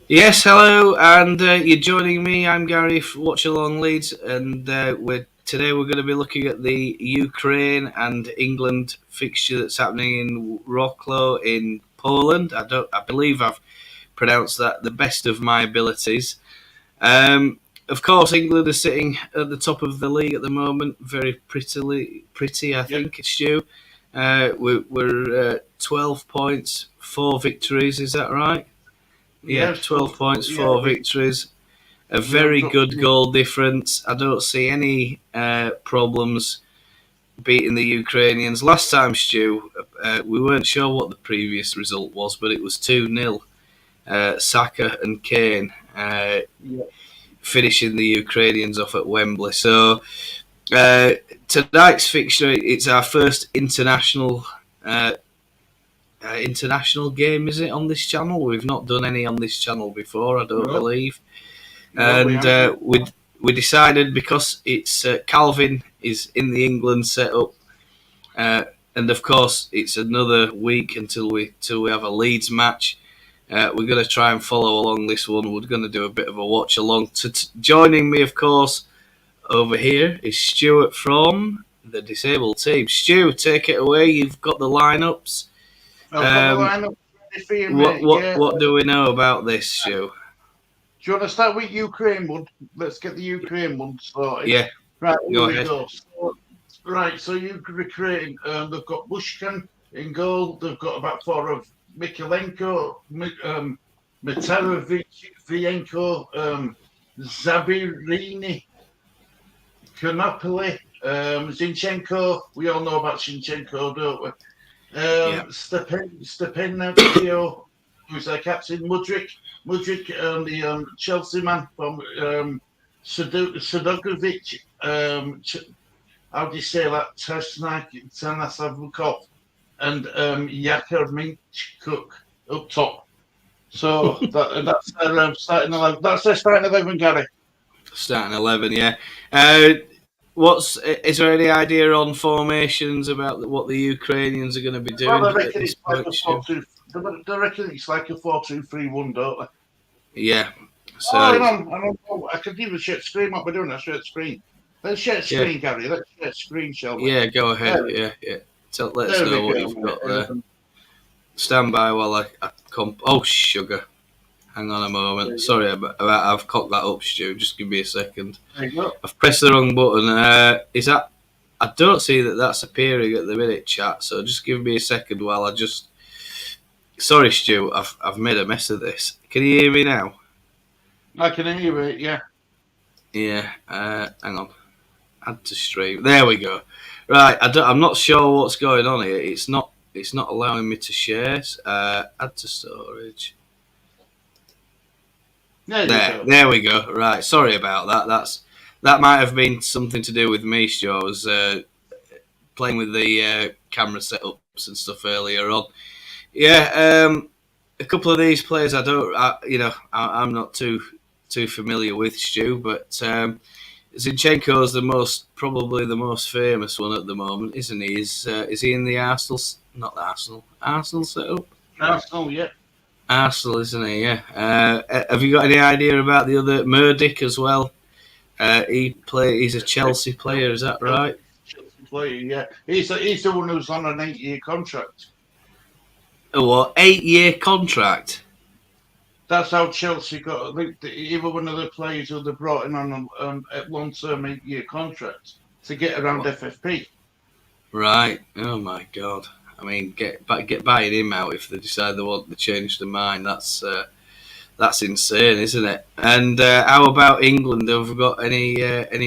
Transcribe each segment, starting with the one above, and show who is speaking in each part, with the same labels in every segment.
Speaker 1: Yes, hello, and you're joining me. I'm Gary for Watch Along Leeds, and we're going to be looking at the Ukraine and England fixture that's happening in Wrocław in Poland. I believe I've pronounced that the best of my abilities. Of course, England are sitting at the top of the league at the moment, very pretty. I
Speaker 2: Yep.
Speaker 1: think, Stu. We're 12 points, 4 victories. Is that right? Yeah,
Speaker 2: Yes.
Speaker 1: 12 points,
Speaker 2: Yeah.
Speaker 1: 4 victories, a
Speaker 2: We haven't
Speaker 1: very
Speaker 2: dropped
Speaker 1: good
Speaker 2: any.
Speaker 1: goal difference. I don't see any problems beating the Ukrainians. Last time, Stu, we weren't sure what the previous result was, but it was 2-0. Saka and Kane
Speaker 2: Yeah.
Speaker 1: finishing the Ukrainians off at Wembley. So uh, tonight's fixture, it's our first international game, is it, on this channel? We've not done any on this channel before, I don't
Speaker 2: No.
Speaker 1: believe.
Speaker 2: No, we
Speaker 1: And
Speaker 2: haven't.
Speaker 1: we decided because it's Calvin is in the England setup, uh, and of course it's another week until we have a Leeds match. We're going to try and follow along this one. We're going to do a bit of a watch along. Joining me, of course, over here is Stuart from the disabled team. Stu, take it away. You've got the lineups.
Speaker 2: I've got the
Speaker 1: Um,
Speaker 2: lineup ready for you,
Speaker 1: what
Speaker 2: mate.
Speaker 1: what
Speaker 2: Yeah.
Speaker 1: what do we know about this, Stu?
Speaker 2: Do you want to start with Ukraine one? Let's get the Ukraine one started.
Speaker 1: Yeah,
Speaker 2: Right, here
Speaker 1: go
Speaker 2: we
Speaker 1: ahead.
Speaker 2: go. So Ukraine, they've got Bushkin in goal. They've got about four of Mikalenko, Mitarovienko, Zabirini, Konopoli, Zinchenko. We all know about Zinchenko, don't we?
Speaker 1: Yeah.
Speaker 2: Stepanakio, who's their captain, Mudrik, the Chelsea man from Sudokovic, how do you say that? Tanasavukov, and Yakar Minchuk up top. So that's their starting 11. That's their starting 11, Gary.
Speaker 1: Starting 11, yeah. Is there any idea on formations about what the Ukrainians are going to be
Speaker 2: Well,
Speaker 1: doing
Speaker 2: I
Speaker 1: at
Speaker 2: reckon
Speaker 1: this
Speaker 2: it's like
Speaker 1: point,
Speaker 2: a
Speaker 1: Stu?
Speaker 2: 4-2. They reckon it's like a 4-2-3-1, don't they?
Speaker 1: Yeah.
Speaker 2: Oh,
Speaker 1: So
Speaker 2: hang on. I could even share screen. What we're doing, a share screen. Let's share
Speaker 1: yeah,
Speaker 2: screen, Gary. Let's share screen, shall we?
Speaker 1: yeah. Go ahead.
Speaker 2: There,
Speaker 1: Yeah, yeah. Let us
Speaker 2: there
Speaker 1: know
Speaker 2: we
Speaker 1: what
Speaker 2: go,
Speaker 1: you've got
Speaker 2: mate.
Speaker 1: there. Stand by while I comp. Oh, sugar. Hang on a moment.
Speaker 2: There you
Speaker 1: Sorry about I've cocked that up, Stu. Just give me a second.
Speaker 2: go.
Speaker 1: I've pressed the wrong button. Is that? I don't see that that's appearing at the minute, chat. So just give me a second while I just. Sorry, Stu. I've made a mess of this. Can you hear me now?
Speaker 2: I can hear it. Yeah.
Speaker 1: Yeah. Hang on. Add to stream. There we go. Right. I'm not sure what's going on here. It's not. It's not allowing me to share. Add to storage.
Speaker 2: There you
Speaker 1: There.
Speaker 2: go.
Speaker 1: There we go. Right. Sorry about that. That might have been something to do with me, Stu. I was playing with the camera setups and stuff earlier on. Yeah. A couple of these players I'm not too familiar with, Stu, but Zinchenko is probably the most famous one at the moment, isn't he? Is he in the Arsenal? Not the Arsenal setup.
Speaker 2: Arsenal, yeah.
Speaker 1: Arsenal, isn't he? Yeah. Have you got any idea about the other Murdick as well? He's a Chelsea player. Is that right?
Speaker 2: Chelsea player, yeah. He's the one who's on an 8-year contract.
Speaker 1: A what? 8-year contract.
Speaker 2: That's how Chelsea got. He was one of the players who they brought in on a long-term 8-year contract to get around FFP.
Speaker 1: Right. Oh my God. I mean, get buying him out if they decide they want to change their mind. That's insane, isn't it? And how about England? Have we got any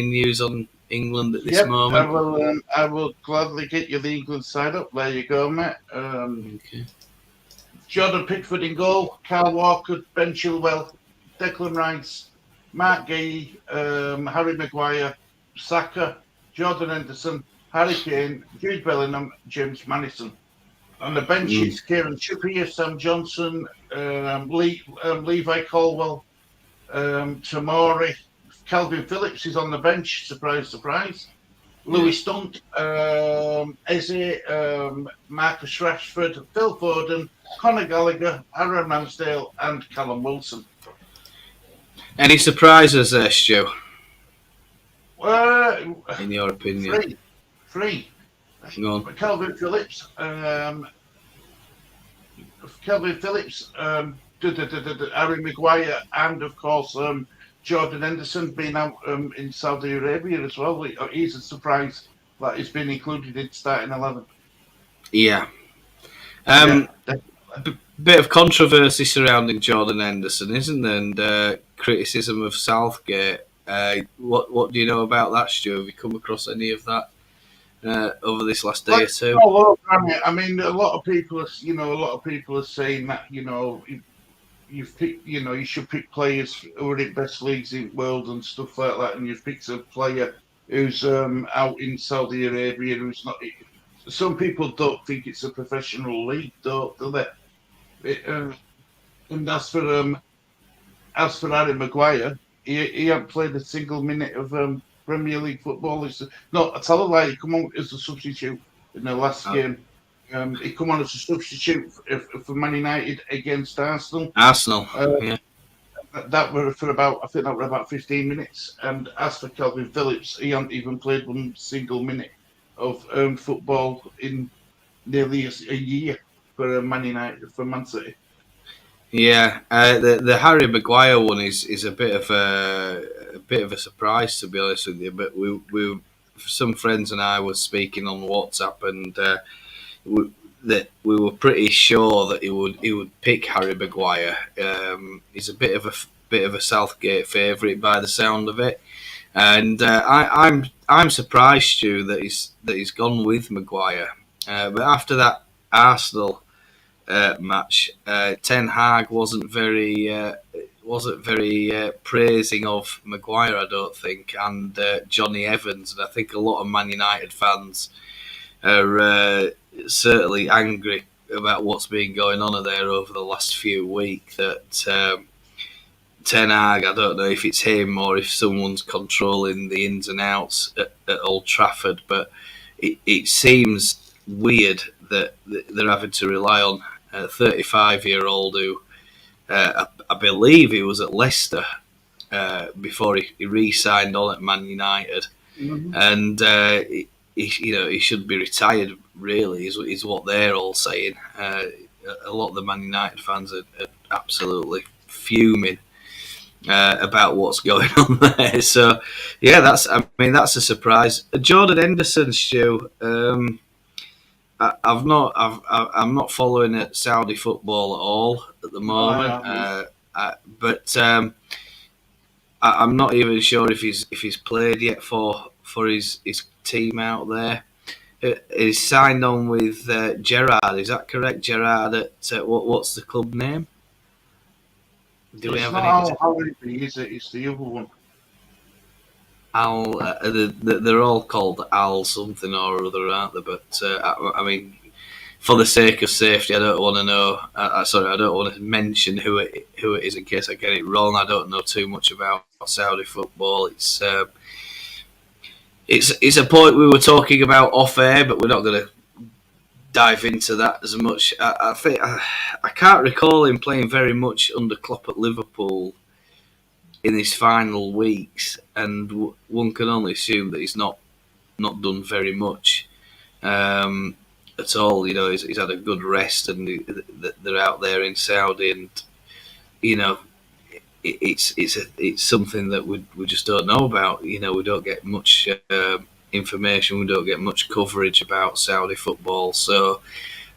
Speaker 1: news on England at this
Speaker 2: Yep,
Speaker 1: moment?
Speaker 2: I will gladly get you the England side up. There you go, mate.
Speaker 1: Okay.
Speaker 2: Jordan Pickford in goal, Kyle Walker, Ben Chilwell, Declan Rice, Mark Gay, Harry Maguire, Saka, Jordan Henderson, Harry Kane, Jude Bellingham, James Madison. On the bench, it's Kieran Trippier, Sam Johnson, Levi Colwell, Tamori, Calvin Phillips is on the bench. Surprise, surprise. Lewis Dunk, Eze, Marcus Rashford, Phil Foden, Conor Gallagher, Aaron Ramsdale, and Callum Wilson.
Speaker 1: Any surprises there, Stu?
Speaker 2: Uh,
Speaker 1: In your opinion?
Speaker 2: Three.
Speaker 1: Go on.
Speaker 2: Calvin Phillips, Harry Maguire, and of course Jordan Henderson being out in Saudi Arabia as well. He's a surprise that he's been included in starting 11.
Speaker 1: Yeah.
Speaker 2: Yeah,
Speaker 1: Bit of controversy surrounding Jordan Henderson, isn't there? And criticism of Southgate. What do you know about that, Stu? Have you come across any of that over this last day or two?
Speaker 2: I mean, a lot of people are saying that you've picked, you should pick players who are in best leagues in the world and stuff like that, and you've picked a player who's out in Saudi Arabia who's not. Some people don't think it's a professional league, do they? And as for Harry Maguire, he hasn't played a single minute of Premier League football. I tell a lie. He come on as a substitute in the last game. He come on as a substitute for Man United against Arsenal.
Speaker 1: Yeah.
Speaker 2: That were for about 15 minutes. And as for Calvin Phillips, he hasn't even played one single minute of football in nearly a year for Man United, for Man City.
Speaker 1: Yeah, the Harry Maguire one is a bit of a surprise, to be honest with you. But we some friends and I were speaking on WhatsApp, and we were pretty sure that he would pick Harry Maguire. He's a bit of a Southgate favourite by the sound of it, and I'm surprised, Stu, that he's gone with Maguire. But after that Arsenal match, Ten Hag wasn't very praising of Maguire, I don't think, and Johnny Evans, and I think a lot of Man United fans are certainly angry about what's been going on there over the last few weeks. That Ten Hag, I don't know if it's him or if someone's controlling the ins and outs at Old Trafford, but it seems weird that they're having to rely on a 35-year-old who I believe he was at Leicester before he re-signed on at Man United, and he should be retired. Really, is what they're all saying. A lot of the Man United fans are absolutely fuming about what's going on there. So, yeah, that's a surprise. Jordan Henderson, Stu. I'm not following it Saudi football at all at the moment, but I'm not even sure if he's played yet for his team out there. He's signed on with Gerrard. Is that correct? Gerrard at what's the club name?
Speaker 2: Do we have any? Is it? It's the other one.
Speaker 1: They're all called Al something or other, aren't they? But I mean, for the sake of safety, I don't want to know. I don't want to mention who it is in case I get it wrong. I don't know too much about Saudi football. It's a point we were talking about off air, but we're not going to dive into that as much. I think I can't recall him playing very much under Klopp at Liverpool in his final weeks, and one can only assume that he's not done very much at all. He's had a good rest, and they're out there in Saudi, and it's something that we just don't know about. We don't get much information, we don't get much coverage about Saudi football. So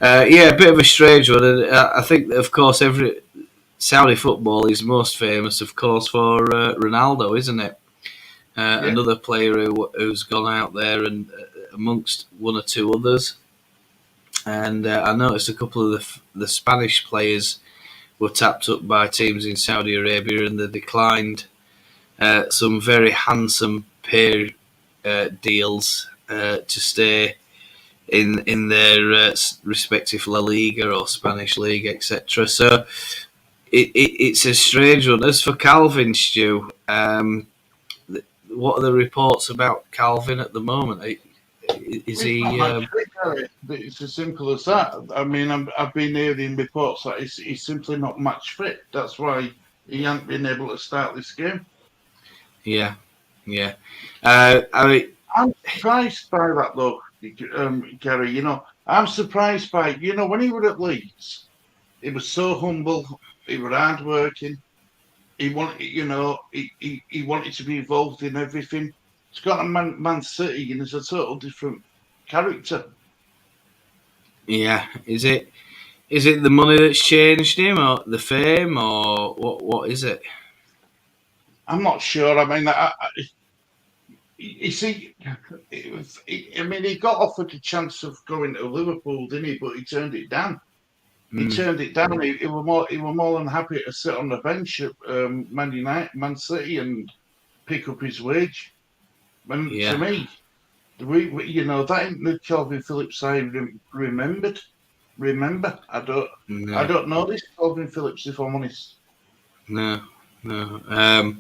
Speaker 1: a bit of a strange one. And I think, of course, every Saudi football is most famous, of course, for Ronaldo, isn't it? Another player who's gone out there and amongst one or two others. And I noticed a couple of the Spanish players were tapped up by teams in Saudi Arabia, and they declined some very handsome pay deals to stay in their respective La Liga or Spanish league, etc. So it's a strange one. As for Calvin, Stu, what are the reports about Calvin at the moment? Is
Speaker 2: It's
Speaker 1: he?
Speaker 2: not much fit, Gary. It's as simple as that. I mean, I've been hearing reports that he's simply not match fit. That's why he hasn't been able to start this game.
Speaker 1: Yeah, yeah. I mean,
Speaker 2: I'm surprised by that, though, Gary. I'm surprised by, when he was at Leeds, he was so humble, he was hardworking, he wanted, he wanted to be involved in everything. He's got a Man City and he's a total different character.
Speaker 1: yeah. Is it the money that's changed him, or the fame, or what? What is it?
Speaker 2: I'm not sure. I mean, you see, I mean, he got offered a chance of going to Liverpool, didn't he? But he turned it down. He
Speaker 1: Mm,
Speaker 2: turned it down. He was more than happy to sit on the bench at Man United, Man City, and pick up his wage. And to
Speaker 1: yeah.
Speaker 2: me, that ain't the Calvin Phillips I remember. I
Speaker 1: No,
Speaker 2: don't know this Calvin Phillips, if I'm honest.
Speaker 1: no, no.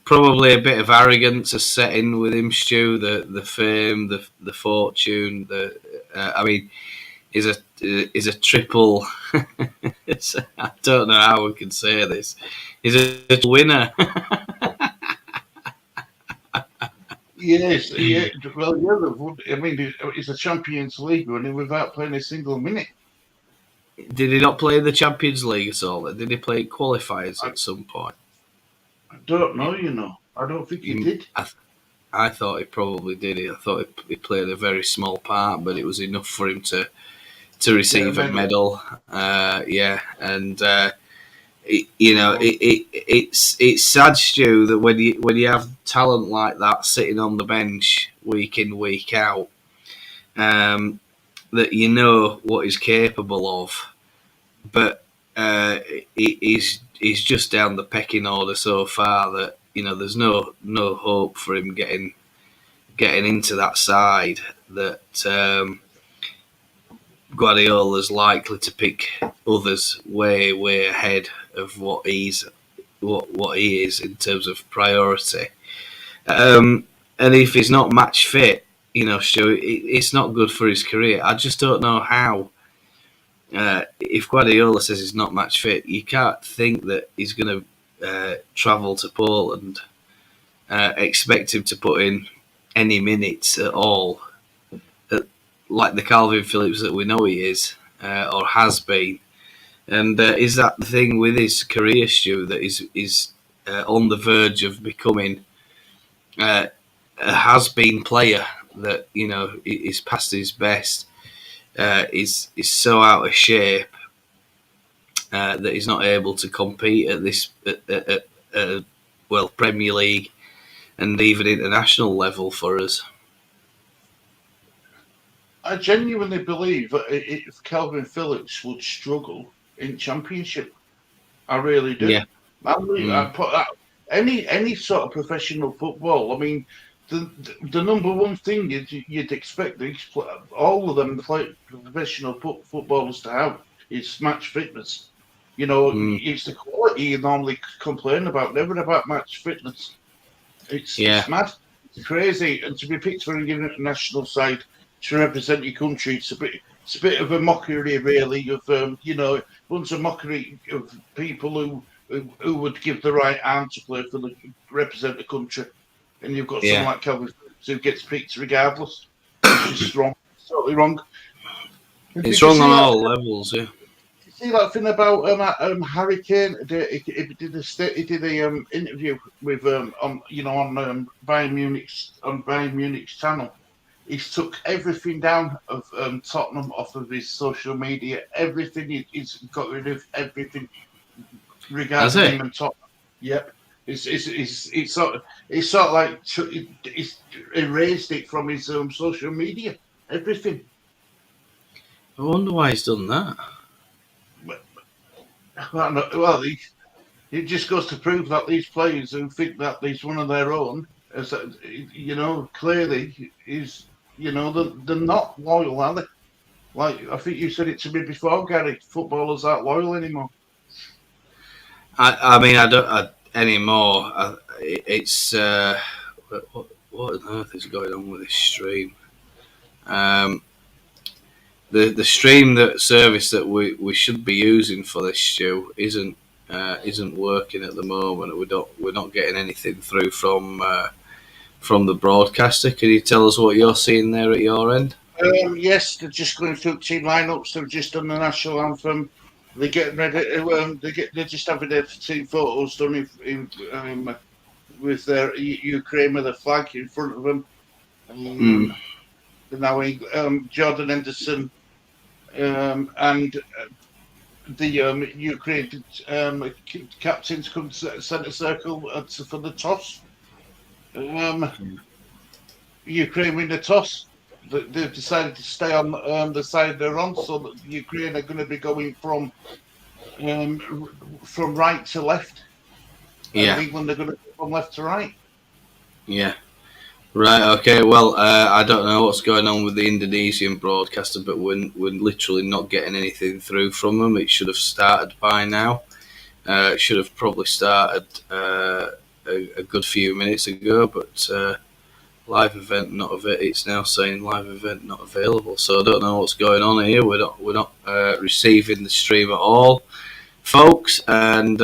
Speaker 1: Probably a bit of arrogance has set in with him, Stu. The fame, the fortune. I mean, is a triple. I don't know how we can say this. He's a winner.
Speaker 2: Yes, yeah. Well, yeah. I mean, it's a Champions League running without playing a single minute.
Speaker 1: Did he not play the Champions League at all? Did he play qualifiers
Speaker 2: I,
Speaker 1: at some point?
Speaker 2: I don't know. I don't think he
Speaker 1: He,
Speaker 2: did.
Speaker 1: I thought he probably did. I thought he played a very small part, but it was enough for him to
Speaker 2: Get a
Speaker 1: receive a
Speaker 2: medal.
Speaker 1: medal. Yeah, and it's sad, Stu, that when you have talent like that sitting on the bench week in week out, um, that you know what he's capable of, but he's just down the pecking order so far that there's no hope for him getting into that side that Guardiola's likely to pick others way ahead of what he is in terms of priority. And if he's not match fit, Stu, it's not good for his career. I just don't know how. If Guardiola says he's not match fit, you can't think that he's going to travel to Poland, expect him to put in any minutes at all, like the Calvin Phillips that we know he is or has been. And is that the thing with his career, Stu, that is on the verge of becoming uh, a has-been player that is past his best, is so out of shape that he's not able to compete at this Premier League and even international level for us.
Speaker 2: I genuinely believe that if Calvin Phillips would struggle in Championship, I really do.
Speaker 1: Yeah.
Speaker 2: I
Speaker 1: Mm.
Speaker 2: put that any sort of professional football. I mean, the number one thing you'd expect all of them professional footballers to have is match fitness.
Speaker 1: Mm.
Speaker 2: It's the quality you normally complain about, never about match fitness. It's
Speaker 1: Yeah.
Speaker 2: mad, it's crazy, and to be picked for an international side to represent your country, it's a bit of a mockery, really. Once a mockery of people who would give the right arm to play for represent the country, and you've got someone
Speaker 1: Yeah.
Speaker 2: like Calvin Phillips who gets picked regardless. It's just wrong. It's totally wrong. And
Speaker 1: It's
Speaker 2: did you
Speaker 1: wrong
Speaker 2: see
Speaker 1: on
Speaker 2: that?
Speaker 1: all levels. Yeah.
Speaker 2: See that thing about Harry Kane? He did a interview with on Bayern Munich's channel. He's took everything down of Tottenham off of his social media. Everything he's got rid of everything
Speaker 1: That's
Speaker 2: regarding him
Speaker 1: it.
Speaker 2: and Tottenham. Yep. It's sort of like he's erased it from his social media. Everything.
Speaker 1: I wonder why he's done that.
Speaker 2: Well, it just goes to prove that these players who think that he's one of their own, as clearly is, they're not loyal, are they? Like I think you said it to me before, Gary. Footballers aren't loyal anymore.
Speaker 1: I mean, I don't anymore. It's but what on earth is going on with this stream? Um, the stream that service that we should be using for this, Stu, isn't working at the moment. We're not getting anything through from the broadcaster. Can you tell us what you're seeing there at your end?
Speaker 2: Yes, they're just going through team lineups. They've just done the national anthem. They're getting ready. They're just having their team photos done with their Ukraine with a flag in front of them. Now Jordan Henderson and the Ukraine captains come to centre circle for the toss. Ukraine win the toss. They've decided to stay on the side they're on, so that Ukraine are going to be going from right to left.
Speaker 1: Yeah.
Speaker 2: And England are going to go from left to right.
Speaker 1: Yeah. Right. Okay. Well, I don't know what's going on with the Indonesian broadcaster, but we're literally not getting anything through from them. It should have started by now. It should have probably started a good few minutes ago, but live event not of it. It's now saying live event not available. So I don't know what's going on here. We're not receiving the stream at all, folks. And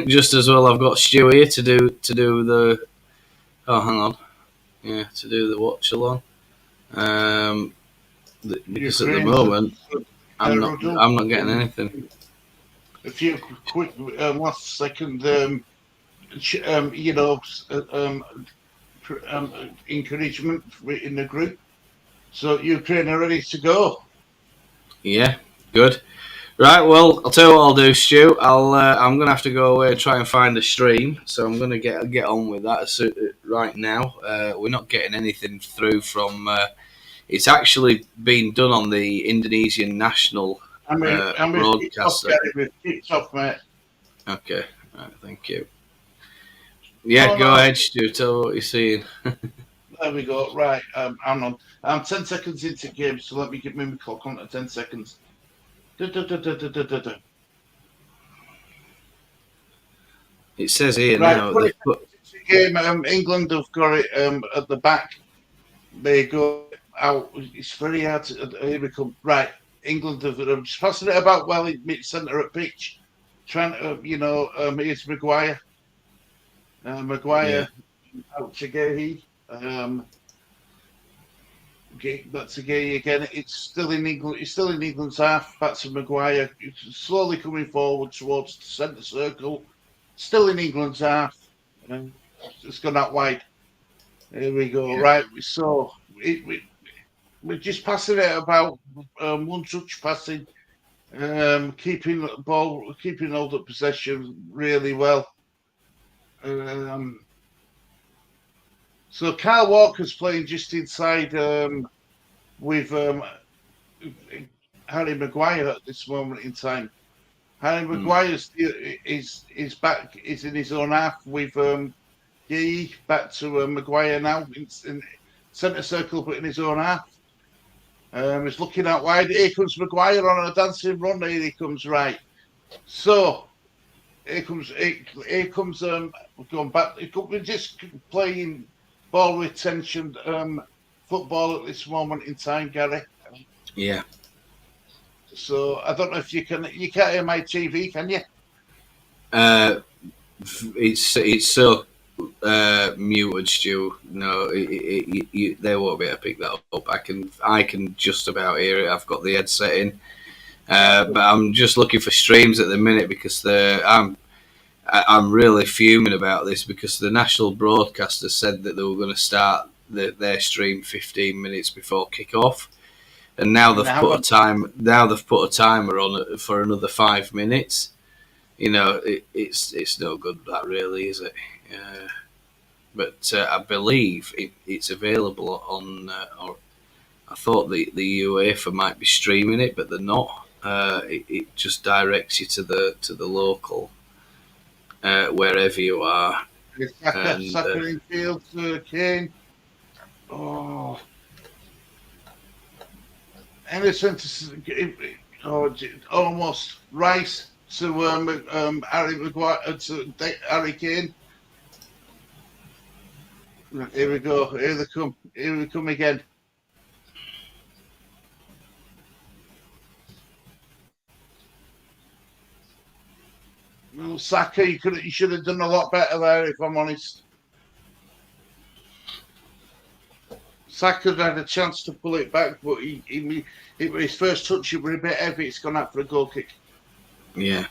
Speaker 1: just as well, I've got Stu here to do the. Oh, hang on. Yeah, to do the watch along. Because at the moment, I'm not getting anything.
Speaker 2: A few quick last second, encouragement in the group. So Ukraine are ready to go.
Speaker 1: Yeah, good. Right, well, I'll tell you what I'll do, Stu. I'm gonna have to go away and try and find a stream. So I'm gonna get on with that right now. We're not getting anything through from. It's actually been done on the Indonesian national broadcaster.
Speaker 2: It's off, mate.
Speaker 1: Okay, right, thank you. Yeah, go ahead, Stu. Tell what you're seeing.
Speaker 2: There we go. Right, I'm 10 seconds into game, so let me get my clock on at 10 seconds.
Speaker 1: It says here
Speaker 2: right,
Speaker 1: now.
Speaker 2: Game, England have got it at the back. They go out. It's very hard to. Here we come. Right, England have just passing it about well in mid centre at pitch. Trying to, here's Maguire. Maguire out to Gay. Back to Gay again. It's still in England. It's still in England's half. Back to Maguire. It's slowly coming forward towards the centre circle. Still in England's half. It's gone out wide. Here we go. Yeah. Right. So we're just passing it about one touch passing, keeping the ball, keeping hold of possession really well. So Kyle Walker's playing just inside with Harry Maguire at this moment in time. Harry Maguire is back, is in his own half with Gee back to Maguire now in centre circle, but in his own half. He's looking out wide. Here comes Maguire on a dancing run. Here he comes, right. So here comes going back. We're just playing ball retention football at this moment in time, Gary.
Speaker 1: Yeah.
Speaker 2: So I don't know if you can't hear my TV, can you?
Speaker 1: It's so muted, Stu. No, they won't be able to pick that up. I can just about hear it. I've got the headset in, but I'm just looking for streams at the minute because I'm really fuming about this because the national broadcaster said that they were going to start their stream 15 minutes before kick-off, and now they've put a time. Now they've put a timer on it for another 5 minutes. It's no good. That really is it. But I believe it's available on. Or I thought the UEFA might be streaming it, but they're not. It just directs you to the local. Wherever you are.
Speaker 2: Saka in field to Kane. Oh. Innocent. Almost Rice to Harry Maguire to Harry Kane. Right, here we go. Here they come. Here we come again. Well, Saka, you should have done a lot better there, if I'm honest. Saka had a chance to pull it back, but his first touch, it was a bit heavy. It's gone out for a goal kick.
Speaker 1: Yeah.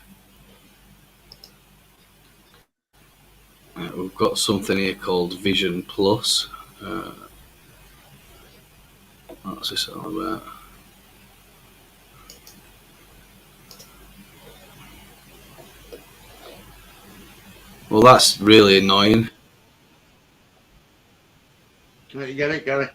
Speaker 1: We've got something here called Vision Plus. What's this all about? Well, that's really annoying.
Speaker 2: Can you get it, Gary?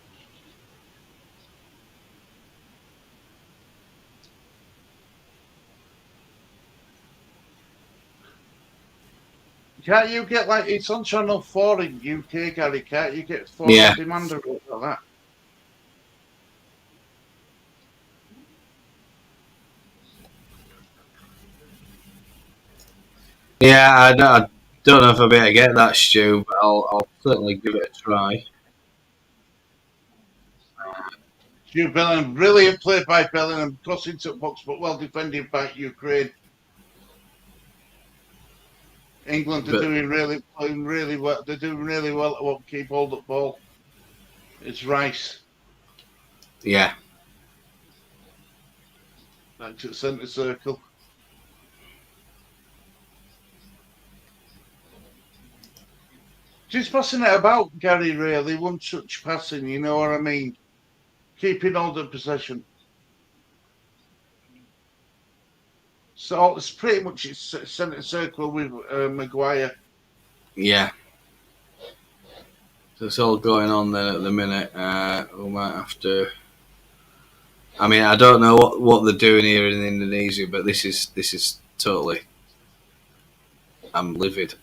Speaker 2: Can't you get like it's on Channel 4 in UK, Gary? Can't you get 4 on demand or like that?
Speaker 1: Yeah, I don't know if I'll be able to get that, Stu, but I'll certainly give it a try.
Speaker 2: Stu Bellingham, brilliant play by Bellingham, crossing to the box, but well defended by Ukraine. England are playing really well. They're doing really well to keep hold of ball. It's Rice.
Speaker 1: Yeah.
Speaker 2: Back to the centre circle. Just passing it about, Gary, really. One touch passing, you know what I mean? Keeping hold of possession. So it's pretty much centre circle with Maguire.
Speaker 1: Yeah. So it's all going on then at the minute. We might have to. I mean, I don't know what they're doing here in Indonesia, but this is totally. I'm livid.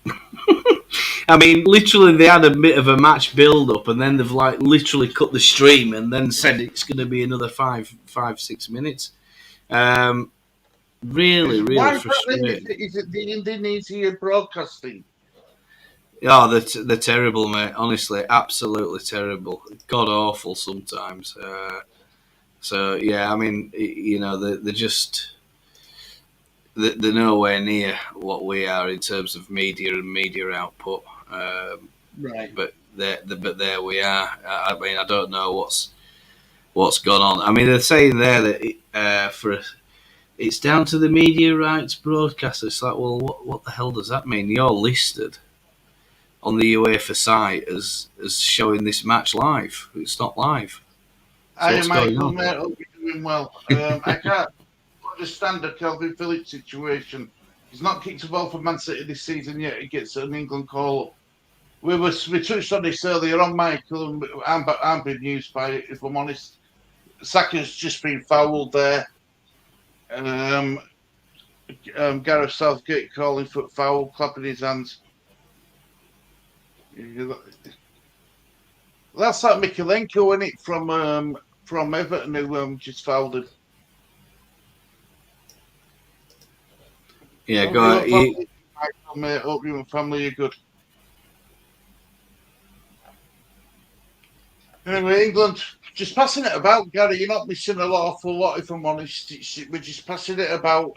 Speaker 1: I mean, literally, they had a bit of a match build-up, and then they've like literally cut the stream, and then said it's going to be another 6 minutes. Really frustrating.
Speaker 2: Is it the Indonesian broadcasting?
Speaker 1: Oh, they're terrible, mate. Honestly, absolutely terrible. God awful sometimes. So yeah, I mean, you know, they're just they're nowhere near what we are in terms of media and media output.
Speaker 2: Right.
Speaker 1: But there we are. I mean, I don't know what's gone on. I mean, they're saying there that it's down to the media rights broadcaster. It's like, well, what the hell does that mean? You're listed on the UEFA site as showing this match live. It's not live. So
Speaker 2: Hi, Michael, mate. Hope you're doing well. I can't understand the Calvin Phillips situation. He's not kicked a ball for Man City this season yet. He gets an England call-up. We touched on this earlier on, Michael, and I'm been used by it, if I'm honest. Saka's just been fouled there. Gareth Southgate calling for foul, clapping his hands. That's like Mikalenko, isn't it, from Everton, who just fouled him.
Speaker 1: Yeah, go on.
Speaker 2: Mate, hope you and family are good. Anyway, England, just passing it about, Gary. You're not missing an awful lot, if I'm honest. We're just passing it about.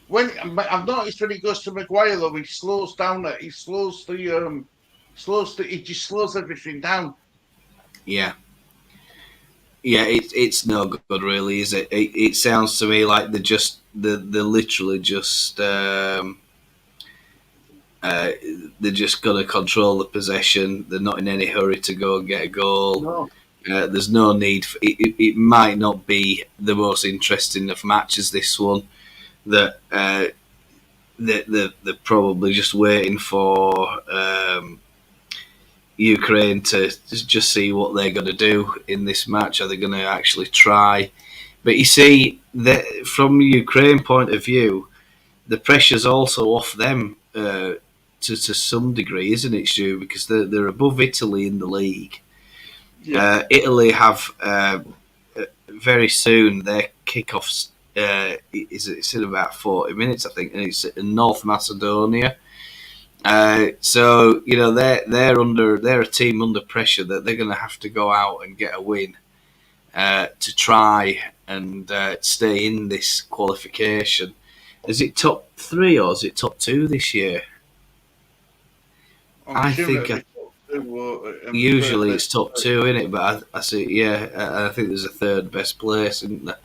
Speaker 2: When I've noticed when he goes to Maguire, though, he slows down. He just slows everything down.
Speaker 1: Yeah. Yeah, it's no good, really, is it? It sounds to me like they're literally just they're just going to control the possession. They're not in any hurry to go and get a goal.
Speaker 2: No.
Speaker 1: There's no need for it might not be the most interesting of matches, this one. That they're probably just waiting for Ukraine to just see what they're going to do in this match. Are they going to actually try? But you see, from a Ukraine point of view, the pressure's also off them to some degree, isn't it, Stu? Because they're above Italy in the league. Yeah. Italy have very soon their kickoffs. It's in about 40 minutes, I think, and it's in North Macedonia. So they're a team under pressure that they're going to have to go out and get a win to try and stay in this qualification. Is it top 3 or is it top 2 this year? I think usually it's top 2, isn't it? But I see, I think there's a third best place, isn't there?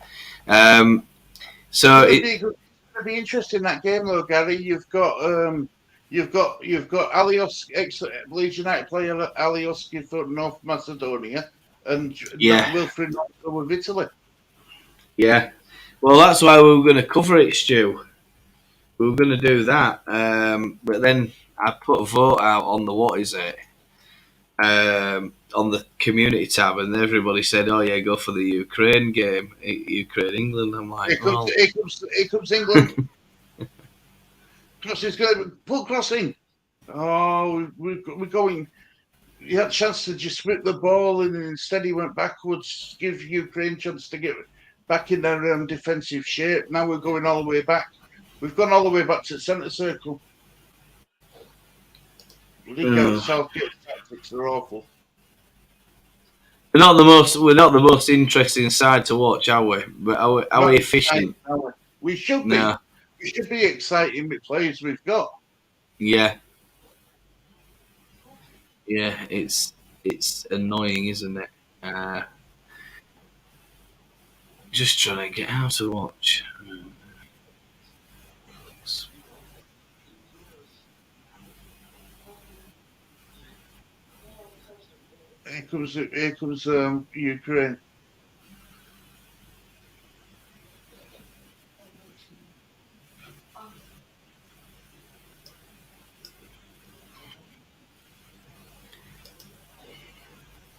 Speaker 1: So
Speaker 2: it'll be interesting that game though, Gary. You've got Alios, ex-Leeds United player Alioski for North Macedonia, and Wilfred with Italy.
Speaker 1: Yeah, well, that's why we were going to cover it, Stu. We were going to do that, but then I put a vote out on the on the community tab, and everybody said, "Oh yeah, go for the Ukraine game, Ukraine England." I'm like,
Speaker 2: here comes England. Crossing's going to full crossing. Oh, we're going. He had a chance to just whip the ball, and instead he went backwards. Give Ukraine a chance to get back in their defensive shape. Now we're going all the way back. We've gone all the way back to the centre circle. Southgate tactics are awful.
Speaker 1: We're not the most interesting side to watch, are we? But are we efficient?
Speaker 2: We should be. No. We should be exciting with players we've got.
Speaker 1: Yeah. Yeah, it's annoying, isn't it? Just trying to get out to watch.
Speaker 2: Here comes Ukraine.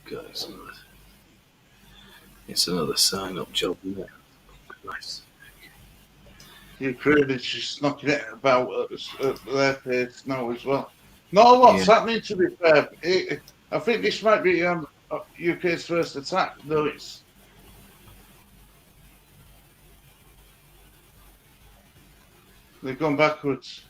Speaker 1: God, it's another sign-up job, isn't it? Nice.
Speaker 2: Ukraine is just knocking it about at their pace now as well. Not a lot's happening, to be fair. I think this might be UK's first attack, though they've gone backwards.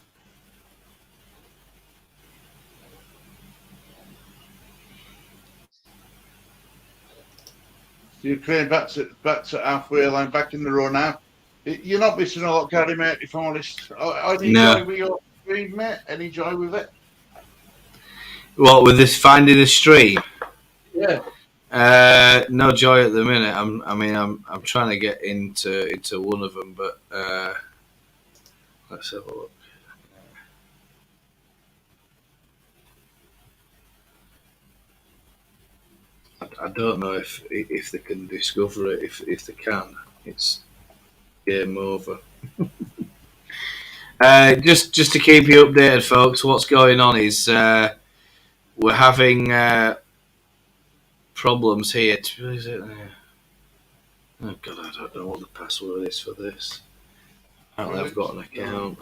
Speaker 2: Ukraine back to halfway line, back in the row now. You're not missing a lot, Gary, mate, if I'm honest. Any joy with your stream, mate? Any joy with it?
Speaker 1: What, with this finding the stream?
Speaker 2: Yeah.
Speaker 1: No joy at the minute. I'm trying to get into one of them, but let's have a look. I don't know if they can discover it. If they can, it's game over. Just to keep you updated, folks, what's going on is we're having problems here. Is it? Oh God, I don't know what the password is for this. Apparently, I've got an account.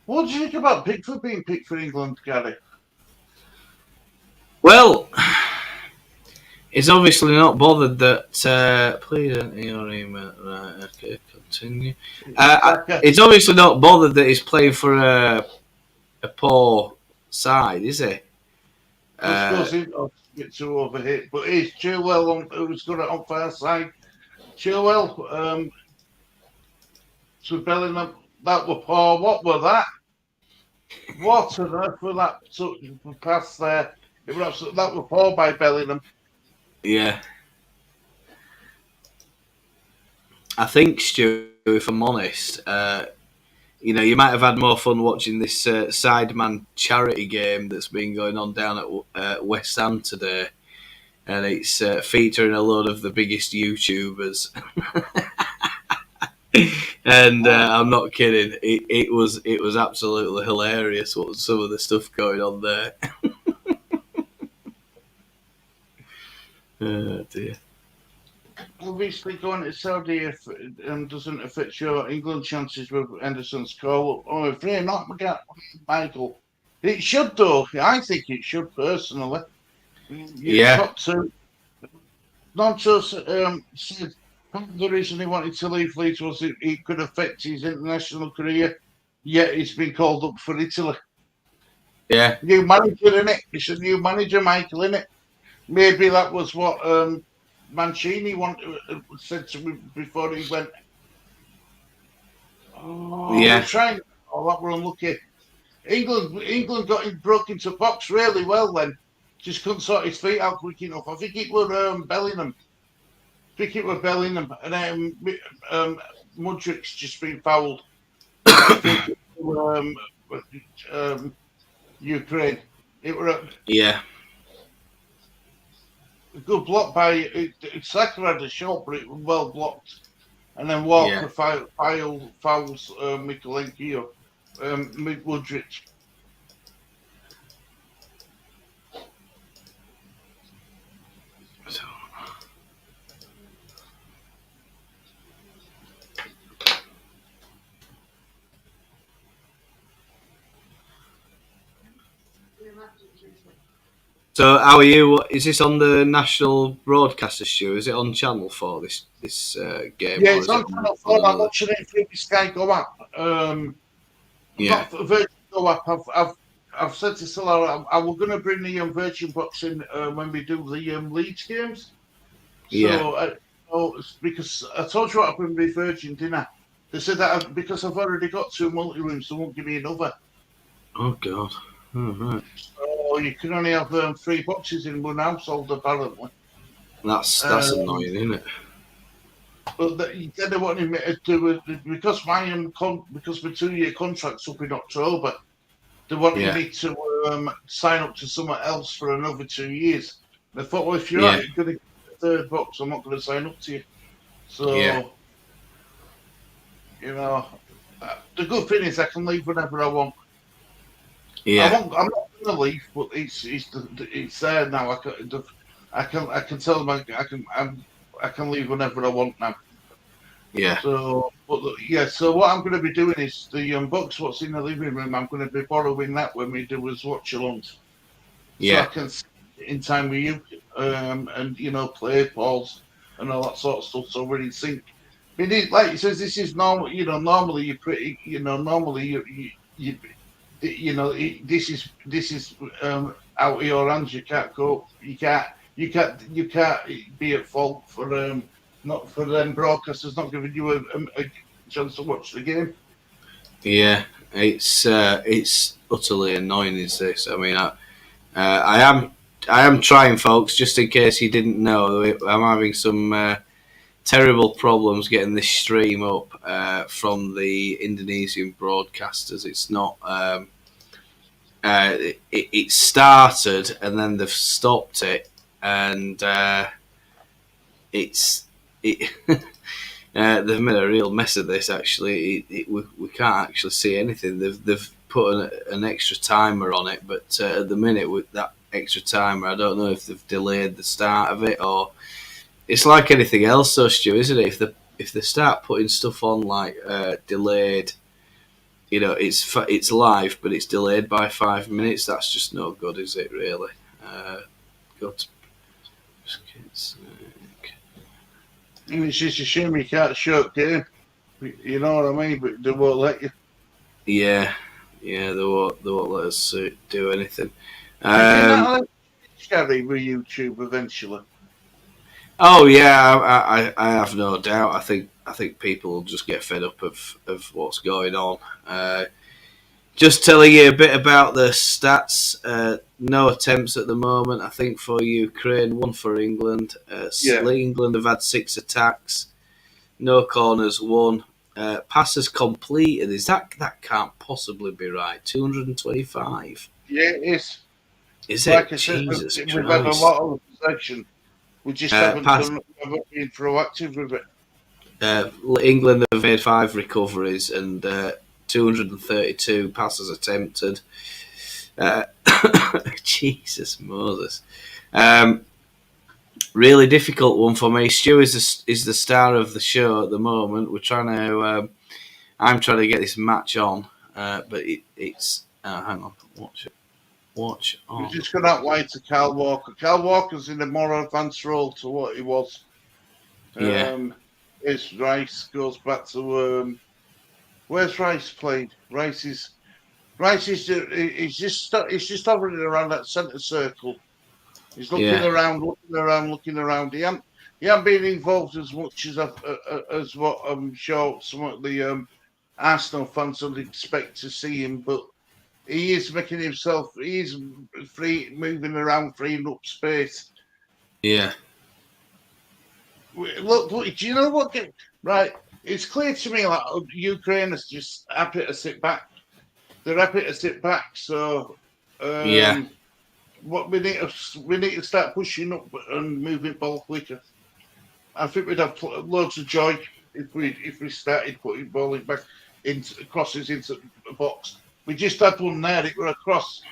Speaker 2: What do you think about Pickford being picked for England, Gary?
Speaker 1: Well, he's obviously not bothered that. Please enter your email. Right, okay, continue. He's obviously not bothered that he's playing for a poor side, is he?
Speaker 2: Goes in a bit too overhit, but it's Chilwell who's got it on far side. Chilwell to Bellingham. That were poor. What were that? What on earth were that pass there? That were poor by Bellingham.
Speaker 1: Yeah. I think, Stu, if I'm honest, you might have had more fun watching this Sideman charity game that's been going on down at West Ham today, and it's featuring a load of the biggest YouTubers. And I'm not kidding. It was absolutely hilarious. What was some of the stuff going on there? Oh dear.
Speaker 2: Obviously, going to Saudi doesn't affect your England chances with Henderson's call. I'm afraid not, Michael. It should, though. I think it should, personally.
Speaker 1: Yeah.
Speaker 2: Got to. Not just said the reason he wanted to leave Leeds was it could affect his international career. Yet he's been called up for Italy.
Speaker 1: Yeah.
Speaker 2: New manager, in it. It's a new manager, Michael, in it. Maybe that was what Mancini said to me before he went. Oh, we're
Speaker 1: Yeah.
Speaker 2: trying. Oh, that were unlucky. England broke into box really well then. Just couldn't sort his feet out quick enough. I think it were Bellingham. I think it were Bellingham, and Mudrik's just been fouled. The free kick to Ukraine. It were
Speaker 1: Yeah.
Speaker 2: a good block by Saka had a shot, but it was well blocked. And then
Speaker 1: Yeah.
Speaker 2: Walker fouls Mikulenko, Mudrik.
Speaker 1: So, how are you? Is this on the national broadcaster, Stu? Is it on Channel 4, this game?
Speaker 2: Yeah,
Speaker 1: Or
Speaker 2: it's
Speaker 1: is it
Speaker 2: on
Speaker 1: on
Speaker 2: Channel 4. I'm
Speaker 1: another?
Speaker 2: watching it through the Sky Go app.
Speaker 1: Yeah.
Speaker 2: Not for Virgin Go app. I've said to Stella, I was going to bring the Virgin box in when we do the Leeds games.
Speaker 1: Yeah.
Speaker 2: So, it's because I told you what happened with Virgin, didn't I? They said that because I've already got 2 multi-rooms, they won't give me another.
Speaker 1: Oh, God. Oh, right.
Speaker 2: So you can only have 3 boxes in one household, apparently.
Speaker 1: That's
Speaker 2: Um,
Speaker 1: annoying, isn't it?
Speaker 2: but then they wanted me to do it because because my 2-year contract's up in October. They wanted
Speaker 1: Yeah.
Speaker 2: me to sign up to someone else for another 2 years. And I thought, well, if you're
Speaker 1: Yeah.
Speaker 2: going to get the 3rd box, I'm not going to sign up to you.
Speaker 1: Yeah.
Speaker 2: So, the good thing is I can leave whenever I want.
Speaker 1: Yeah.
Speaker 2: I'm not going to leave, but it's there now. I can tell them I can leave whenever I want now.
Speaker 1: Yeah.
Speaker 2: So, but yeah. So what I'm going to be doing is the box what's in the living room. I'm going to be borrowing that when we do as watch alongs, so I
Speaker 1: Yeah.
Speaker 2: can sit in time with you, and play balls and all that sort of stuff. So we're in sync. I mean, like it says, this is normal. Normally you're pretty. Normally this is out of your hands. You can't go. You can't be at fault for not for them broadcasters not giving you a chance to watch the game.
Speaker 1: Yeah. It's utterly annoying, is this? I mean, I am trying, folks, just in case you didn't know. I'm having some terrible problems getting this stream up from the Indonesian broadcasters. It's not. It started and then they've stopped it, and it's it. They've made a real mess of this. Actually, we can't actually see anything. They've put an extra timer on it, but at the minute with that extra timer, I don't know if they've delayed the start of it or it's like anything else, though, Stu, isn't it? If they start putting stuff on like delayed, it's live, but it's delayed by 5 minutes. That's just no good, is it? Really? Good.
Speaker 2: And it's just a shame you can't show up game. You know what I mean? But they won't let you.
Speaker 1: Yeah, they won't let us do anything.
Speaker 2: Do you think that'll carry with YouTube eventually?
Speaker 1: Oh yeah, I have no doubt. I think people will just get fed up of what's going on. Just telling you a bit about the stats. No attempts at the moment, I think, for Ukraine, 1 for England. England have had 6 attacks, no corners, 1. Passes completed. That can't possibly be right? 225.
Speaker 2: Yeah, it is.
Speaker 1: Is
Speaker 2: Like
Speaker 1: it?
Speaker 2: I said,
Speaker 1: Jesus
Speaker 2: we've had a
Speaker 1: Christ.
Speaker 2: lot of possession. We just haven't been proactive with it.
Speaker 1: England have made 5 recoveries and 232 passes attempted. Jesus Moses. Really difficult one for me. Stu is the star of the show at the moment. We're trying to. I'm trying to get this match on, but it's. Hang on, watch on.
Speaker 2: We've just got out wide to Kyle Walker. Kyle Walker's in a more advanced role to what he was. Rice goes back to where's Rice played? Rice is Rice is he's just hovering around that centre circle. He's looking
Speaker 1: Yeah,
Speaker 2: around, looking around, looking around. He ain't been involved as much as what I'm sure some of the Arsenal fans would expect to see him, but he is making himself. He's free, moving around, freeing up space.
Speaker 1: yeah,
Speaker 2: Look, do you know what? Right, it's clear to me like Ukraine is just happy to sit back. They're happy to sit back. So,
Speaker 1: yeah,
Speaker 2: what we need to start pushing up and moving ball quicker. I think we'd have loads of joy if we started putting ball back into crosses into the box. We just had one there. It were a cross.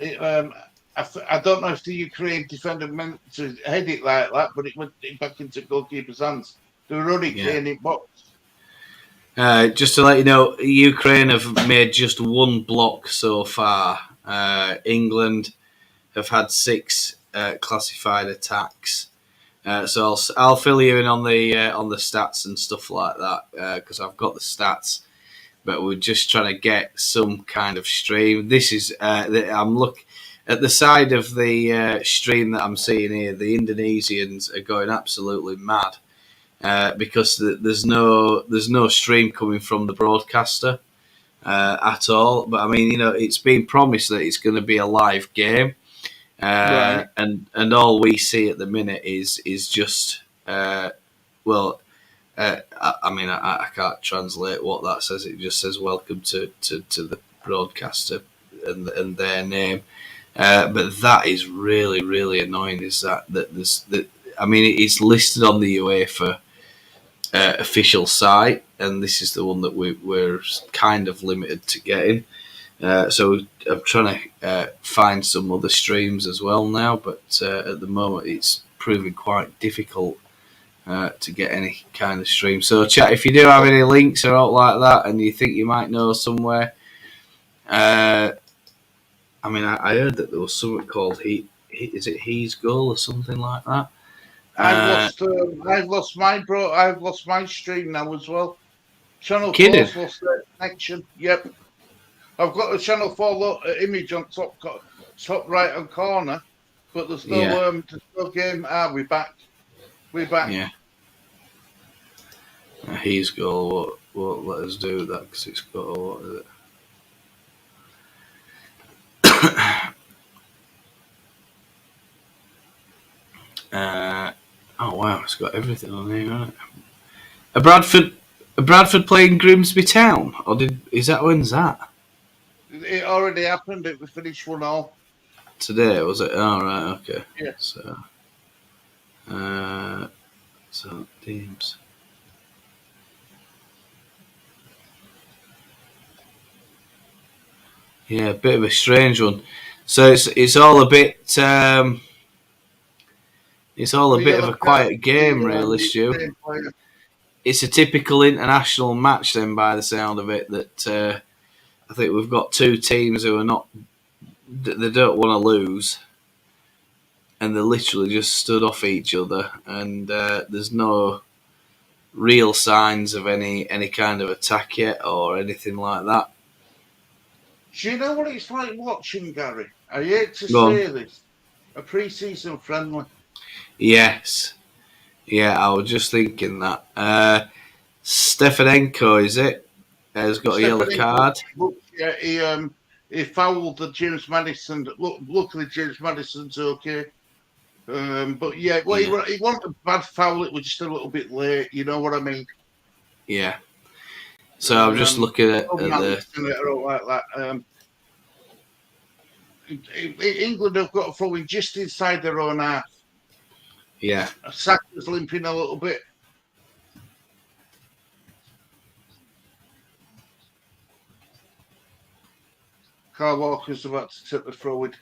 Speaker 2: I don't know if the Ukraine defender meant to head it like that, but it went back into goalkeeper's hands. They were only
Speaker 1: yeah.
Speaker 2: Kane in box.
Speaker 1: Just to let you know, Ukraine have made just one block so far. England have had 6 classified attacks. So I'll fill you in on the stats and stuff like that because I've got the stats, but we're just trying to get some kind of stream. This is I'm look at the side of the stream that I'm seeing here. The Indonesians are going absolutely mad because there's no stream coming from the broadcaster at all. But I mean, it's been promised that it's going to be a live game.
Speaker 2: Right.
Speaker 1: And all we see at the minute is just I mean I can't translate what that says. It just says welcome to the broadcaster and their name. But that is really really annoying. Is that there's that I mean it's listed on the UEFA official site, and this is the one that we're kind of limited to getting. So I'm trying to find some other streams as well now, but at the moment it's proving quite difficult to get any kind of stream. So chat, if you do have any links or out like that, and you think you might know somewhere, I mean, I heard that there was something called is it He's Goal or something like that.
Speaker 2: I've lost my stream now as well. Channel
Speaker 1: Kidding?
Speaker 2: 4's lost their connection. Yep. I've got a Channel 4 image on top right hand corner, but there's
Speaker 1: Yeah,
Speaker 2: no game. We're back. We're back.
Speaker 1: yeah. He's Goal won't let us do that because it's got a lot of it. Oh wow, it's got everything on here, hasn't it? A Bradford playing Grimsby Town, or when's that?
Speaker 2: It already happened. We finished 1-1.
Speaker 1: Today was it? Oh right, okay.
Speaker 2: Yeah.
Speaker 1: So teams. Yeah, a bit of a strange one. So it's all a bit of a quiet game, really, Stu. It's a typical international match, then, by the sound of it. That I think we've got 2 teams who are not. They don't want to lose, and they literally just stood off each other, and there's no real signs of any kind of attack yet or anything like that.
Speaker 2: Do you know what it's like watching, Gary? I hate to
Speaker 1: Go on.
Speaker 2: say this. A pre-season friendly.
Speaker 1: Yes. Yeah, I was just thinking that. Stefanenko, is it? Has got a yellow card.
Speaker 2: Yeah, he fouled the James Maddison. Luckily, James Maddison's okay. But yeah, he wasn't a bad foul. It was just a little bit late. You know what I mean?
Speaker 1: Yeah. So I'm just looking at the.
Speaker 2: Like that. England have got a throw in just inside their own half.
Speaker 1: Yeah.
Speaker 2: Saka's limping a little bit. Carl Walker's about to take the throw in.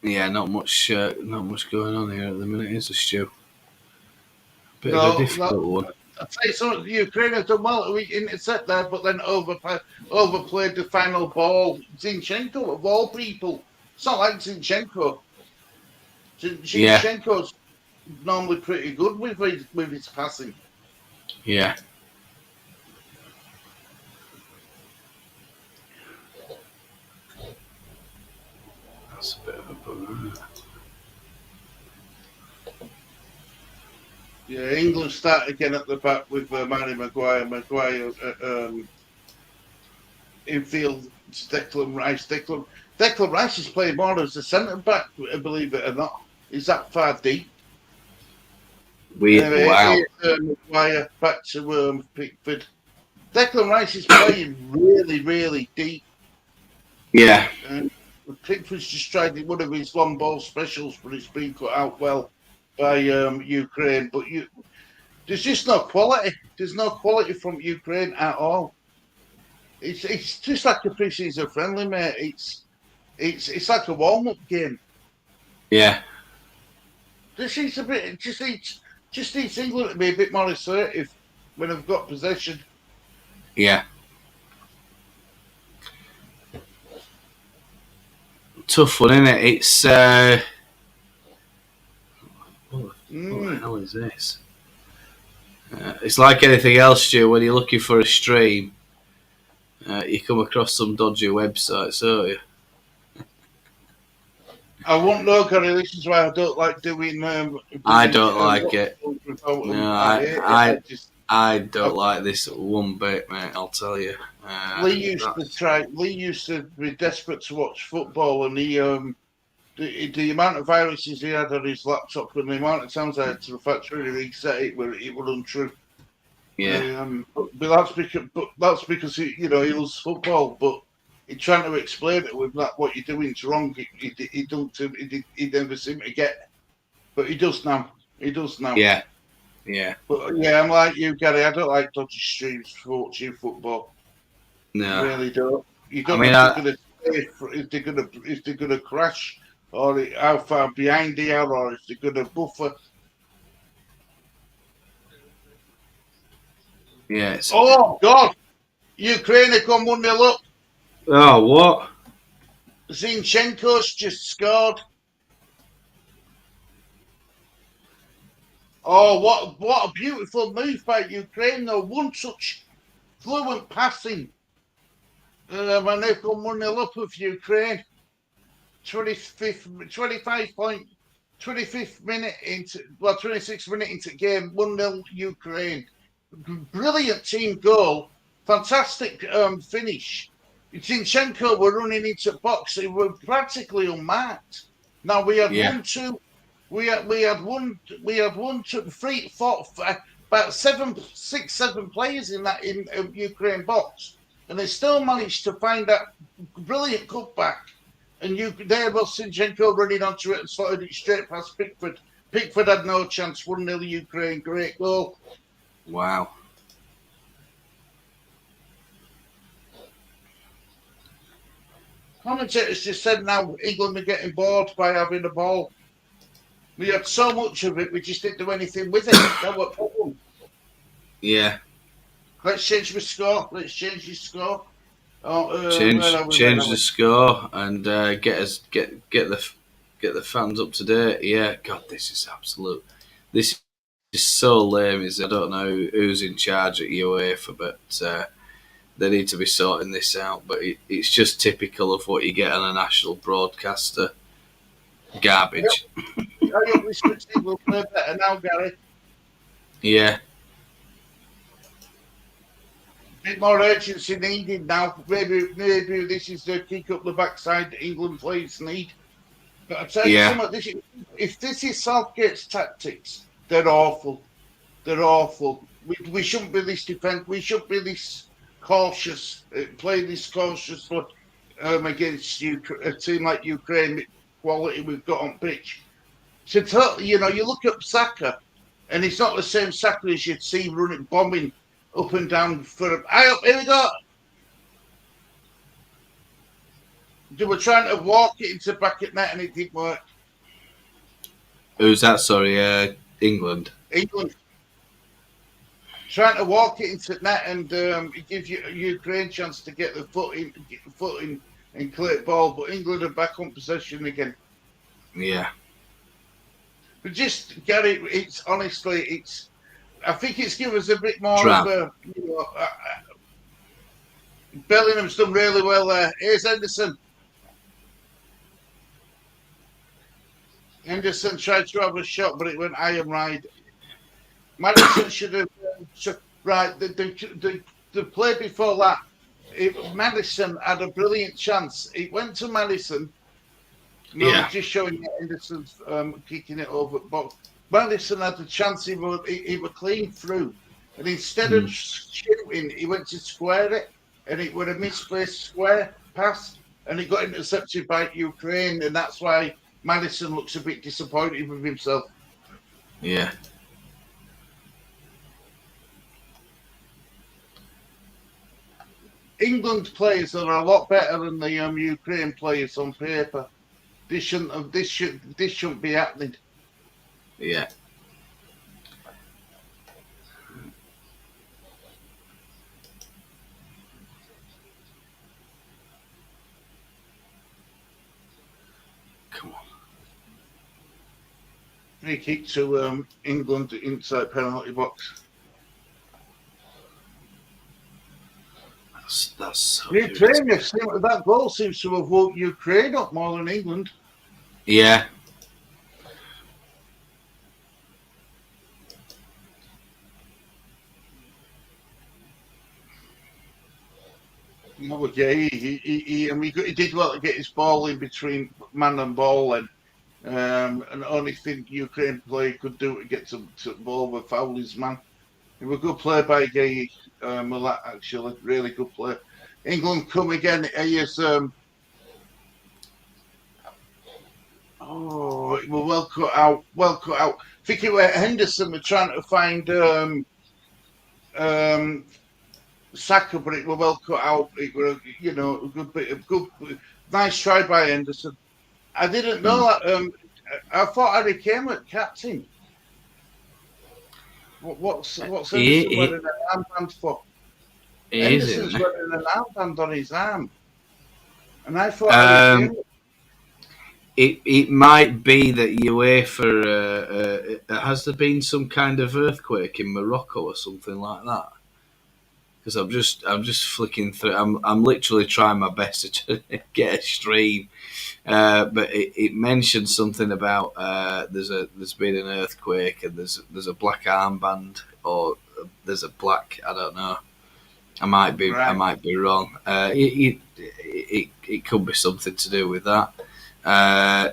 Speaker 1: Yeah, not much going on here at the minute, is there, Stu? Bit of a difficult one.
Speaker 2: I'd say some Ukraine have done well. We intercept there, but then overplayed the final ball. Zinchenko, of all people. It's not like Zinchenko.
Speaker 1: Yeah,
Speaker 2: Zinchenko's normally pretty good with his passing.
Speaker 1: yeah. That's a bit of a bummer.
Speaker 2: Yeah, England start again at the back with Harry Maguire. Maguire infield, Declan Rice. Declan Rice is playing more as a centre back, believe it or not. He's that far deep.
Speaker 1: Wow.
Speaker 2: Maguire back to Pickford. Declan Rice is playing really, really deep.
Speaker 1: Yeah.
Speaker 2: Pickford's just tried one of his long ball specials, but it's been cut out well by Ukraine. But there's just no quality. There's no quality from Ukraine at all. It's just like a pre-season friendly, mate. It's like a warm-up game.
Speaker 1: Yeah.
Speaker 2: This needs a bit. Just needs England to be a bit more assertive when they've got possession.
Speaker 1: Yeah. Tough one, isn't it? It's what the hell is this? It's like anything else, Stu. When you're looking for a stream, you come across some dodgy websites, don't you?
Speaker 2: I won't know, Gary. This is why I don't like doing.
Speaker 1: I don't like it. No, I don't like this one bit, mate. I'll tell you.
Speaker 2: Lee used to be desperate to watch football, and the amount of viruses he had on his laptop and the amount of times I had to the factory reset it, where it was untrue.
Speaker 1: Yeah.
Speaker 2: But that's because he loves football, but he's trying to explain it with that what you're doing's wrong. He never seemed to get, but he does now.
Speaker 1: Yeah. Yeah.
Speaker 2: But yeah, I'm like you, Gary. I don't like dodgy streams for watching football.
Speaker 1: No.
Speaker 2: I really don't. You don't know if they're gonna crash, or how far behind they are, or if they're gonna buffer.
Speaker 1: Yeah.
Speaker 2: Oh God! Ukraine have gone 1-0 up.
Speaker 1: Oh, what?
Speaker 2: Zinchenko's just scored. Oh, what a beautiful move by Ukraine, though. One touch, fluent passing. And they've gone 1-0 up with Ukraine. 26th minute into, 26th minute into game, 1-0 Ukraine. Brilliant team goal. Fantastic finish. Zinchenko were running into box. They were practically unmarked. Now we had 1-2. We had one, two, three, four, about 7 players in Ukraine box, and they still managed to find that brilliant cutback. And there was Zinchenko running onto it and slotted it straight past Pickford. Pickford had no chance. 1-0 Ukraine. Great goal.
Speaker 1: Wow.
Speaker 2: Commentators just said now England are getting bored by having the ball. We had so much of it, we just didn't do anything with it. That was the problem.
Speaker 1: Yeah.
Speaker 2: Let's change the score. Let's change the score.
Speaker 1: Change the score and get the fans up to date. Yeah, God, this is absolute. This is so lame. I don't know who's in charge at UEFA, but they need to be sorting this out. But it's just typical of what you get on a national broadcaster. Garbage.
Speaker 2: I hope this team will play better now, Gary.
Speaker 1: Yeah.
Speaker 2: Bit more urgency needed now. Maybe this is the kick up the backside that England players need. But I tell you something, if this is Southgate's tactics, they're awful. They're awful. We shouldn't be this we shouldn't be this cautious, playing this cautious against a team like Ukraine, quality we've got on pitch. So you look at Saka, and it's not the same Saka as you'd see running, bombing up and down for. Here we go. They were trying to walk it into back at net, and it didn't work.
Speaker 1: Who's that? Sorry, England.
Speaker 2: England. trying to walk it into net, and it gives you Ukraine chance to get the foot in and clear ball. But England are back on possession again.
Speaker 1: Yeah.
Speaker 2: But just Gary, it's honestly, it's. I think it's given us a bit more
Speaker 1: Trap.
Speaker 2: of a. Bellingham's done really well there. Here's Henderson. Henderson tried to have a shot, but it went high and wide. Madison should have right. The play before that, Madison had a brilliant chance. It went to Madison. No,
Speaker 1: Yeah.
Speaker 2: just showing Henderson's kicking it over. But Madison had the chance. He were clean through, and instead of shooting, he went to square it, and it was a misplaced square pass, and it got intercepted by Ukraine, and that's why Madison looks a bit disappointed with himself.
Speaker 1: Yeah.
Speaker 2: England players are a lot better than the Ukraine players on paper. This shouldn't be happening.
Speaker 1: Yeah. Come on.
Speaker 2: Free kick to England inside penalty box.
Speaker 1: That's so
Speaker 2: Ukraine, that goal seems to have woke Ukraine up more than England.
Speaker 1: Yeah.
Speaker 2: Yeah, he did well to get his ball in between man and ball, and the only thing Ukraine player could do to get to ball with foul his man. It was a good play by Gay, actually, really good play. England come again. He is it was well cut out. I think it was Henderson were trying to find Saka, but it was well cut out. It was, a good, nice try by Henderson. I didn't know that. I thought Harry Kane was captain. What's Henderson wearing an armband for? Henderson's wearing an armband on his arm, and I thought Harry Kane.
Speaker 1: It might be that UEFA has there been some kind of earthquake in Morocco or something like that? Because I'm just flicking through. I'm literally trying my best to get a stream, but it mentioned something about there's been an earthquake and there's a black armband or there's a black, I don't know. I might be wrong. It could be something to do with that. Oh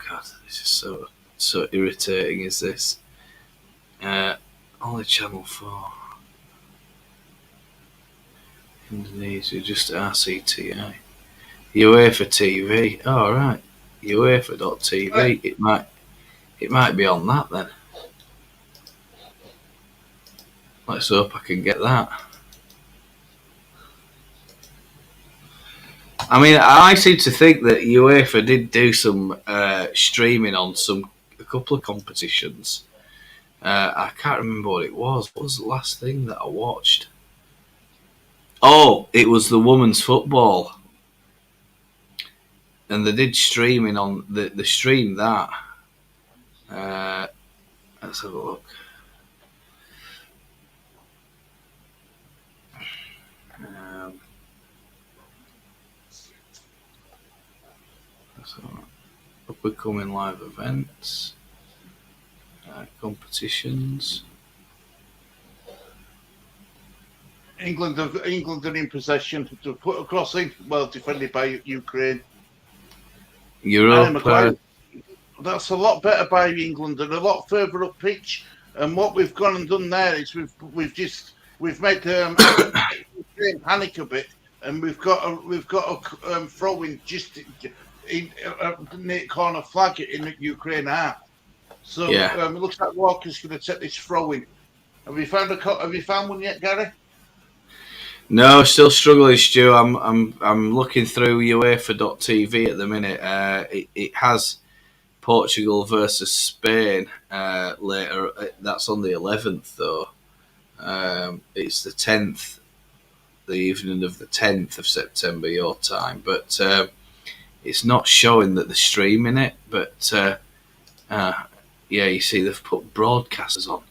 Speaker 1: God, this is so irritating. Is this only Channel 4? Indonesia, just RCTI. UEFA TV. Oh, right. UEFA.tv. Right. It might be on that then. Let's hope I can get that. I mean, I seem to think that UEFA did do some streaming on a couple of competitions. I can't remember what it was. What was the last thing that I watched? Oh, it was the women's football. And they did streaming on the stream that. Let's have a look. Up and coming live events, competitions.
Speaker 2: England are in possession to put a crossing, well defended by Ukraine.
Speaker 1: Europe.
Speaker 2: That's a lot better by England and a lot further up pitch. And what we've gone and done there is we've made Ukraine panic a bit, and we've got a throw in just in the corner flag in the Ukraine half. So it looks like Walker's going to take this throw in. Have you found one yet, Gary?
Speaker 1: No, still struggling, Stu. I'm looking through UEFA.tv at the minute. It has Portugal versus Spain later. That's on the 11th, though. It's the 10th, the evening of the 10th of September, your time, but it's not showing that they're streaming it. But yeah, you see, they've put broadcasters on.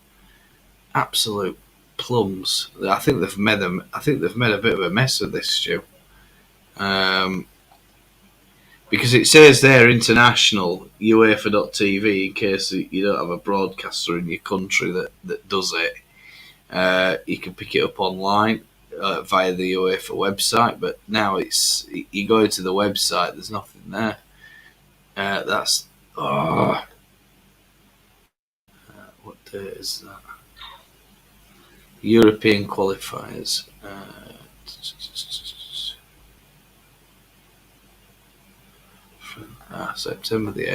Speaker 1: Absolute plums. I think they've made them. I think they've made a bit of a mess of this, Stu. Because it says there international UEFA.tv in case you don't have a broadcaster in your country that does it. You can pick it up online via the UEFA website, but now you go to the website, there's nothing there. That's what day is that? European qualifiers. September the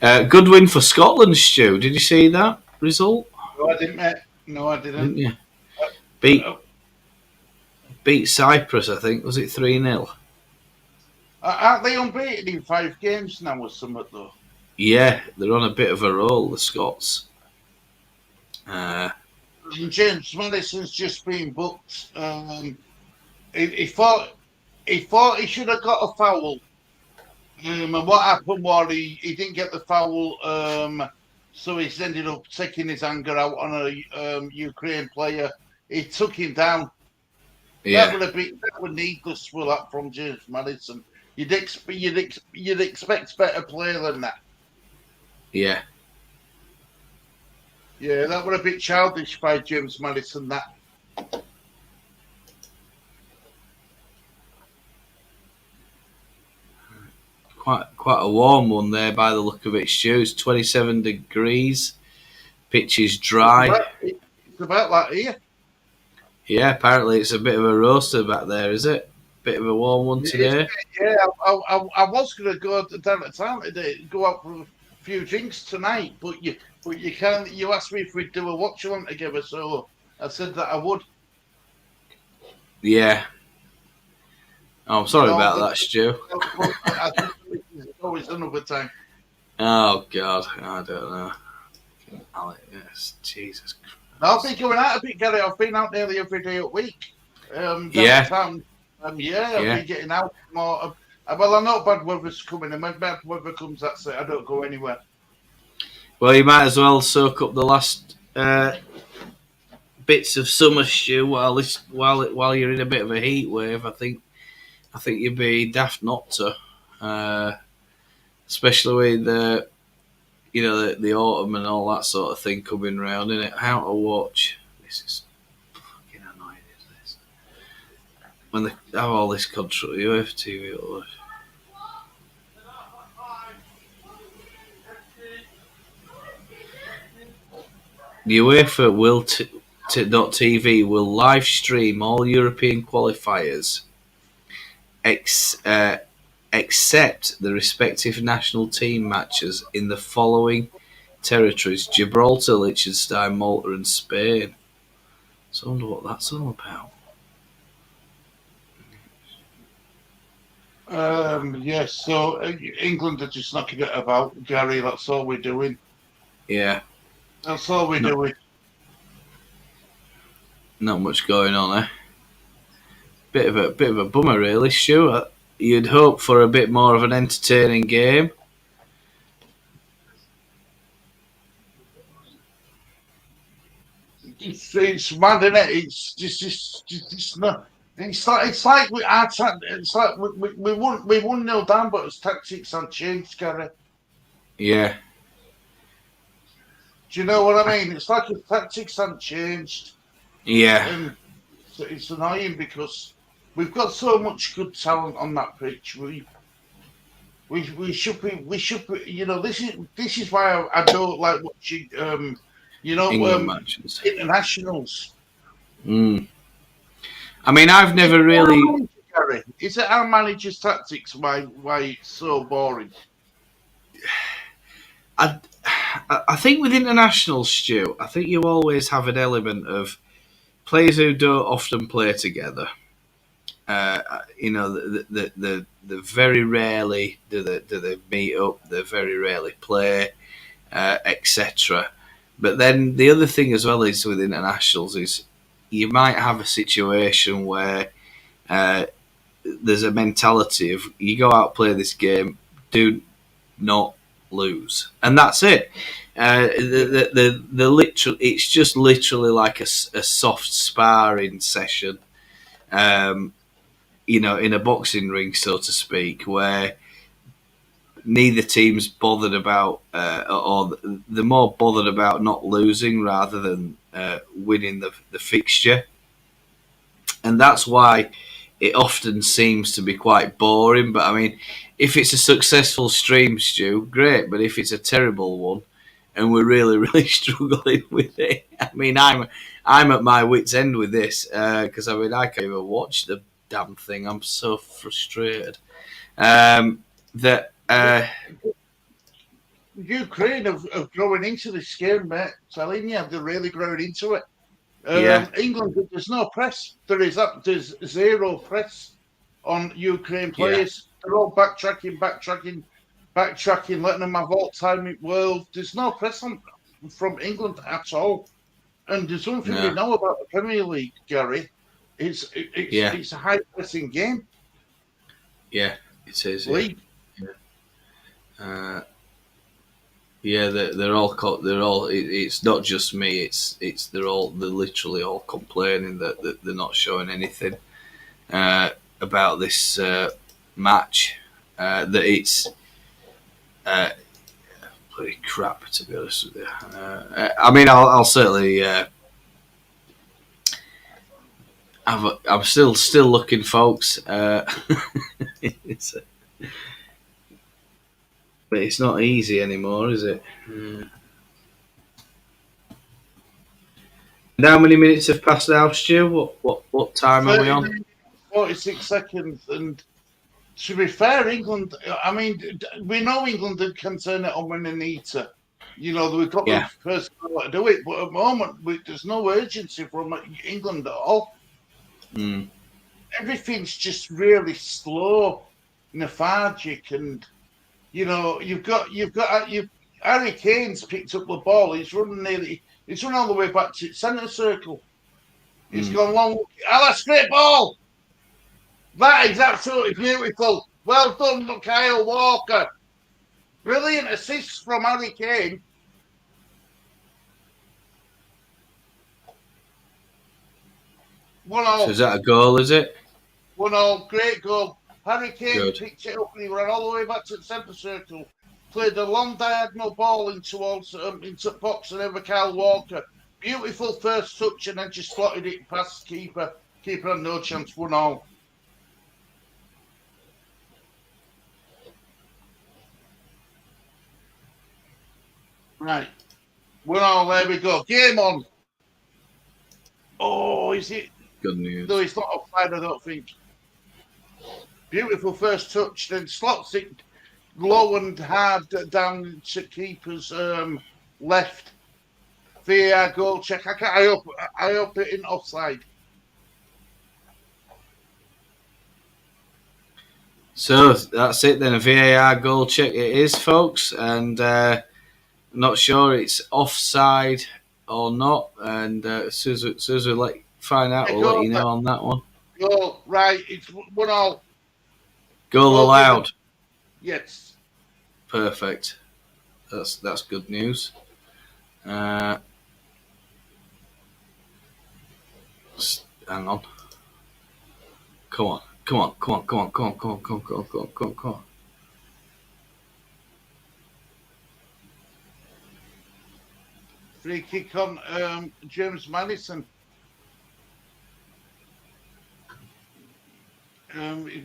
Speaker 1: 8th. Good win for Scotland, Stu. Did you see that result?
Speaker 2: No, I didn't, mate. No, I didn't.
Speaker 1: Didn't you? Beat Cyprus, I think. Was it 3-0?
Speaker 2: Aren't they unbeaten in 5 games now or something, though?
Speaker 1: Yeah, they're on a bit of a roll, the Scots.
Speaker 2: James Madison's just been booked. He thought he should have got a foul. And what happened was he didn't get the foul, so he's ended up taking his anger out on a Ukraine player. He took him down.
Speaker 1: Yeah,
Speaker 2: that would needless for that from James Madison. You'd expect better play than that.
Speaker 1: yeah.
Speaker 2: Yeah, that would a bit childish by James Madison. That.
Speaker 1: Quite a warm one there by the look of it, Stu. It's 27 degrees. Pitch is dry.
Speaker 2: It's about that here.
Speaker 1: Yeah, apparently it's a bit of a roaster back there, is it? Bit of a warm one today.
Speaker 2: Yeah, I was going to go down to town today, go out for a few drinks tonight, but you can't. You asked me if we'd do a watch along together, so I said that I would.
Speaker 1: Yeah. Oh, I'm sorry about that, Stu.
Speaker 2: I think it's always another time.
Speaker 1: Oh God, I don't know. Yes, Jesus Christ.
Speaker 2: I've been going out a bit, Gary. I've been out nearly every day a week.
Speaker 1: Yeah.
Speaker 2: I've been getting out more. Well, I know bad weather's coming, and when bad weather comes, that's it. I don't go anywhere.
Speaker 1: Well, you might as well soak up the last bits of summer, Stu, while you're in a bit of a heat wave. I think you'd be daft not to, especially with the autumn and all that sort of thing coming round, innit? How to watch. This is fucking annoying, isn't this? When they have all this control, UEFA TV all the UEFA will .tv will live stream all European qualifiers except the respective national team matches in the following territories: Gibraltar, Liechtenstein, Malta and Spain. So I wonder what that's all about.
Speaker 2: Yes, so England are just knocking it about, Gary. That's all we're doing.
Speaker 1: Yeah.
Speaker 2: That's all we're doing.
Speaker 1: Not much going on, eh? Bit of a bummer, really, Stu. You'd hope for a bit more of an entertaining game.
Speaker 2: It's mad, isn't it? It's just not. It's like we won nil down, but it's tactics and changed, Gary.
Speaker 1: Yeah.
Speaker 2: Do you know what I mean? It's like his tactics haven't changed.
Speaker 1: Yeah.
Speaker 2: And it's annoying because we've got so much good talent on that pitch. We should be. You know, this is why I don't like watching.
Speaker 1: England matches.
Speaker 2: Internationals.
Speaker 1: I mean, I've never really.
Speaker 2: Is it our manager's tactics why it's so boring?
Speaker 1: I think with internationals, Stu, I think you always have an element of players who don't often play together. The very rarely do they meet up. They very rarely play, etc. But then the other thing as well is with internationals is you might have a situation where there's a mentality of you go out play this game, do not lose, and that's it. The literal, it's just literally like a soft sparring session, in a boxing ring, so to speak, where neither team's bothered about, or they're more bothered about not losing rather than winning the fixture, and that's why it often seems to be quite boring. But I mean, if it's a successful stream, Stu, great. But if it's a terrible one, and we're really, really struggling with it, I mean, I'm at my wit's end with this because I mean, I can't even watch the damn thing. I'm so frustrated that.
Speaker 2: Ukraine have growing into this game, mate. I'm telling you, they're really growing into it.
Speaker 1: Yeah.
Speaker 2: England, there's no press. There's zero press on Ukraine players. Yeah. They're all backtracking, letting them have all time in world. There's no press from England at all. And there's something we know about the Premier League, Gary. It's a high pressing game.
Speaker 1: Yeah, it is.
Speaker 2: League.
Speaker 1: Yeah. They're all. It's not just me. They're literally all complaining that they're not showing anything about this match. That it's bloody crap, to be honest with you. I mean, I'll certainly. I'm still looking, folks. But it's not easy anymore, is it? And how many minutes have passed now, Stu? What time are we on?
Speaker 2: 46 seconds. And to be fair, England, I mean, we know England can turn it on when they need to. We've got the first to do it. But at the moment, there's no urgency from England at all.
Speaker 1: Mm.
Speaker 2: Everything's just really slow, lethargic, and you've got Harry Kane's picked up the ball. He's running all the way back to centre circle. He's gone long. Oh, that's a great ball. That is absolutely beautiful. Well done, Bukayo Walker. Brilliant assist from Harry Kane.
Speaker 1: So is that a goal, is it?
Speaker 2: 1-1, great goal. Harry Kane picked it up and he ran all the way back to the centre circle. Played a long diagonal ball into the box and over Kyle Walker. Beautiful first touch and then just slotted it past keeper. Keeper had no chance, 1-1. Right. 1-1, there we go. Game on. Oh, is it?
Speaker 1: Good news.
Speaker 2: No, it's not offside, I don't think. Beautiful first touch, then slots it low and hard down to keeper's left. VAR goal check. I hope it isn't offside.
Speaker 1: So that's it then. A VAR goal check it is, folks, and not sure it's offside or not. And as soon as we find out, we'll let you know on that one.
Speaker 2: Goal, right? It's 1-1.
Speaker 1: Goal allowed.
Speaker 2: Yes.
Speaker 1: Perfect. That's good news. Hang on. Come on.
Speaker 2: Free kick on James Madison.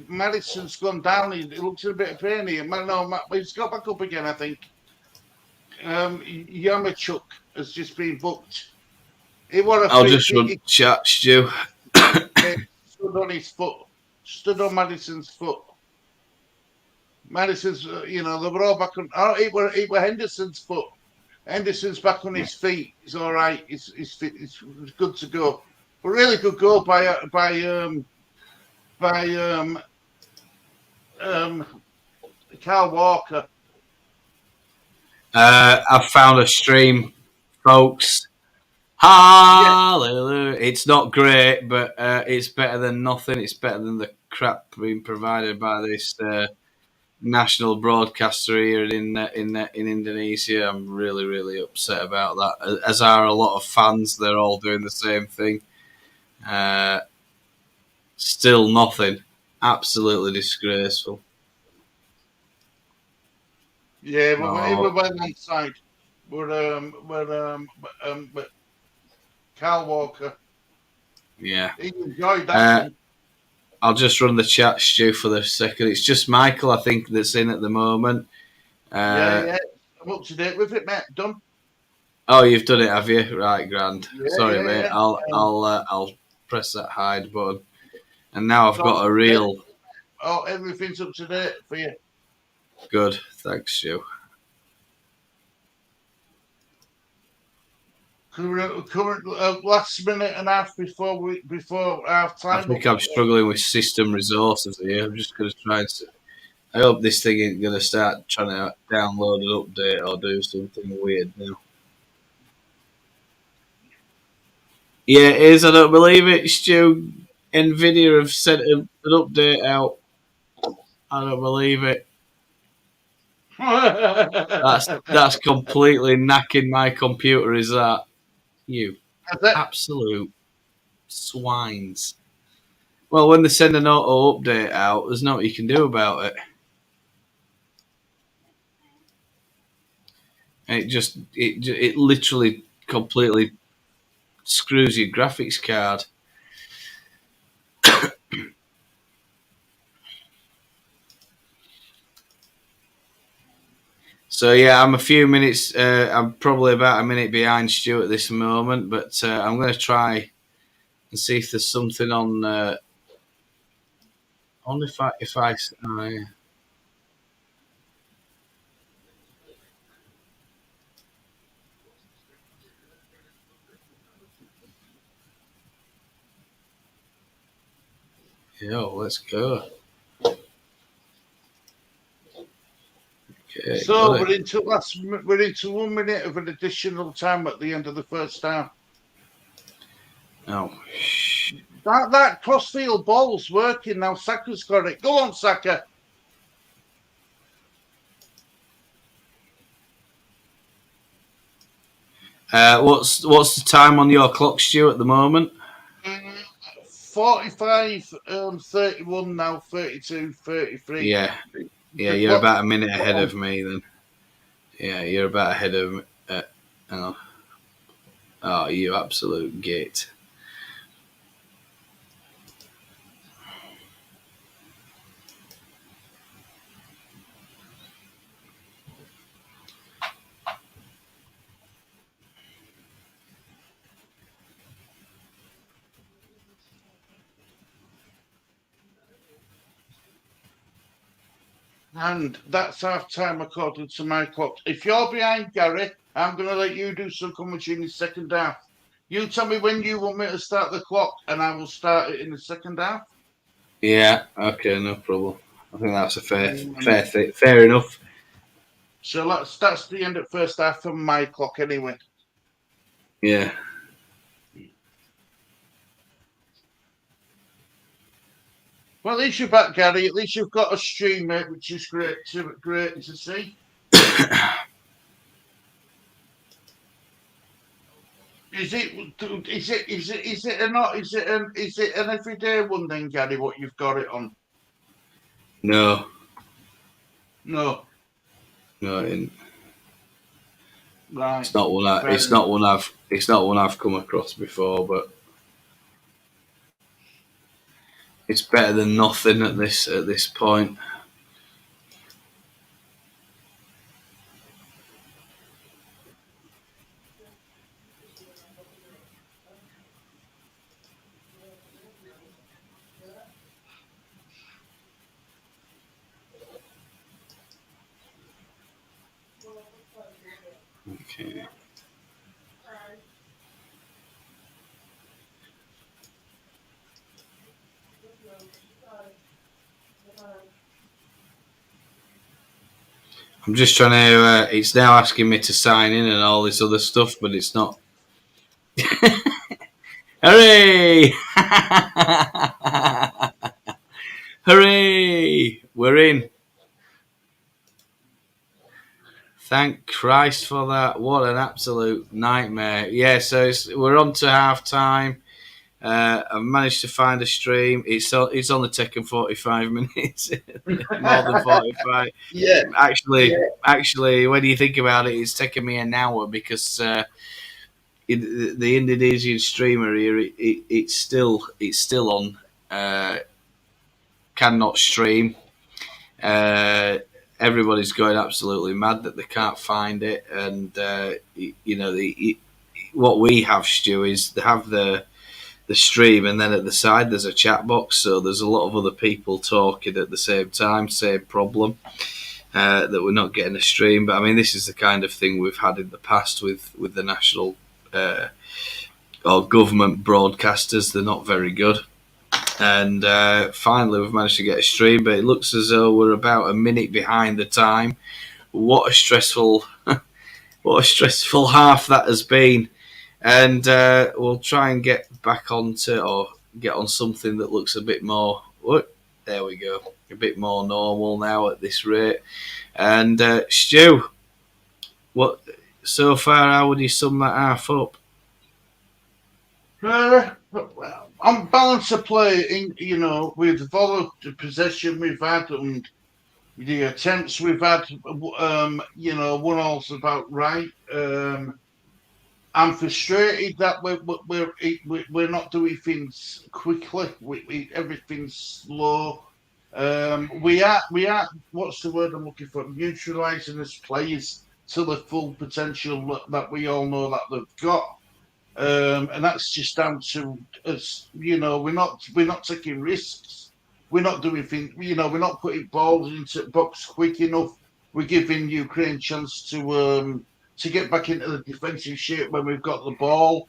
Speaker 2: Madison's gone down. He looks a bit of pain here. No, he's got back up again, I think. Yaremchuk has just been booked.
Speaker 1: I'll just run chat, Stu.
Speaker 2: Stood on his foot. Stood on Madison's foot. Madison's, they were all back on. Oh, it were Henderson's foot. Henderson's back on his feet. He's all right. He's fit. It's good to go. A really good goal by Kyle Walker.
Speaker 1: I've found a stream folks. Hallelujah. It's not great, but it's better than nothing. It's better than the crap being provided by this national broadcaster here in Indonesia. I'm really, really upset about that. As are a lot of fans. They're all doing the same thing. Still nothing. Absolutely disgraceful.
Speaker 2: Yeah, we
Speaker 1: Oh,
Speaker 2: went on side. But Carl Walker,
Speaker 1: yeah.
Speaker 2: he enjoyed that
Speaker 1: Uh,
Speaker 2: one.
Speaker 1: I'll just run the chat, Stu, for the second. It's just Michael, I think, that's in at the moment.
Speaker 2: Yeah,
Speaker 1: Uh,
Speaker 2: yeah. I'm up to date with it, mate. Done.
Speaker 1: oh, you've done it, have you? Right, grand.
Speaker 2: Yeah,
Speaker 1: Sorry,
Speaker 2: yeah,
Speaker 1: mate.
Speaker 2: yeah.
Speaker 1: I'll press that hide button, and now
Speaker 2: It's
Speaker 1: I've
Speaker 2: all
Speaker 1: got
Speaker 2: up
Speaker 1: a
Speaker 2: to date.
Speaker 1: real
Speaker 2: Oh, everything's up to date for you.
Speaker 1: good. Thanks, Stu.
Speaker 2: Current last minute and a half before half
Speaker 1: I
Speaker 2: time.
Speaker 1: think I'm struggling with system resources here. I'm just going to try and. I hope this thing isn't going to start trying to download an update or do something weird now. Yeah, it is. I don't believe it, Stu. Nvidia have sent an update out. I don't believe it. That's completely knacking my computer. Is that you?
Speaker 2: That's it.
Speaker 1: Absolute swines. Well, when they send an auto update out, there's nothing you can do about it. It literally completely screws your graphics card. So yeah, I'm a few minutes. I'm probably about a minute behind Stu at this moment, but I'm going to try and see if there's something on. Only if I. Yeah. Yo, let's go. Okay, got
Speaker 2: So
Speaker 1: it.
Speaker 2: we're into 1 minute of an additional time at the end of the first half.
Speaker 1: Oh,
Speaker 2: That crossfield ball's working now. Saka's got it. Go on, Saka.
Speaker 1: what's the time on your clock, Stu, at the moment?
Speaker 2: 45, 31 now, 32, 33.
Speaker 1: Yeah, yeah,
Speaker 2: The
Speaker 1: you're
Speaker 2: clock.
Speaker 1: about a minute ahead of me then. Yeah, you're about ahead of me. Hang on. Oh, you absolute git.
Speaker 2: And that's half time according to my clock. If you're behind Gary, I'm going to let you do some commentary in the second half. You tell me when you want me to start the clock, and I will start it in the second half.
Speaker 1: Yeah, okay, no problem. I think that's a
Speaker 2: Um,
Speaker 1: fair enough.
Speaker 2: so that's the end of first half from my clock anyway.
Speaker 1: Yeah.
Speaker 2: Well, at least you're back, Gary. At least you've got a stream, mate, which is great to see. Is it an everyday one then, Gary? What you've got it on?
Speaker 1: No,
Speaker 2: No,
Speaker 1: no,
Speaker 2: right.
Speaker 1: it's not one.
Speaker 2: Fair enough.
Speaker 1: It's not one I've come across before, but it's better than nothing at this point. Okay. I'm just trying to. It's now asking me to sign in and all this other stuff, but it's not. Hooray! Hooray! We're in. Thank Christ for that. What an absolute nightmare. Yeah, so we're on to half time. I've managed to find a stream. It's only taken 45 minutes, more than 45.
Speaker 2: Yeah.
Speaker 1: Actually, when you think about it, it's taken me an hour because the Indonesian streamer here, it's still on. Cannot stream. Everybody's going absolutely mad that they can't find it, and what we have, Stu, is they have the stream, and then at the side there's a chat box, so there's a lot of other people talking at the same time. Same problem, that we're not getting a stream. But I mean, this is the kind of thing we've had in the past with the national or government broadcasters. They're not very good. And finally we've managed to get a stream, but it looks as though we're about a minute behind the time. What a stressful half that has been. And we'll try and get back onto, or get on something that looks a bit more, there we go, a bit more normal now at this rate. And Stu, what so far, how would you sum that half up?
Speaker 2: On balance of play, with the possession we've had and the attempts we've had, one all's about right. I'm frustrated that we're not doing things quickly. Everything's slow. We are. What's the word I'm looking for? Neutralising as players to the full potential that we all know that they've got. And that's just down to us. We're not taking risks. We're not doing things. We're not putting balls into the box quick enough. We're giving Ukraine a chance to get back into the defensive shape when we've got the ball.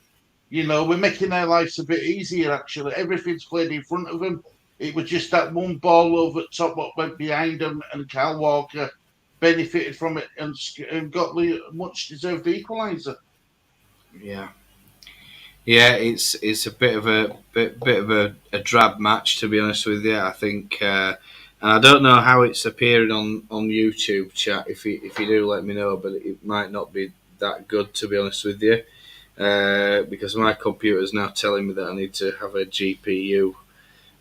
Speaker 2: We're making their lives a bit easier. Actually, everything's played in front of them. It was just that one ball over the top what went behind them, and Kyle Walker benefited from it and got the much deserved equaliser.
Speaker 1: Yeah. Yeah, it's a bit of a drab match, to be honest with you. I think, and I don't know how it's appearing on YouTube chat. If you do, let me know. But it might not be that good, to be honest with you, because my computer is now telling me that I need to have a GPU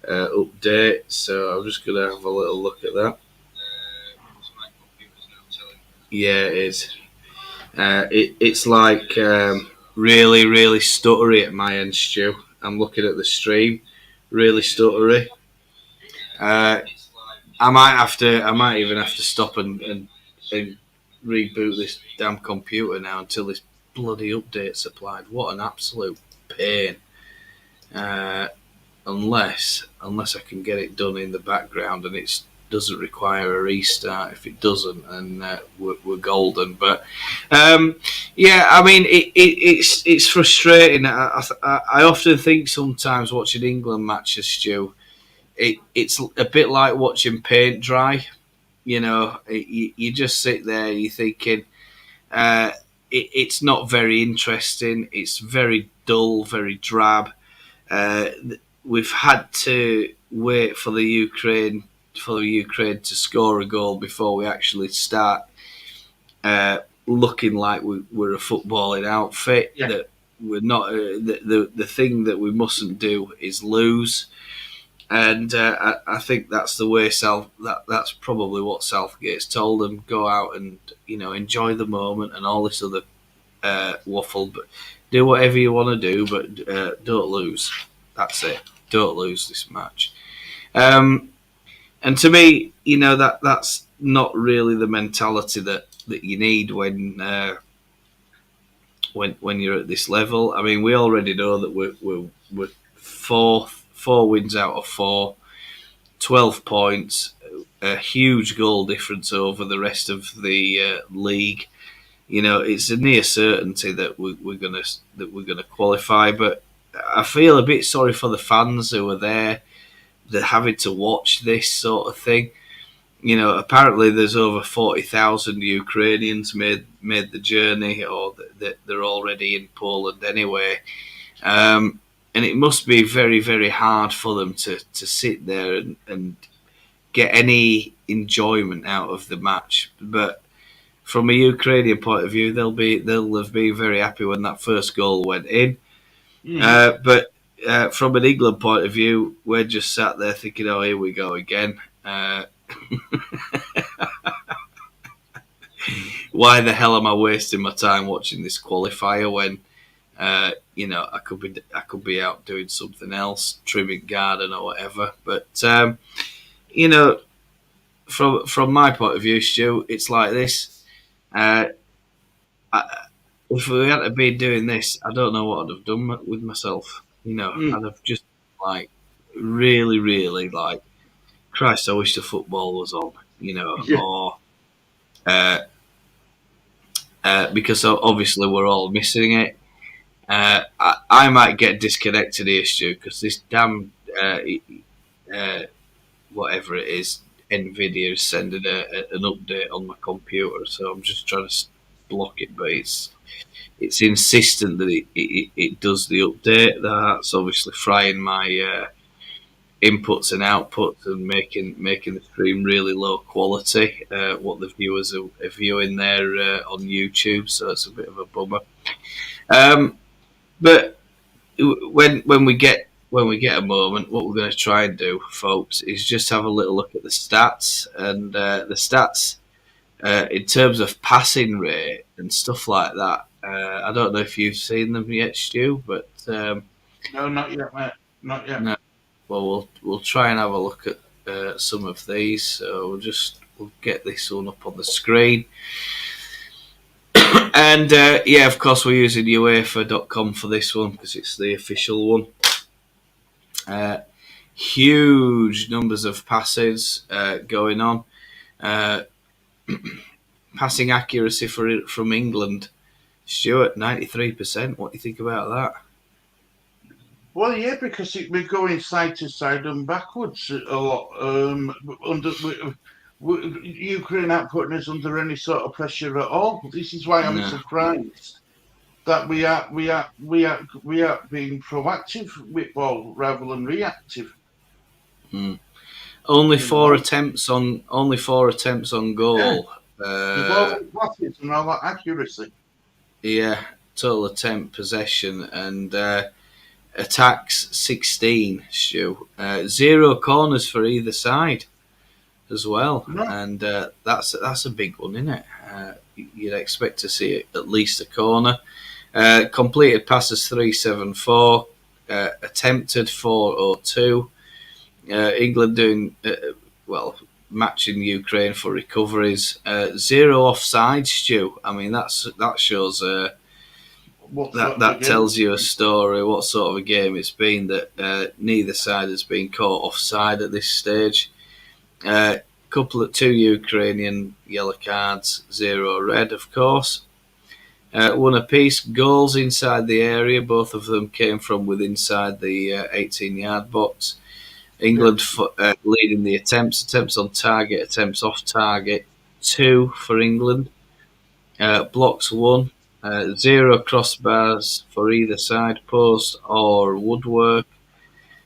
Speaker 1: update. So I'm just gonna have a little look at that. Yeah, it is. It's like. Really, really stuttery at my end, Stu. I'm looking at the stream. Really stuttery. I might even have to stop and reboot this damn computer now until this bloody update's applied. What an absolute pain. Unless I can get it done in the background and it doesn't require a restart. If it doesn't, then we're golden. But yeah, I mean, it's frustrating. I often think sometimes watching England matches, Stu, it's a bit like watching paint dry. You just sit there, you're thinking, it's not very interesting. It's very dull, very drab. We've had to wait for the Ukraine to score a goal before we actually start looking like we're a footballing outfit. Yeah. That we're not. The thing that we mustn't do is lose, and I think that's the way that's probably what Southgate's told them. Go out and enjoy the moment and all this other waffle, but do whatever you want to do, but don't lose. That's it. Don't lose this match. And to me, that's not really the mentality that you need when you're at this level. I mean, we already know that we're four wins out of 4, 12 points, a huge goal difference over the rest of the league. It's a near certainty that we're gonna qualify. But I feel a bit sorry for the fans who are there. They're having to watch this sort of thing. apparently there's over 40,000 Ukrainians made the journey, or that they're already in Poland anyway. And it must be very, very hard for them to sit there and get any enjoyment out of the match. But from a Ukrainian point of view, they'll have been very happy when that first goal went in. But from an England point of view, we're just sat there thinking, "Oh, here we go again." Why the hell am I wasting my time watching this qualifier when, I could be out doing something else, trimming garden or whatever. But from my point of view, Stu, it's like this. If we hadn't been doing this, I don't know what I'd have done with myself. I'd have just really, really Christ, I wish the football was on. Or because obviously we're all missing it. I might get disconnected here, Stu, because this damn whatever it is, Nvidia is sending an update on my computer, so I'm just trying to block it, but it's insistent that it does the update. That's obviously frying my inputs and outputs and making the stream really low quality. What the viewers are viewing there on YouTube, so it's a bit of a bummer. But when we get a moment, what we're going to try and do, folks, is just have a little look at the stats, and the stats in terms of passing rate and stuff like that. I don't know if you've seen them yet, Stu, but
Speaker 2: no, not yet, mate. Not yet.
Speaker 1: No. Well, we'll try and have a look at some of these. So we'll get this one up on the screen. And of course, we're using UEFA.com for this one because it's the official one. Huge numbers of passes going on. Passing accuracy from England, Stuart, 93%. What do you think about that?
Speaker 2: Well, yeah, because we're going side to side and backwards a lot. Ukraine aren't putting us under any sort of pressure at all. This is why I'm surprised that we are being proactive with ball rather than reactive.
Speaker 1: Only four attempts on goal.
Speaker 2: Yeah. And all that accuracy.
Speaker 1: Yeah, total attempt possession and attacks 16. Stu, 0 corners for either side as well, and that's a big one, isn't it? You'd expect to see at least a corner. Completed passes 374, attempted 402. England doing matching Ukraine for recoveries. 0 offside, Stu. I mean that shows that tells you a story. What sort of a game it's been that neither side has been caught offside at this stage. Two Ukrainian yellow cards, 0 red, of course. 1 apiece. Goals inside the area. Both of them came from within inside the 18-yard box. England leading the attempts on target, attempts off target, 2 for England. Blocks 1, 0 crossbars for either side, post or woodwork.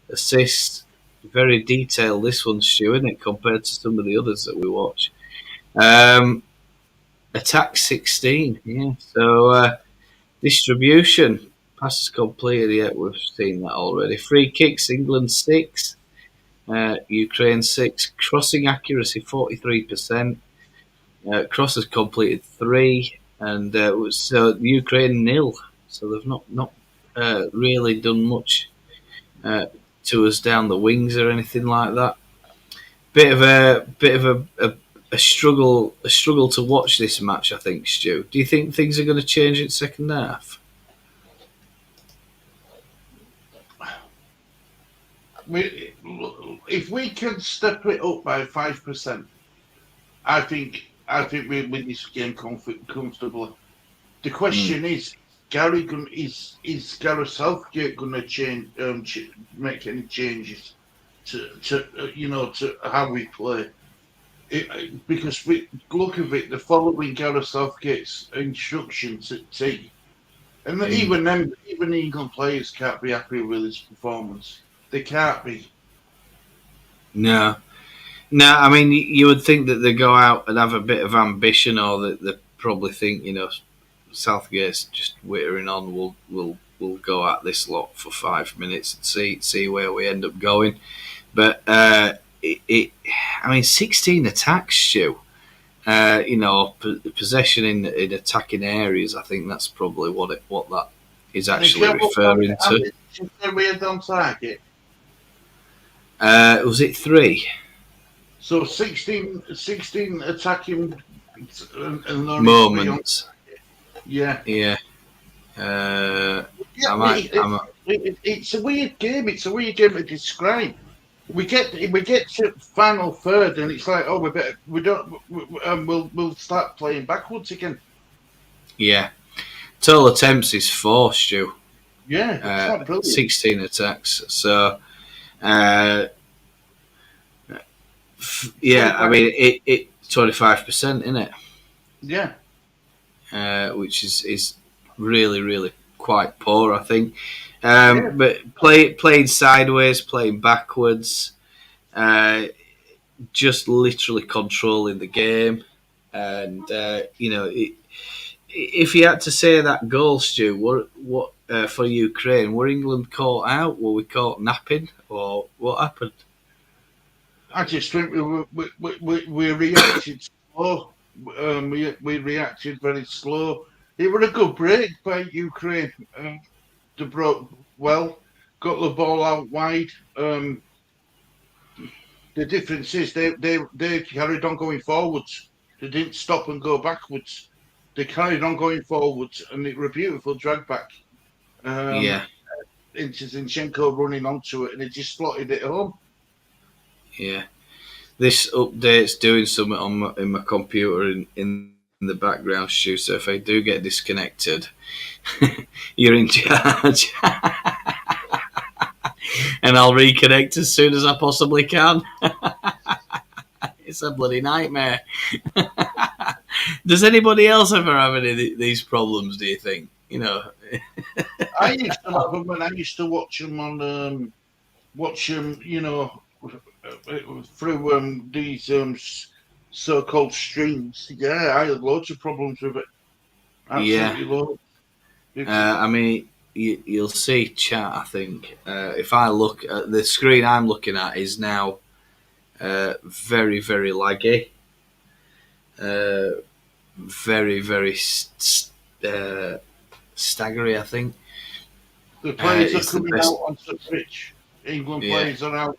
Speaker 1: Assists, very detailed this one, Stu, isn't it, compared to some of the others that we watch. Attack 16, yeah. So distribution, passes completed, yeah, we've seen that already. Free kicks, England 6. Ukraine 6. Crossing accuracy 43%. Crosses completed 3, and so Ukraine 0. So they've not really done much to us down the wings or anything like that. Bit of a struggle to watch this match, I think, Stu. Do you think things are going to change in the second half?
Speaker 2: If we can step it up by 5%, I think we win this game comfortably. The question is Gareth Southgate going to make any changes to how we play? because we look at it, they're following Gareth Southgate's instructions at T. And even then, even England players can't be happy with his performance. They can't be.
Speaker 1: No. No, I mean, you would think that they go out and have a bit of ambition, or that they probably think, Southgate's just wittering on. We'll go at this lot for 5 minutes and see where we end up going. But I mean, 16 attacks, Stu. Possession in attacking areas. I think that's probably what that is actually referring to.
Speaker 2: We had on target.
Speaker 1: Was it 3?
Speaker 2: So 16 attacking
Speaker 1: moments.
Speaker 2: Yeah. It's a weird game. It's a weird game to describe. We get to final third, and it's like, we'll start playing backwards again.
Speaker 1: Yeah. Total attempts is 4, Stu.
Speaker 2: Yeah, it's not brilliant.
Speaker 1: 16 attacks. So, I mean, it 25%, isn't it?
Speaker 2: Yeah.
Speaker 1: Which is really, really quite poor, I think. But playing sideways, playing backwards, just literally controlling the game. And, if you had to say that goal, Stu, what for Ukraine, were England caught out? Were we caught napping? Or what happened?
Speaker 2: I just think we reacted slow. We reacted very slow. It was a good break by Ukraine. They broke well, got the ball out wide. The difference is they carried on going forwards. They didn't stop and go backwards. They carried on going forwards, and it was a beautiful drag back. Into Zinchenko running onto it, and it just slotted it home.
Speaker 1: Yeah. This update's doing something in my computer in the background, Stu, so if I do get disconnected, you're in charge. And I'll reconnect as soon as I possibly can. It's a bloody nightmare. Does anybody else ever have any of these problems, do you think?
Speaker 2: I used to have them when I used to watch them through these so-called streams. Yeah, I had loads of problems with it. Absolutely loads.
Speaker 1: I mean, you'll see chat, I think. If I look at the screen I'm looking at is now very, very laggy. Very, very staggery, I think.
Speaker 2: The players are coming out onto the pitch. England players are out.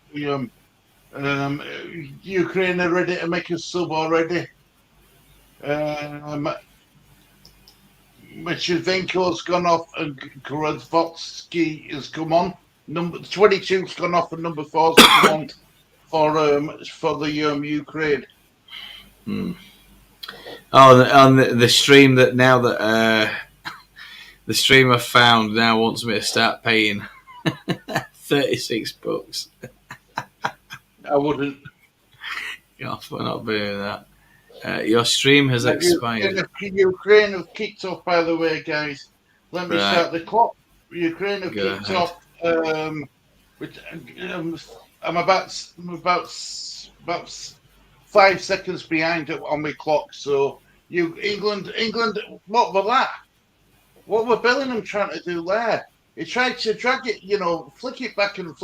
Speaker 2: Ukraine are ready to make a sub already. Mitrovica's gone off and Kravtsky has come on. Number 22's gone off and number 4's come on for the Ukraine.
Speaker 1: Oh, on the stream that now that the stream I've found now wants me to start paying $36.
Speaker 2: I wouldn't.
Speaker 1: We're not doing that. Your stream has expired.
Speaker 2: Ukraine have kicked off, by the way, guys. Let me start the clock. Ukraine have kicked off. I'm about 5 seconds behind on my clock. So England. What was that? What were Bellingham trying to do there? He tried to drag it, flick it back and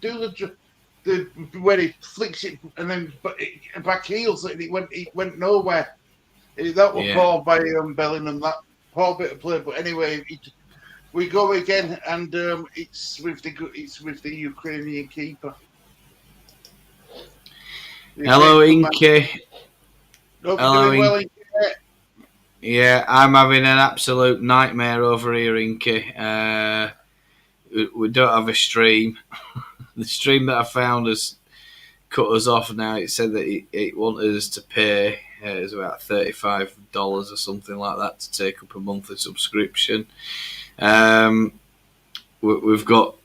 Speaker 2: do the where he flicks it and then back heels it. It went nowhere. That was poor by Bellingham. That poor bit of play. But anyway, we go again, and it's with the Ukrainian keeper.
Speaker 1: Hello, Inky. Hello, Inky. Yeah, I'm having an absolute nightmare over here, Inky. We don't have a stream. The stream that I found has cut us off now. It said that it wanted us to pay. It was about $35 or something like that to take up a monthly subscription. We've got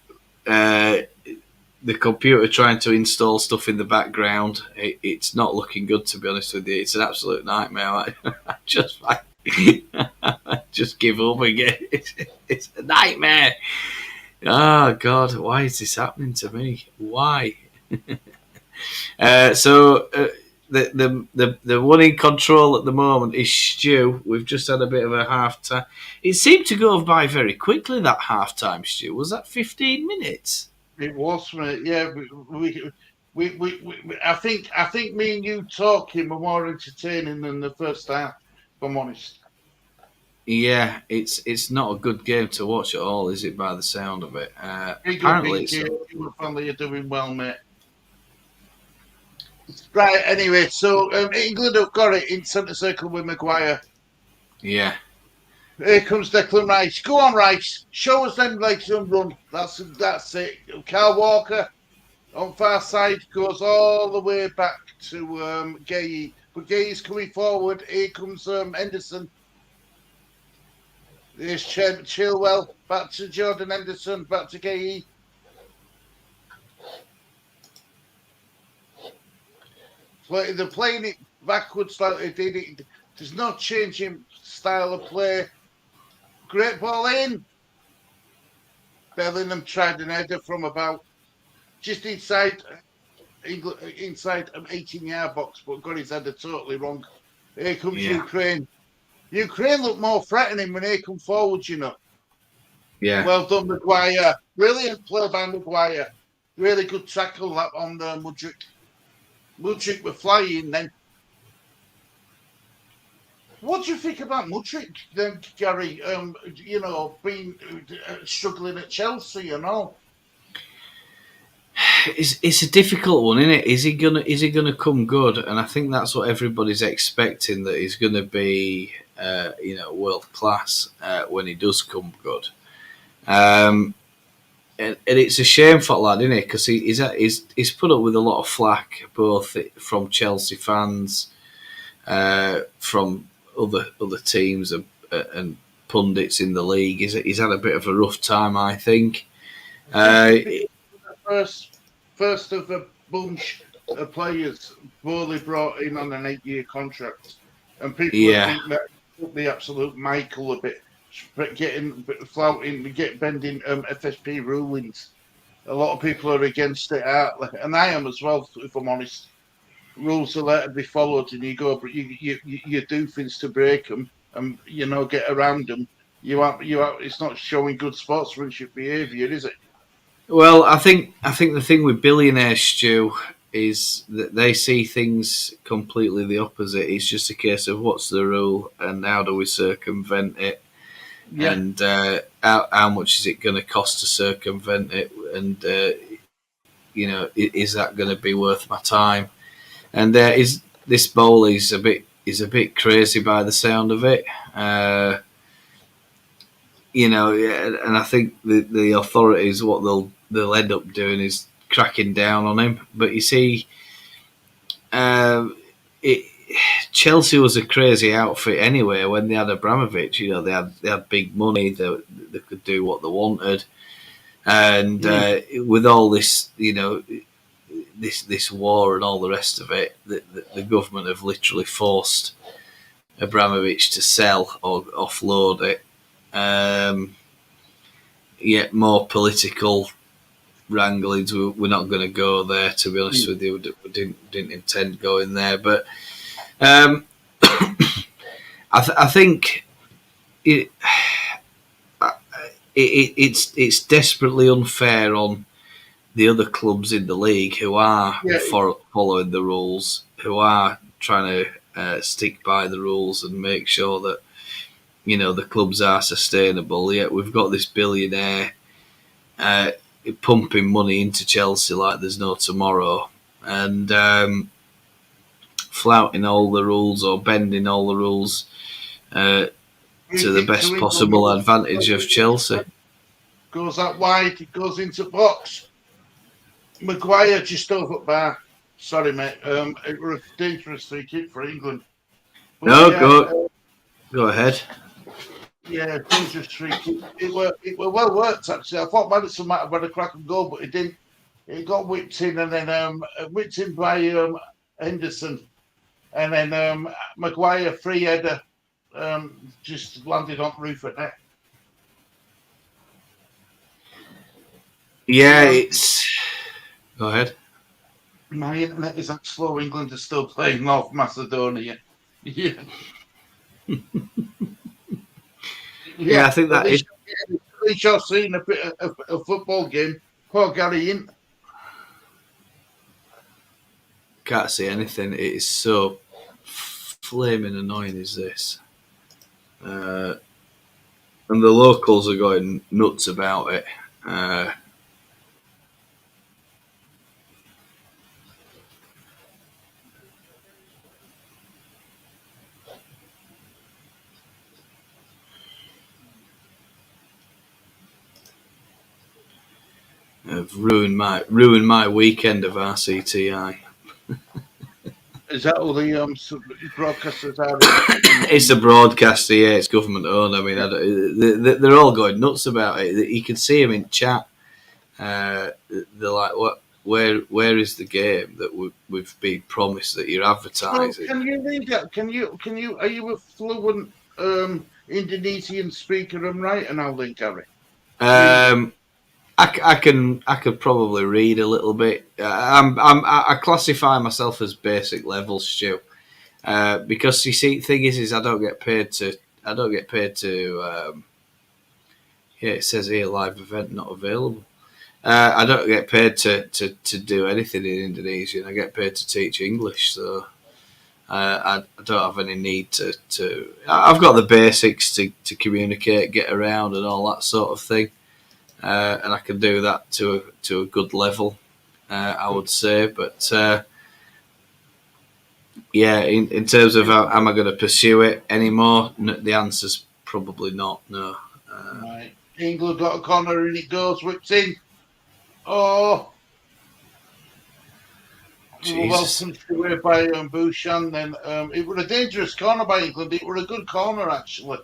Speaker 1: the computer trying to install stuff in the background. It's not looking good, to be honest with you. It's an absolute nightmare. I just give up again. It's a nightmare. Oh God, why is this happening to me? Why? The one in control at the moment is Stu. We've just had a bit of a half time. It seemed to go by very quickly, that half time, Stu. Was that 15 minutes?
Speaker 2: It was, mate. Yeah, I think me and you talking were more entertaining than the first half. If I'm honest.
Speaker 1: Yeah, it's not a good game to watch at all, is it? By the sound of it,
Speaker 2: Big game. Your family are doing well, mate. Right. Anyway, so England have got it in centre circle with Maguire.
Speaker 1: Yeah.
Speaker 2: Here comes Declan Rice. Go on, Rice. Show us them legs and run. That's it. Kyle Walker on far side goes all the way back to Gay. But Gay's coming forward. Here comes Henderson. There's Chilwell. Back to Jordan Henderson. Back to Gay. They're playing it backwards like they did it. There's no changing style of play. Great ball in. Bellingham tried an header from about just inside an 18-yard box, but got his header totally wrong. Here comes Ukraine. Ukraine look more threatening when they come forward, you know.
Speaker 1: Yeah.
Speaker 2: Well done, Maguire. Brilliant play by Maguire. Really good tackle that on Mudryk. Mudryk were flying then. What do you think about Mudryk then, Gary? Being struggling at Chelsea and all.
Speaker 1: It's a difficult one, isn't it? Is he gonna come good? And I think that's what everybody's expecting, that he's gonna be, world class when he does come good. And it's a shame for that lad, isn't it? Because he's put up with a lot of flack, both from Chelsea fans, from other teams and pundits in the league. He's had a bit of a rough time, I think.
Speaker 2: First of a bunch of players Bowley brought in on an 8-year contract, and people think that the absolute Michael a bit, bending FSP rulings. A lot of people are against it, and I am as well, if I'm honest. Rules are there to be followed, and you go, but you do things to break them, and get around them. It's not showing good sportsmanship behaviour, is it?
Speaker 1: Well, I think the thing with billionaires, Stu, is that they see things completely the opposite. It's just a case of what's the rule and how do we circumvent it, and how much is it going to cost to circumvent it, and is that going to be worth my time? And this bowl is a bit crazy by the sound of it. And I think the authorities, what they'll end up doing is cracking down on him. But you see, Chelsea was a crazy outfit anyway. When they had Abramovich, they had big money. They could do what they wanted, and with all this, this war and all the rest of it, the government have literally forced Abramovich to sell or offload it. More political wranglings. We're not going to go there, to be honest with you. We didn't intend going there, but I think it's desperately unfair on the other clubs in the league who are following the rules, who are trying to stick by the rules and make sure that the clubs are sustainable. Yet we've got this billionaire pumping money into Chelsea like there's no tomorrow, and flouting all the rules or bending all the rules to the best possible advantage of Chelsea.
Speaker 2: Goes that wide, it goes into box. Maguire just over bar. Sorry, mate. It was a dangerous free kick for England.
Speaker 1: But go ahead.
Speaker 2: Yeah, dangerous free kick. It were well worked, actually. I thought Madison might have had a crack and goal, but it didn't. It got whipped in, and then whipped in by Henderson, and then Maguire free header just landed on the roof at net.
Speaker 1: Yeah, it's. Go ahead.
Speaker 2: My internet is that slow. England is still playing North Macedonia. Yeah,
Speaker 1: Yeah,
Speaker 2: yeah.
Speaker 1: I think
Speaker 2: At
Speaker 1: that is.
Speaker 2: least you're seeing a football game. Poor Gary in.
Speaker 1: Can't see anything. It is so flaming annoying. Is this? And the locals are going nuts about it. Have ruined my weekend of RCTI.
Speaker 2: Is that all the broadcasters are in
Speaker 1: It's a broadcaster, yeah. It's government owned. I mean, they're all going nuts about it. You can see them in chat. They're like, "What? Where is the game that we've been promised that you're advertising?"
Speaker 2: Can you read that? Can you? Are you a fluent Indonesian speaker and writer now, then, Gary?
Speaker 1: Um, I could probably read a little bit. I classify myself as basic level, Stu, because you see, thing is I don't get paid to. Yeah, it says here live event not available. I don't get paid to do anything in Indonesian. I get paid to teach English, so I don't have any need to. I've got the basics to communicate, get around, and all that sort of thing, and I can do that to a good level, I would say. But yeah, in terms of am I going to pursue it anymore, the answer's probably not. No.
Speaker 2: Right. England got a corner and it goes, whips in. Oh, well
Speaker 1: Jesus.
Speaker 2: punched away by Bouchan. Then it was a dangerous corner by England. It was a good corner actually,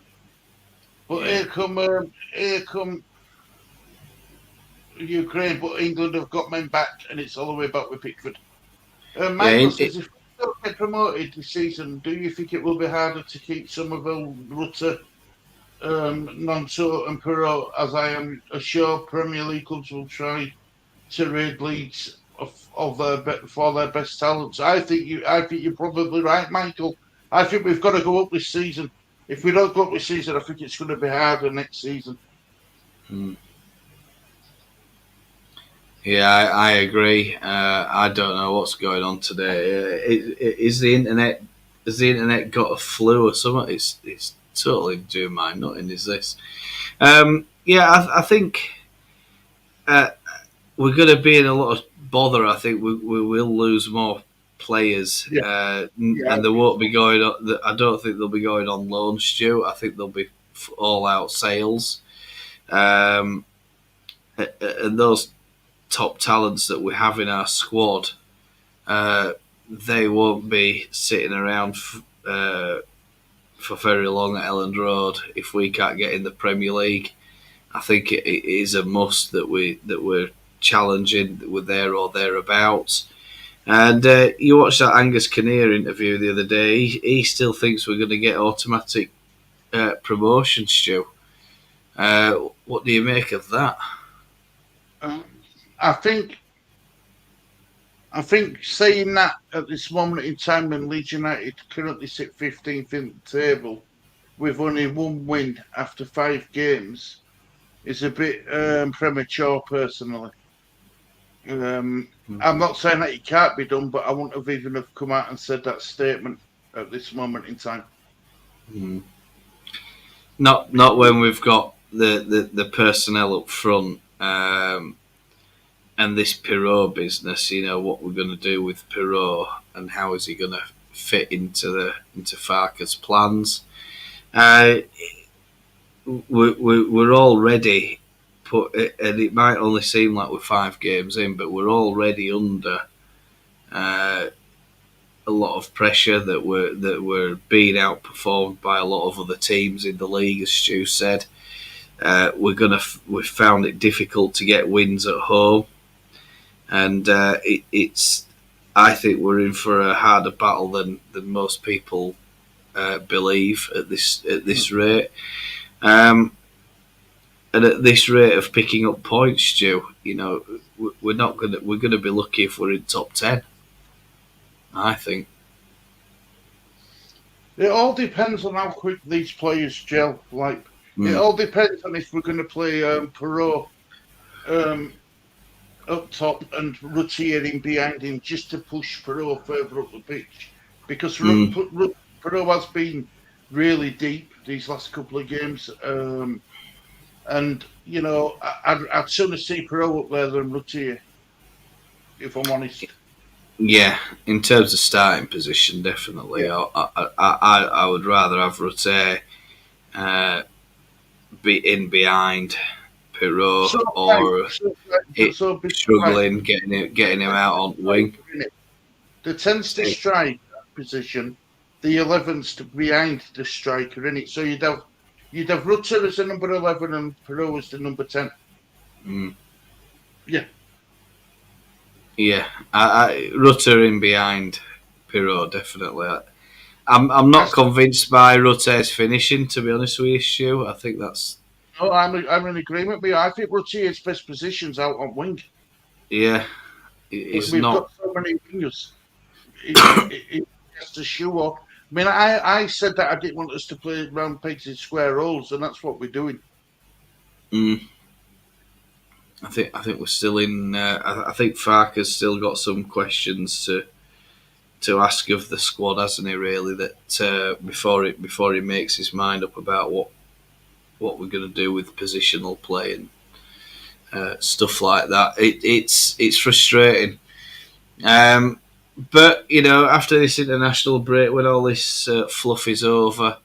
Speaker 2: but
Speaker 1: Yeah.
Speaker 2: here come Ukraine. But England have got men back, and it's all the way back with Pickford. Michael says, if we don't get promoted this season, do you think it will be harder to keep Somerville, Rutter, Nonso, and Perot, as I am sure Premier League clubs will try to raid leagues for their best talents? I think you're probably right, Michael. I think we've got to go up this season. If we don't go up this season, I think it's going to be harder next season.
Speaker 1: Yeah, I agree. I don't know what's going on today. Is the internet? Has the internet got a flu or something? It's totally doing my nutting. Is this? Yeah, I think we're going to be in a lot of bother. I think we will lose more players, and they won't be going. I don't think they'll be going on loan, Stu. I think they'll be all out sales, and those top talents that we have in our squad, they won't be sitting around for very long at Elland Road if we can't get in the Premier League. I think it is a must that we're challenging, that we're there or thereabouts. And you watched that Angus Kinnear interview the other day. He still thinks we're going to get automatic promotion, Stu. What do you make of that?
Speaker 2: I think saying that at this moment in time when Leeds United currently sit 15th in the table with only one win after 5 games is a bit premature, personally. I'm not saying that it can't be done, but I wouldn't have even have come out and said that statement at this moment in time.
Speaker 1: Not when we've got the personnel up front, and this Perot business. You know what we're going to do with Perot and how is he going to fit into Farke's plans. We're already put, and it might only seem like we're 5 games in, but we're already under a lot of pressure that we're being outperformed by a lot of other teams in the league, as Stu said. We've found it difficult to get wins at home. and it's. I think we're in for a harder battle than most people believe at this rate. And at this rate of picking up points, Stu, we're gonna be lucky if we're in top 10. I think.
Speaker 2: It all depends on how quick these players gel. Like it
Speaker 1: Mm.
Speaker 2: all depends on if we're going to play Perot up top and rotating behind him just to push Perot further up the pitch, because
Speaker 1: Mm.
Speaker 2: Perot has been really deep these last couple of games. And I'd sooner see Perot up there than Rutier, if I'm honest.
Speaker 1: Yeah, in terms of starting position, definitely.
Speaker 2: Yeah.
Speaker 1: I would rather have Rutte be in behind Pirot
Speaker 2: So,
Speaker 1: or it
Speaker 2: so
Speaker 1: struggling getting him out on wing.
Speaker 2: the 10's to strike position, the 11's to behind the striker, in it. So you'd have Rutter as the number 11 and Perot as the number 10.
Speaker 1: Mm.
Speaker 2: Yeah.
Speaker 1: Yeah, Rutter in behind Pirot, definitely. I'm not convinced by Rutter's finishing, to be honest with you, Stu. I think that's.
Speaker 2: Oh, I'm in agreement with you. I think Rutier's best position's out on wing.
Speaker 1: Yeah, it's
Speaker 2: We've
Speaker 1: not.
Speaker 2: got so many wingers. It has to show up. I mean, I said that I didn't want us to play round pegs in square holes, and that's what we're doing.
Speaker 1: Mm, I think we're still in. I think Farker's still got some questions to ask of the squad, hasn't he? Really, that before he makes his mind up about what we're going to do with positional play and stuff like that. It's frustrating. But after this international break, when all this fluff is over,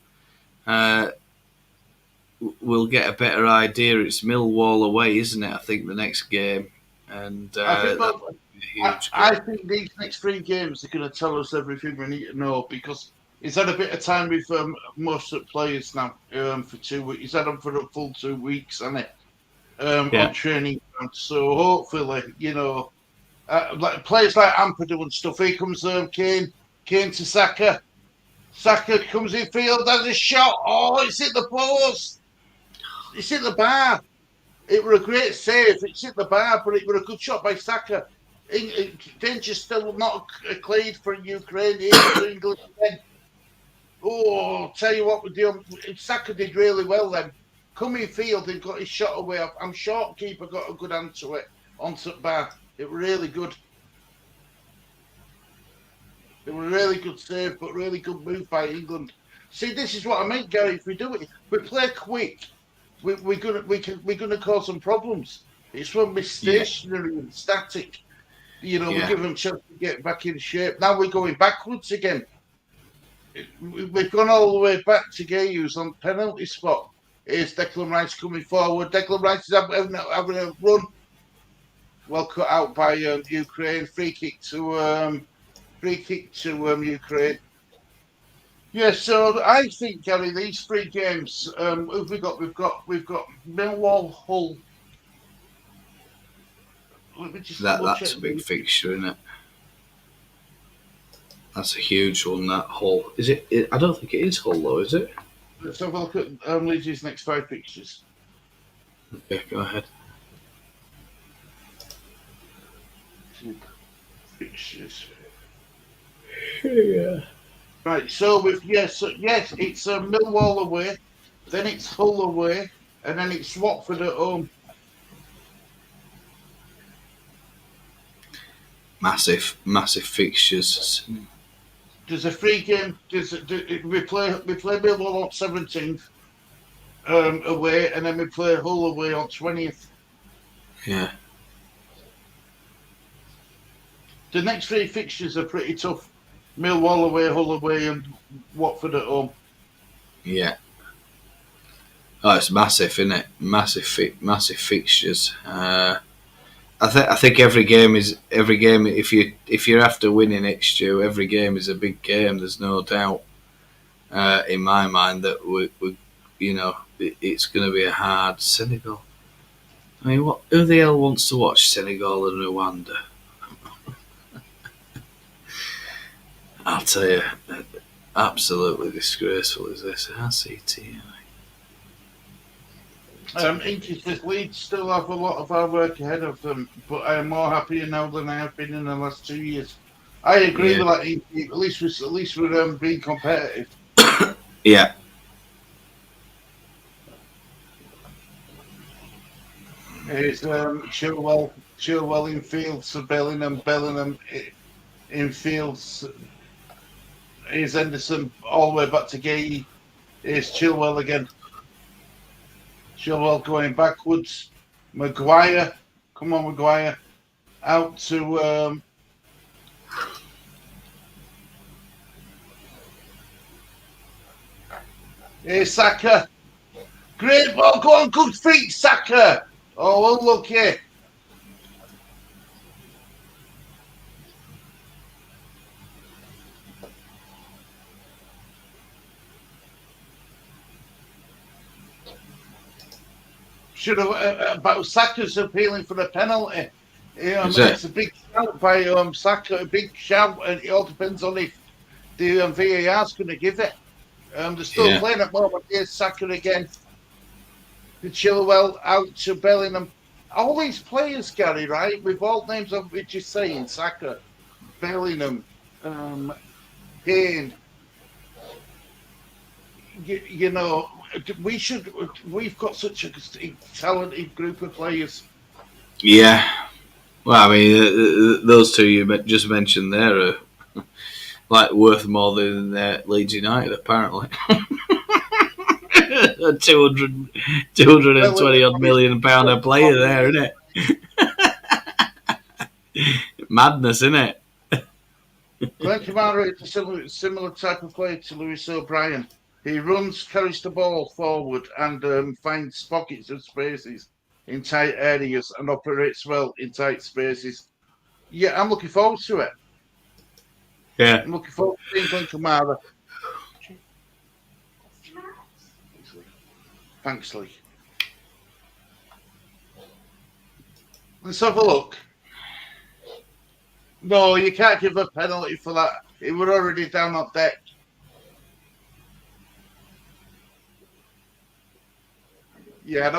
Speaker 1: we'll get a better idea. It's Millwall away, isn't it? I think the next game, and
Speaker 2: I think these next 3 games are going to tell us everything we need to know, because he's had a bit of time with most of the players now for 2 weeks. He's had them for a full 2 weeks, hasn't he? On training camp. So hopefully, like players like Ampadu and stuff. Here comes Kane to Saka. Saka comes in field, has a shot. Oh, it's hit the post. It's hit the bar. It were a great save. It's hit the bar, but it were a good shot by Saka. Danger still not cleared for Ukraine. Here England again. Oh, tell you what, Saka did really well then. Come in field and got his shot away. I'm sure keeper got a good hand to it onto the bar. It was really good. It was a really good save, but really good move by England. See, this is what I meant, Gary. If we do it, we play quick. We're gonna cause some problems. It's when we're stationary and static. We give them a chance to get back in shape. Now we're going backwards again. We've gone all the way back to Gayus on penalty spot. Here's Declan Rice coming forward. Declan Rice is having a run. Well cut out by Ukraine. Free kick to Ukraine. Yeah, so I think, Gary, these 3 games, who've we got? We've got Millwall, Hull. Let me just
Speaker 1: that's a big fixture, isn't it? That's a huge one. That Hull, is it? I don't think it is Hull though, is it?
Speaker 2: Let's have a look at Leeds' next 5 fixtures.
Speaker 1: Yeah, go ahead.
Speaker 2: Fixtures.
Speaker 1: Yeah.
Speaker 2: Right, so it's Millwall away, then it's Hull away, and then it's Watford at home.
Speaker 1: Massive fixtures.
Speaker 2: There's a 3 game. We play Millwall on 17th away, and then we play Hull away on 20th.
Speaker 1: Yeah.
Speaker 2: The next 3 fixtures are pretty tough. Millwall away, Hull away, and Watford at home. Yeah.
Speaker 1: Oh, it's massive, isn't it? Massive fixtures. I think every game. If you're after winning it, Stu, every game is a big game. There's no doubt in my mind that it's going to be a hard Senegal. I mean, who the hell wants to watch Senegal and Rwanda? I'll tell you, absolutely disgraceful is this RCT.
Speaker 2: Interesting. Leeds still have a lot of our work ahead of them, but I am more happier now than I have been in the last 2 years. I agree
Speaker 1: Yeah,
Speaker 2: with that. At least we're being competitive.
Speaker 1: yeah,
Speaker 2: It's Chilwell in fields for Bellingham in fields. Is Henderson all the way back to Gay? Is Chilwell again? Chilwell going backwards. Maguire, come on, Maguire, out to Saka. Great ball, go on, good feet, Saka. Oh, unlucky. Should have about Saka's appealing for a penalty. It's a big shout by Saka, a big shout, and it all depends on if the VAR's going to give it. They're still playing at the moment. Here's Saka again. The Chilwell out to Bellingham. All these players, Gary, right? With all names of which you're saying, Saka, Bellingham, Kane. You know, we've got such a talented group of players.
Speaker 1: Yeah. Well, I mean, those two you just mentioned there are like worth more than Leeds United, apparently. 220 odd million pound a player there, isn't it? Madness, isn't it?
Speaker 2: Glenn Kamara is a similar type of player to Lewis O'Brien. He runs, carries the ball forward, and finds pockets of spaces in tight areas and operates well in tight spaces. Yeah, I'm looking forward to it.
Speaker 1: Yeah.
Speaker 2: I'm looking forward to seeing Glenn Kamara. Thanks, Lee. Let's have a look. No, you can't give a penalty for that. It were already down on deck. Yeah, I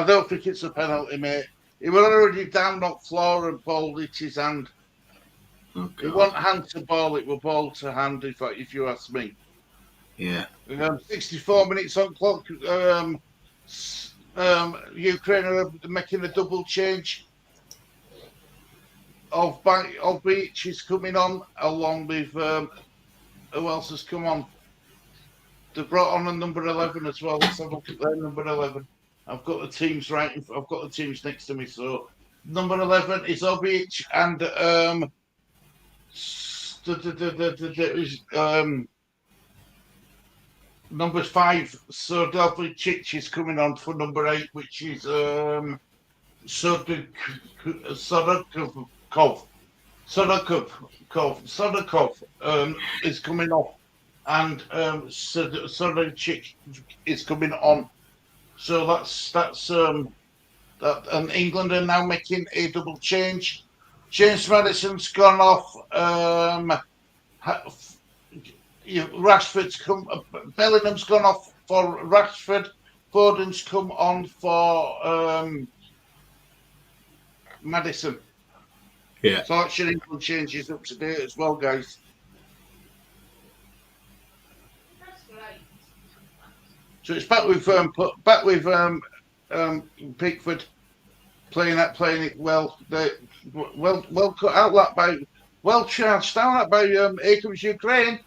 Speaker 2: don't think it's a penalty, mate. He were already down on floor and ball hit his hand. It wasn't hand to ball; it were ball to hand. If you ask me.
Speaker 1: Yeah.
Speaker 2: 64 minutes on clock. Ukraine are making a double change. Of Beach is coming on along with who else has come on? They brought on a number 11 as well. Let's have a look at their number 11. I've got the teams right. I've got the teams next to me. So number 11 is Obic and number 5. So Dovicic is coming on for number 8, which is Sodakov is coming off, and Sodakov is coming on. So that's that. And England are now making a double change. James Madison's gone off. Rashford's come. Bellingham's gone off for Rashford. Foden's come on for Madison.
Speaker 1: Yeah.
Speaker 2: So that should England changes up to date as well, guys. So it's back with Pickford playing it well. Well cut out that by charged down that by here comes Ukraine.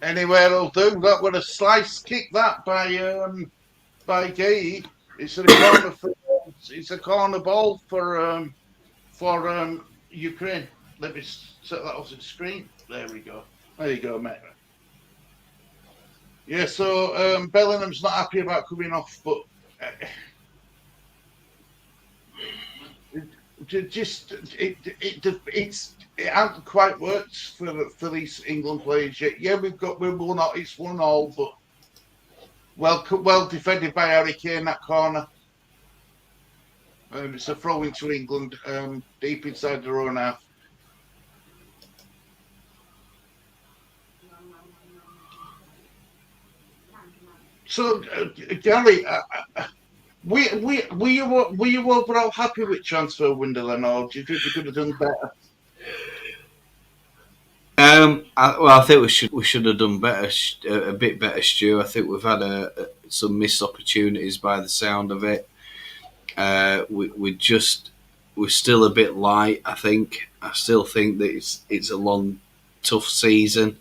Speaker 2: Anywhere will do. That was a slice kick that by Gay. It's a corner ball for Ukraine. Let me set that off the screen. There we go. There you go, mate. Yeah, so Bellingham's not happy about coming off, but it hasn't quite worked for these England players yet. Yeah, we've won out. It's 1-1, but well defended by Harry Kane that corner. It's a throw into England, deep inside their own half. So, Gary, were you overall happy with transfer window, or do you think we could have done better?
Speaker 1: I think we should have done better, a bit better, Stu. I think we've had some missed opportunities by the sound of it. We're still a bit light. I still think that it's a long, tough season.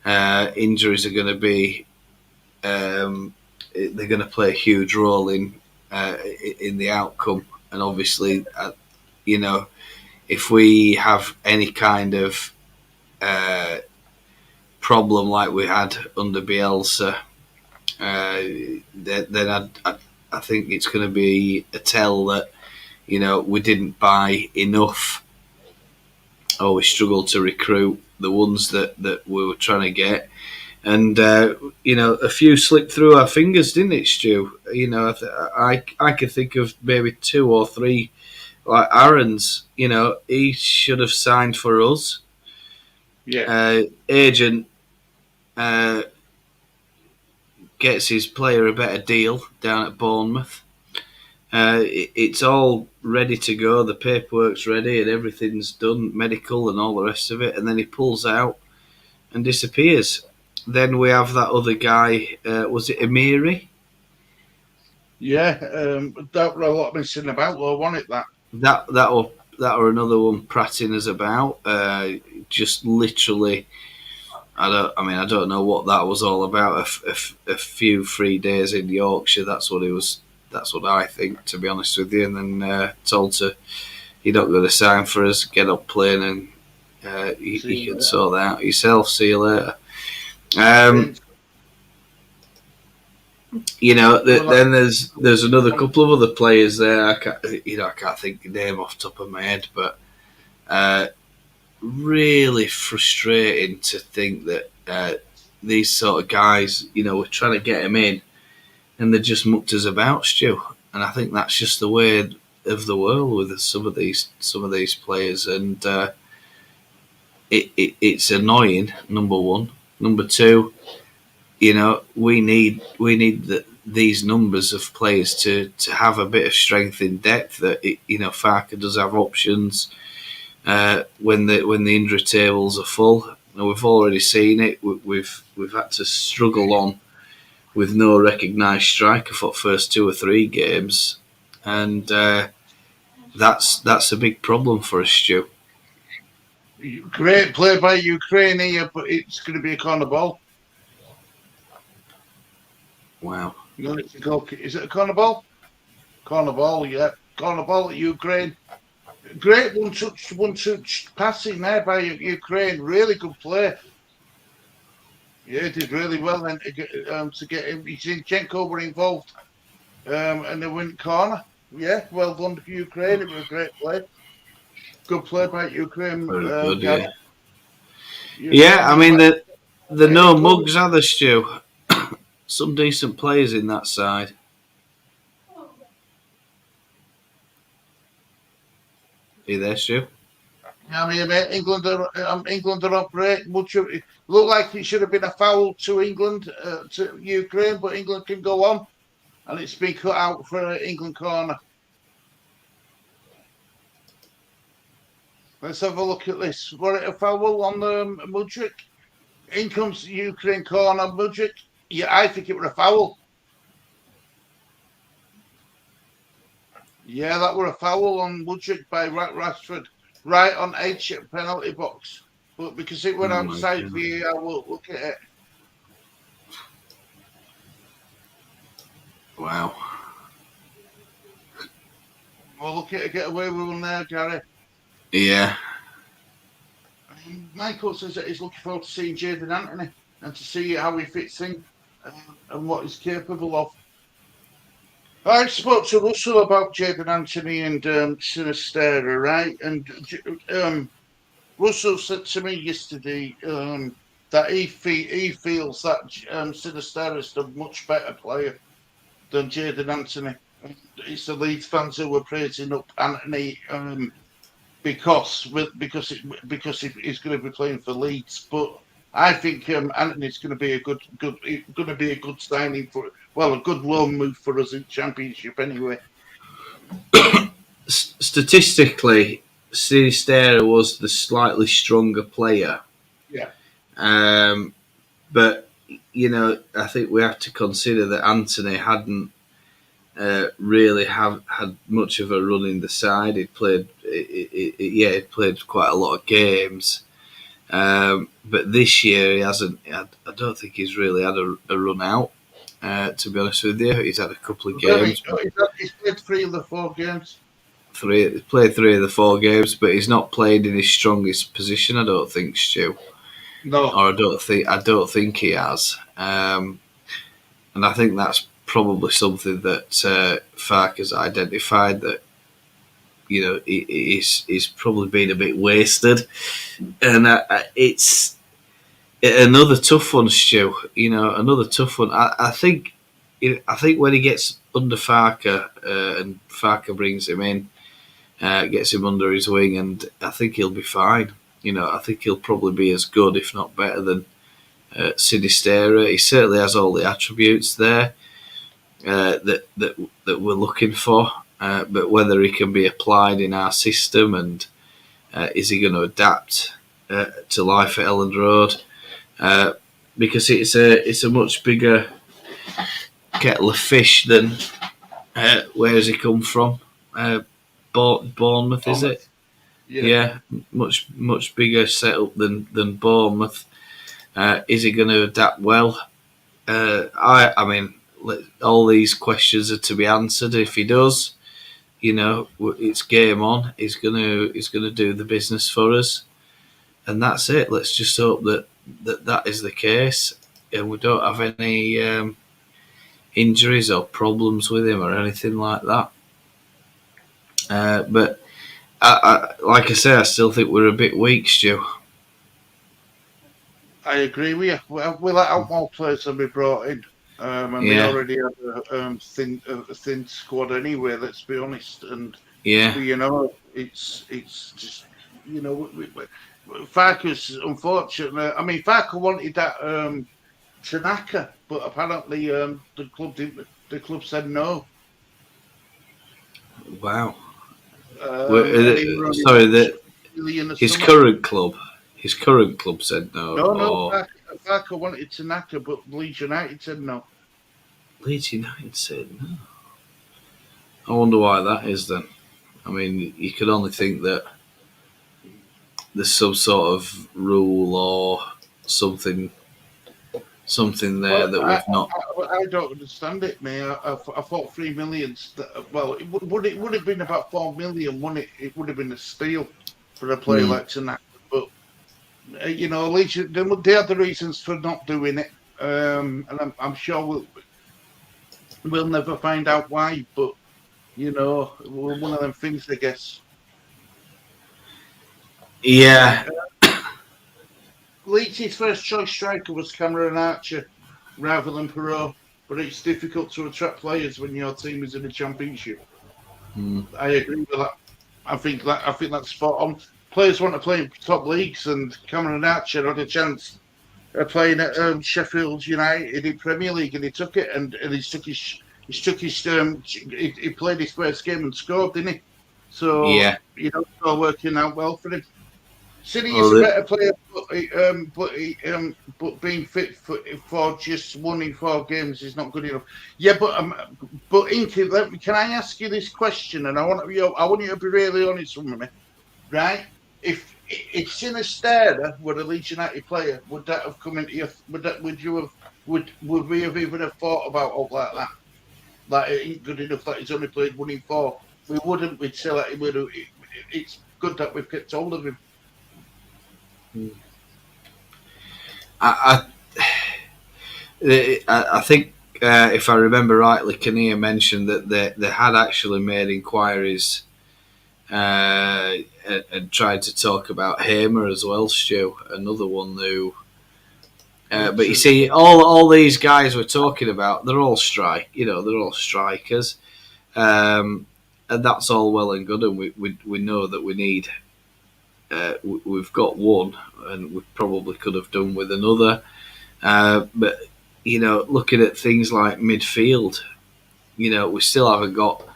Speaker 1: Injuries are going to be they're going to play a huge role in the outcome, and obviously, if we have any kind of problem like we had under Bielsa, then I think it's going to be a tell that we didn't buy enough, or we struggled to recruit the ones that we were trying to get. And a few slipped through our fingers, didn't it, Stu? I could think of maybe 2 or 3. Like Aaron's, he should have signed for us.
Speaker 2: Yeah.
Speaker 1: Agent gets his player a better deal down at Bournemouth. It's all ready to go. The paperwork's ready and everything's done, medical and all the rest of it. And then he pulls out and disappears. Then we have that other guy. Was it Amiri?
Speaker 2: Yeah, that were a lot missing about, though, wasn't it?
Speaker 1: That were another one prattling us about. Just literally, I don't know what that was all about. A few free days in Yorkshire. That's what it was. That's what I think, to be honest with you. And then told to, you're not going to sign for us. Get up plane and you can sort that out yourself. See you later. Then there's another couple of other players there. I can't think the name off the top of my head, but really frustrating to think that these sort of guys, we're trying to get them in, and they're just mucked us about, Stu. And I think that's just the way of the world with some of these players, and it's annoying. Number one, number two. We need these numbers of players to have a bit of strength in depth. That Farker does have options when the injury tables are full. We've already seen it. We've had to struggle on with no recognised striker for the first 2 or 3 games, and that's a big problem for us, Stu.
Speaker 2: Great play by Ukraine here, but it's going to be a corner ball.
Speaker 1: Wow.
Speaker 2: Is it a corner ball? Corner ball, yeah. Corner ball at Ukraine. Great one-touch passing there by Ukraine. Really good play. Yeah, it did really well then to get him. Zinchenko were involved, and they went corner. Yeah, well done for Ukraine. It was a great play. Good play by Ukraine.
Speaker 1: Very good, yeah. Yeah, I mean the no mugs are the Stu. Some decent players in that side. Are you there, Stu?
Speaker 2: I mean, England are operating much of it. Looked like it should have been a foul to England, to Ukraine, but England can go on, and it's been cut out for an England corner. Let's have a look at this. Was it a foul on Mudryk? In comes the Ukraine corner, Mudryk. Yeah, I think it was a foul. Yeah, that were a foul on Mudryk by Rashford, right on edge at penalty box. But because it went outside VAR, we'll look at it.
Speaker 1: Wow.
Speaker 2: We'll look at it, get away with one there, Gary.
Speaker 1: Yeah.
Speaker 2: Michael says that he's looking forward to seeing Jadon Anthony and to see how he fits in and what he's capable of. I spoke to Russell about Jadon Anthony and Sinistera, right? And Russell said to me yesterday that he feels that Sinistera is a much better player than Jadon Anthony. It's the Leeds fans who were praising up Anthony because he's going to be playing for Leeds. But I think Anthony's going to be a good signing a good loan move for us in Championship anyway.
Speaker 1: Statistically, Sinisterra was the slightly stronger player.
Speaker 2: Yeah.
Speaker 1: But I think we have to consider that Anthony hadn't really had much of a run in the side. He'd played quite a lot of games. But this year he hasn't. I don't think he's really had a run out. To be honest with you, he's had a couple of games.
Speaker 2: He's played 3 of the 4 games.
Speaker 1: He's played 3 of the 4 games, but he's not played in his strongest position. I don't think, Stu.
Speaker 2: No,
Speaker 1: or I don't think he has. And I think that's probably something that Fark has identified, that he's probably been a bit wasted, and it's another tough one, Stu. Another tough one. I think when he gets under Farker and Farker brings him in, gets him under his wing, and I think he'll be fine. I think he'll probably be as good, if not better, than Sinisterra. He certainly has all the attributes there that we're looking for. But whether he can be applied in our system, and is he going to adapt to life at Elland Road? Because it's a much bigger kettle of fish than where has he come from? Bournemouth, is it? Yeah, much bigger setup than Bournemouth. Is he going to adapt well? I mean, all these questions are to be answered. If he does, it's game on. He's gonna do the business for us, and that's it. Let's just hope that is the case, and we don't have any injuries or problems with him or anything like that. But like I say, I still think we're a bit weak, Stu.
Speaker 2: I agree with you. We'll let more players than we brought in, and we already have a thin squad anyway. Let's be honest, and it's just Farker's unfortunate. I mean, Farker wanted that Tanaka, but apparently the club said no.
Speaker 1: Wow. Sorry, his current club. His current club said no.
Speaker 2: No. Farker wanted Tanaka, but Leeds United said no.
Speaker 1: Leeds United said no. I wonder why that is then. I mean, you could only think that there's some sort of rule or something there that we've not.
Speaker 2: I don't understand it, mate. I thought 3 million. Well, it would have been about 4 million, wouldn't it? It would have been a steal for a player like Tanaka. But Leeds, they had the reasons for not doing it, and I'm sure we'll never find out why. But one of them things, I guess.
Speaker 1: Yeah.
Speaker 2: Leeds' first choice striker was Cameron Archer rather than Perot, but it's difficult to attract players when your team is in the Championship. I agree with that. I think that's spot on. Players want to play in top leagues, and Cameron Archer had a chance of playing at Sheffield United in Premier League, and he took it, and he played his first game and scored, didn't he? So it's all working out well for him. City is a better player, but being fit for just 1 in 4 games is not good enough. Yeah, but Inky, can I ask you this question? And I want you to be really honest with me, right? If Sinisterra were a Leeds United player, would that have come into you? Would we have even have thought about all like that? Like it ain't good enough that he's only played 1 in 4. We wouldn't. We'd say that it's good that we've kept hold of him.
Speaker 1: I think if I remember rightly, Kinnear mentioned that they had actually made inquiries and tried to talk about Hamer as well, Stu, another one who. But you see, all these guys we're talking about, they're all strikers. And that's all well and good, and we know that we need. We've got one, and we probably could have done with another. But looking at things like midfield, we still haven't got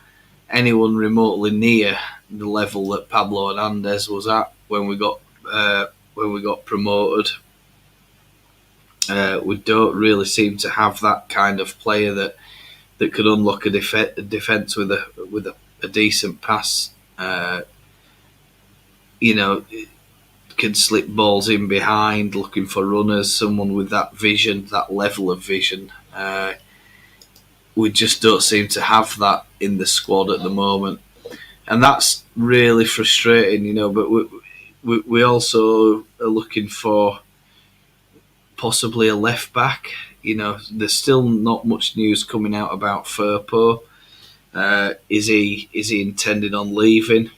Speaker 1: anyone remotely near the level that Pablo Hernandez was at when we got promoted. We don't really seem to have that kind of player that could unlock a defence with a decent pass. Can slip balls in behind, looking for runners. Someone with that vision, that level of vision. We just don't seem to have that in the squad at the moment, and that's really frustrating. But we also are looking for possibly a left back. There's still not much news coming out about Firpo. Is he intending on leaving?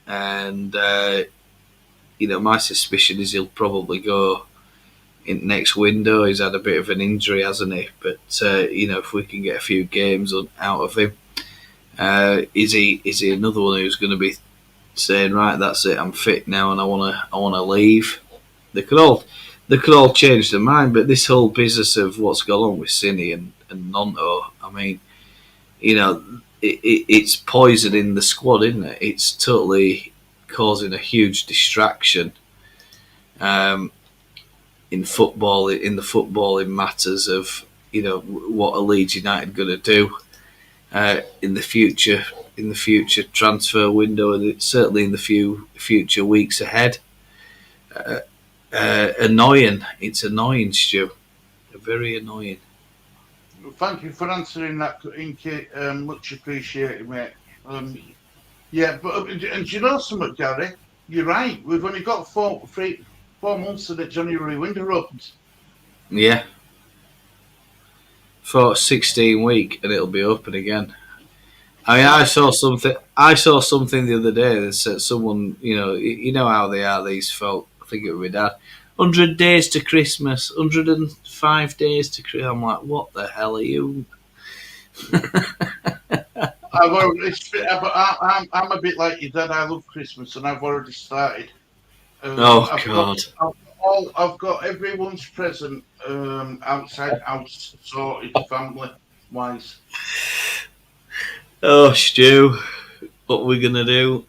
Speaker 1: And my suspicion is he'll probably go in next window. He's had a bit of an injury, hasn't he? But if we can get a few games out of him, is he another one who's going to be saying, right, that's it, I'm fit now and I want to leave? They could all change their mind, but this whole business of what's gone on with Cine and Nonto, I mean, it's poisoning the squad, isn't it? It's totally causing a huge distraction in the footballing matters of what are Leeds United going to do in the future transfer window, and certainly in the future weeks ahead. Annoying. It's annoying, Stu. Very annoying.
Speaker 2: Thank you for answering that, Inky. Much appreciated, mate. Yeah, but and you know something, Gary? You're right. We've only got 4 months to the January window opens.
Speaker 1: Yeah. For 16 week, and it'll be open again. I mean, I saw something the other day that said someone, you know how they are, these folk. I think it was my dad. 100 days to Christmas, 105 days to Christmas. I'm like, what the hell are you?
Speaker 2: I'm a bit like your dad. I love Christmas, and I've already started.
Speaker 1: God!
Speaker 2: I've got everyone's present outside house sorted, family wise.
Speaker 1: Oh, Stu, what are we gonna do?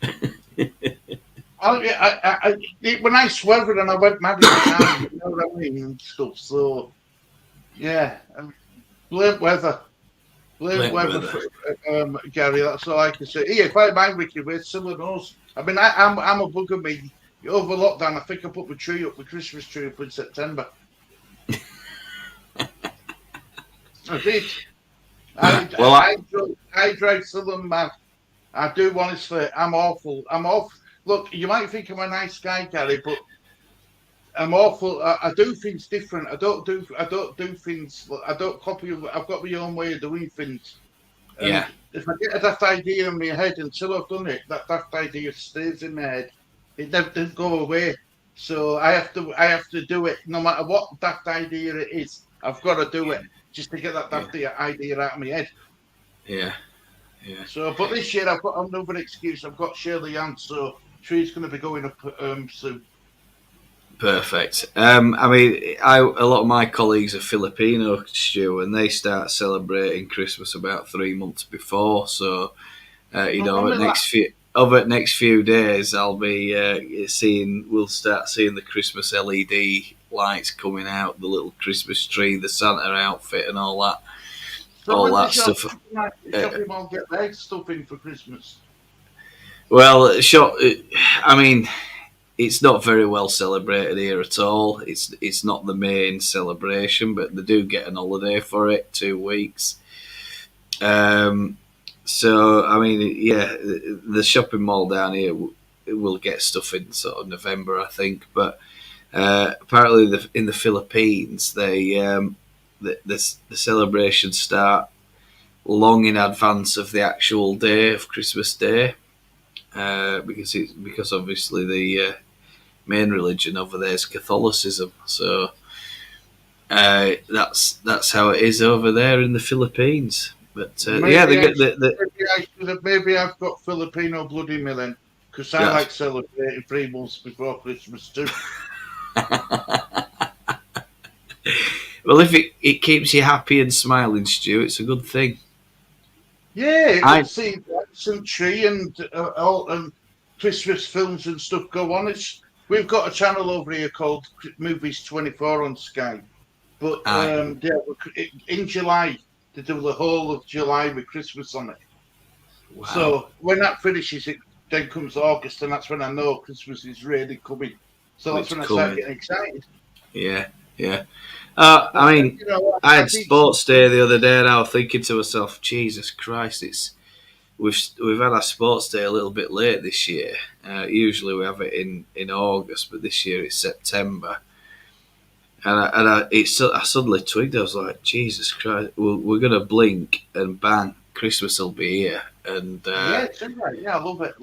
Speaker 2: When I sweated and I went mad at the time, you know what I mean, and stuff. So, yeah, blame weather. Blame weather, Gary. That's all I can say. Hey, if I mind Ricky, we're similar knows. I mean, I'm a bugger me. Over lockdown, I think I put my Christmas tree up in September. I did. I drive Southern mad. I do honestly. I'm awful. Look, you might think I'm a nice guy, Gary, but I'm awful. I do things different. I don't do things. I don't copy. I've got my own way of doing things. And
Speaker 1: Yeah.
Speaker 2: if I get a daft idea in my head until I've done it, that daft idea stays in my head. It never doesn't go away. So I have to do it no matter what daft idea it is. I've got to do it just to get that daft idea out of my head.
Speaker 1: Yeah. Yeah.
Speaker 2: So, but this year I've got another excuse. I've got Shirley Ann, so tree's going to be going up soon.
Speaker 1: Perfect. I mean, a lot of my colleagues are Filipino, Stu, and they start celebrating Christmas about 3 months before. So, over the next few days, I'll be we'll start seeing the Christmas LED lights coming out, the little Christmas tree, the Santa outfit, and all that.
Speaker 2: So
Speaker 1: all that stuff.
Speaker 2: Shopping mall get their stuff in for Christmas.
Speaker 1: Well, I mean, it's not very well celebrated here at all. It's not the main celebration, but they do get an holiday for it, 2 weeks. So, I mean, yeah, the shopping mall down here will get stuff in sort of November, I think. But apparently, in the Philippines, the celebrations start long in advance of the actual day of Christmas Day, because obviously the main religion over there is Catholicism. So that's how it is over there in the Philippines. But
Speaker 2: maybe I've got Filipino blood in me then, because I like celebrating 3 months before Christmas too.
Speaker 1: Well, if it keeps you happy and smiling, Stu, it's a good thing.
Speaker 2: Yeah, see some tree and all Christmas films and stuff go on. We've got a channel over here called Movies 24 on Sky, but in July they do the whole of July with Christmas on it.
Speaker 1: Wow.
Speaker 2: So when that finishes, it then comes August, and that's when I know Christmas is really coming. So that's when I start getting excited.
Speaker 1: Yeah. I mean, I had sports day the other day, and I was thinking to myself, Jesus Christ, we've had our sports day a little bit late this year. Usually we have it in August, but this year it's September. And I suddenly twigged. I was like, Jesus Christ, we're going to blink and bang, Christmas will be here. And
Speaker 2: it's right. Yeah, I love it.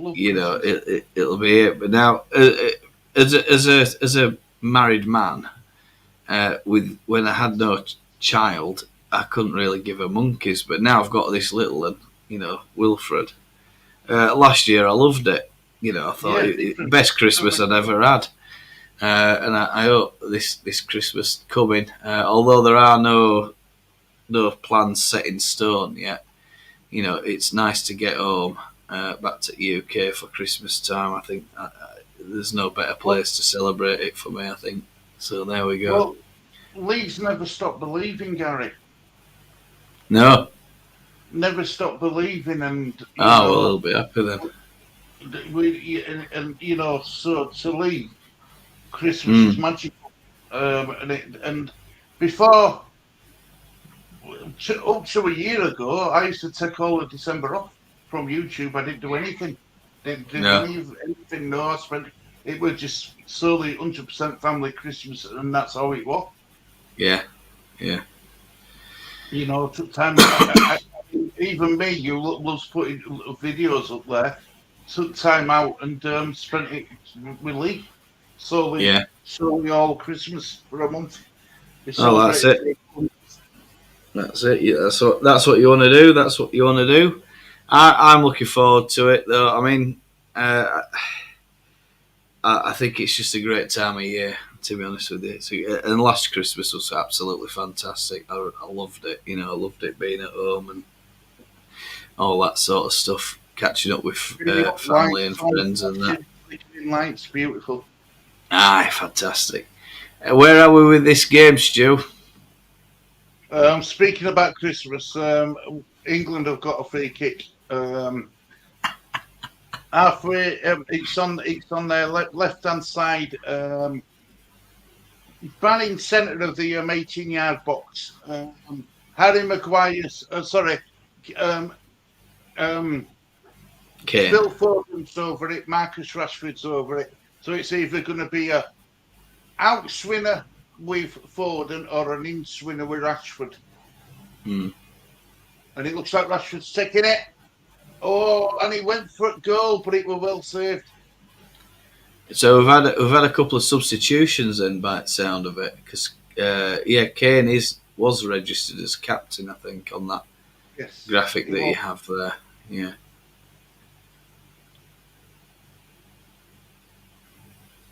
Speaker 1: It'll be here. But now, as a married man, when I had no child, I couldn't really give a monkeys. But now I've got this little one, Wilfred. Last year I loved it. I thought best Christmas I'd ever had. And I hope this Christmas coming, although there are no plans set in stone yet, it's nice to get home back to the UK for Christmas time. I think there's no better place to celebrate it for me, I think. So there we go.
Speaker 2: Well, Leeds never stopped believing, Gary.
Speaker 1: No.
Speaker 2: Never stopped believing, and
Speaker 1: well, I'll be happy then.
Speaker 2: So to Lee, Christmas is magical, and before up to a year ago, I used to take all of December off from YouTube. I didn't do anything. Didn't leave anything. No, I spent. It was just solely 100% family Christmas, and that's how it was.
Speaker 1: Yeah.
Speaker 2: Took time. Even me, you loves putting videos up there. Took time out and spent it with Lee. Solely all Christmas for a month.
Speaker 1: That's it. That's it. Yeah, that's what you want to do. That's what you want to do. I'm looking forward to it, though. I mean, I think it's just a great time of year, to be honest with you. And last Christmas was absolutely fantastic. I loved it. I loved it being at home and all that sort of stuff. Catching up with family and friends and that.
Speaker 2: Lights, beautiful.
Speaker 1: Aye, fantastic. Where are we with this game, Stu?
Speaker 2: Speaking about Christmas, England have got a free kick. Halfway, it's on their left-hand side, bang centre of the 18-yard box. Harry Maguire's,
Speaker 1: Kane.
Speaker 2: Phil Foden's over it, Marcus Rashford's over it. So it's either going to be a out-swinner with Foden or an in-swinner with Rashford. And it looks like Rashford's taking it. Oh, and he went for a goal, but it was well saved.
Speaker 1: So we've had a couple of substitutions then, by the sound of it, because Kane was registered as captain, I think, on that graphic that you have there. Yeah.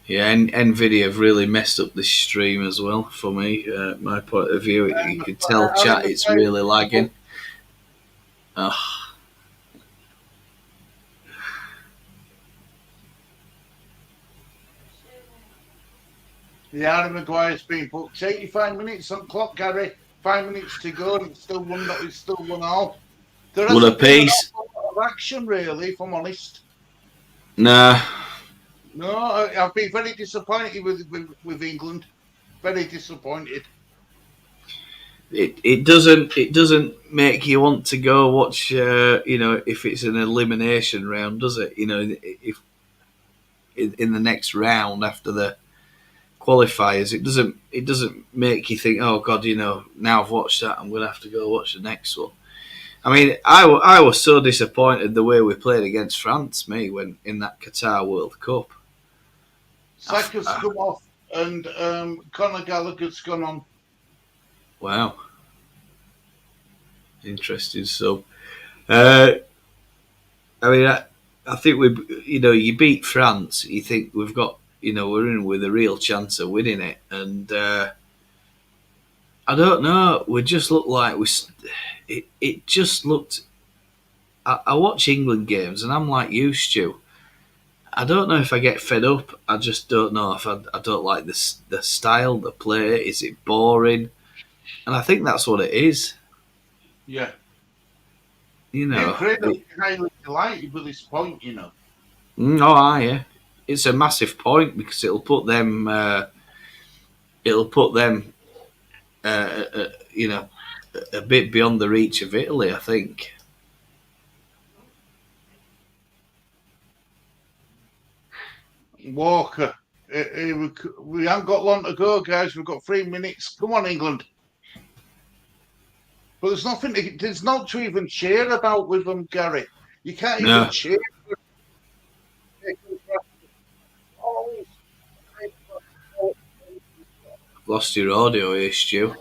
Speaker 1: Yeah, and NVIDIA have really messed up this stream as well for me. My point of view, you can tell chat it's really lagging. Oh.
Speaker 2: Yeah, Harry Maguire's been booked. 85 minutes on clock, Gary. 5 minutes to go, and it's still 1-1. There hasn't been a lot of action, really, if I'm honest.
Speaker 1: Nah.
Speaker 2: No, I've been very disappointed with England. Very disappointed.
Speaker 1: It doesn't make you want to go watch. If it's an elimination round, does it? If in the next round after the qualifiers, it doesn't make you think, oh God, now I've watched that, I'm gonna have to go watch the next one. I mean, I was so disappointed the way we played against France, when in that Qatar World Cup.
Speaker 2: Saka's come off and Conor Gallagher's gone on.
Speaker 1: Wow. Interesting. So, I mean, I think you beat France. You think we've got, we're in with a real chance of winning it, and I don't know. We just look like we. It just looked. I watch England games, and I'm like you, Stu. I don't know if I get fed up. I just don't know if I don't like the style, the play. Is it boring? And I think that's what it is.
Speaker 2: Yeah.
Speaker 1: You know.
Speaker 2: Ukraine will be highly delighted with this point,
Speaker 1: Yeah. It's a massive point because it'll put them. It'll put them. A bit beyond the reach of Italy. I think.
Speaker 2: Walker. We haven't got long to go, guys. We've got 3 minutes. Come on, England. But there's nothing. There's not to even cheer about with them, Gary. You can't even
Speaker 1: No,
Speaker 2: cheer.
Speaker 1: lost your audio here, Stu.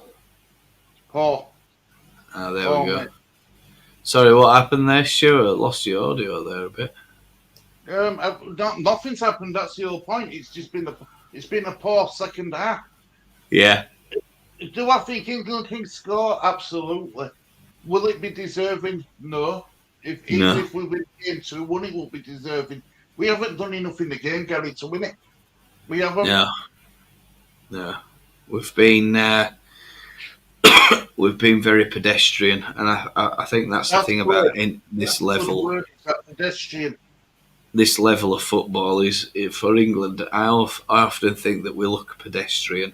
Speaker 2: Paul.
Speaker 1: There we go.
Speaker 2: Mate.
Speaker 1: Sorry, what happened there, Stu? I lost your audio there a bit.
Speaker 2: Nothing's happened. That's the whole point. It's been a poor second half.
Speaker 1: Yeah.
Speaker 2: Do I think England can score? Absolutely. Will it be deserving? No. Even if we win game 2-1, it won't be deserving. We haven't done enough in the game, Gary, to win it. We haven't.
Speaker 1: No. We've been very pedestrian, and I think that's the thing about in this level.
Speaker 2: Pedestrian.
Speaker 1: This level of football is for England. I often think that we look pedestrian,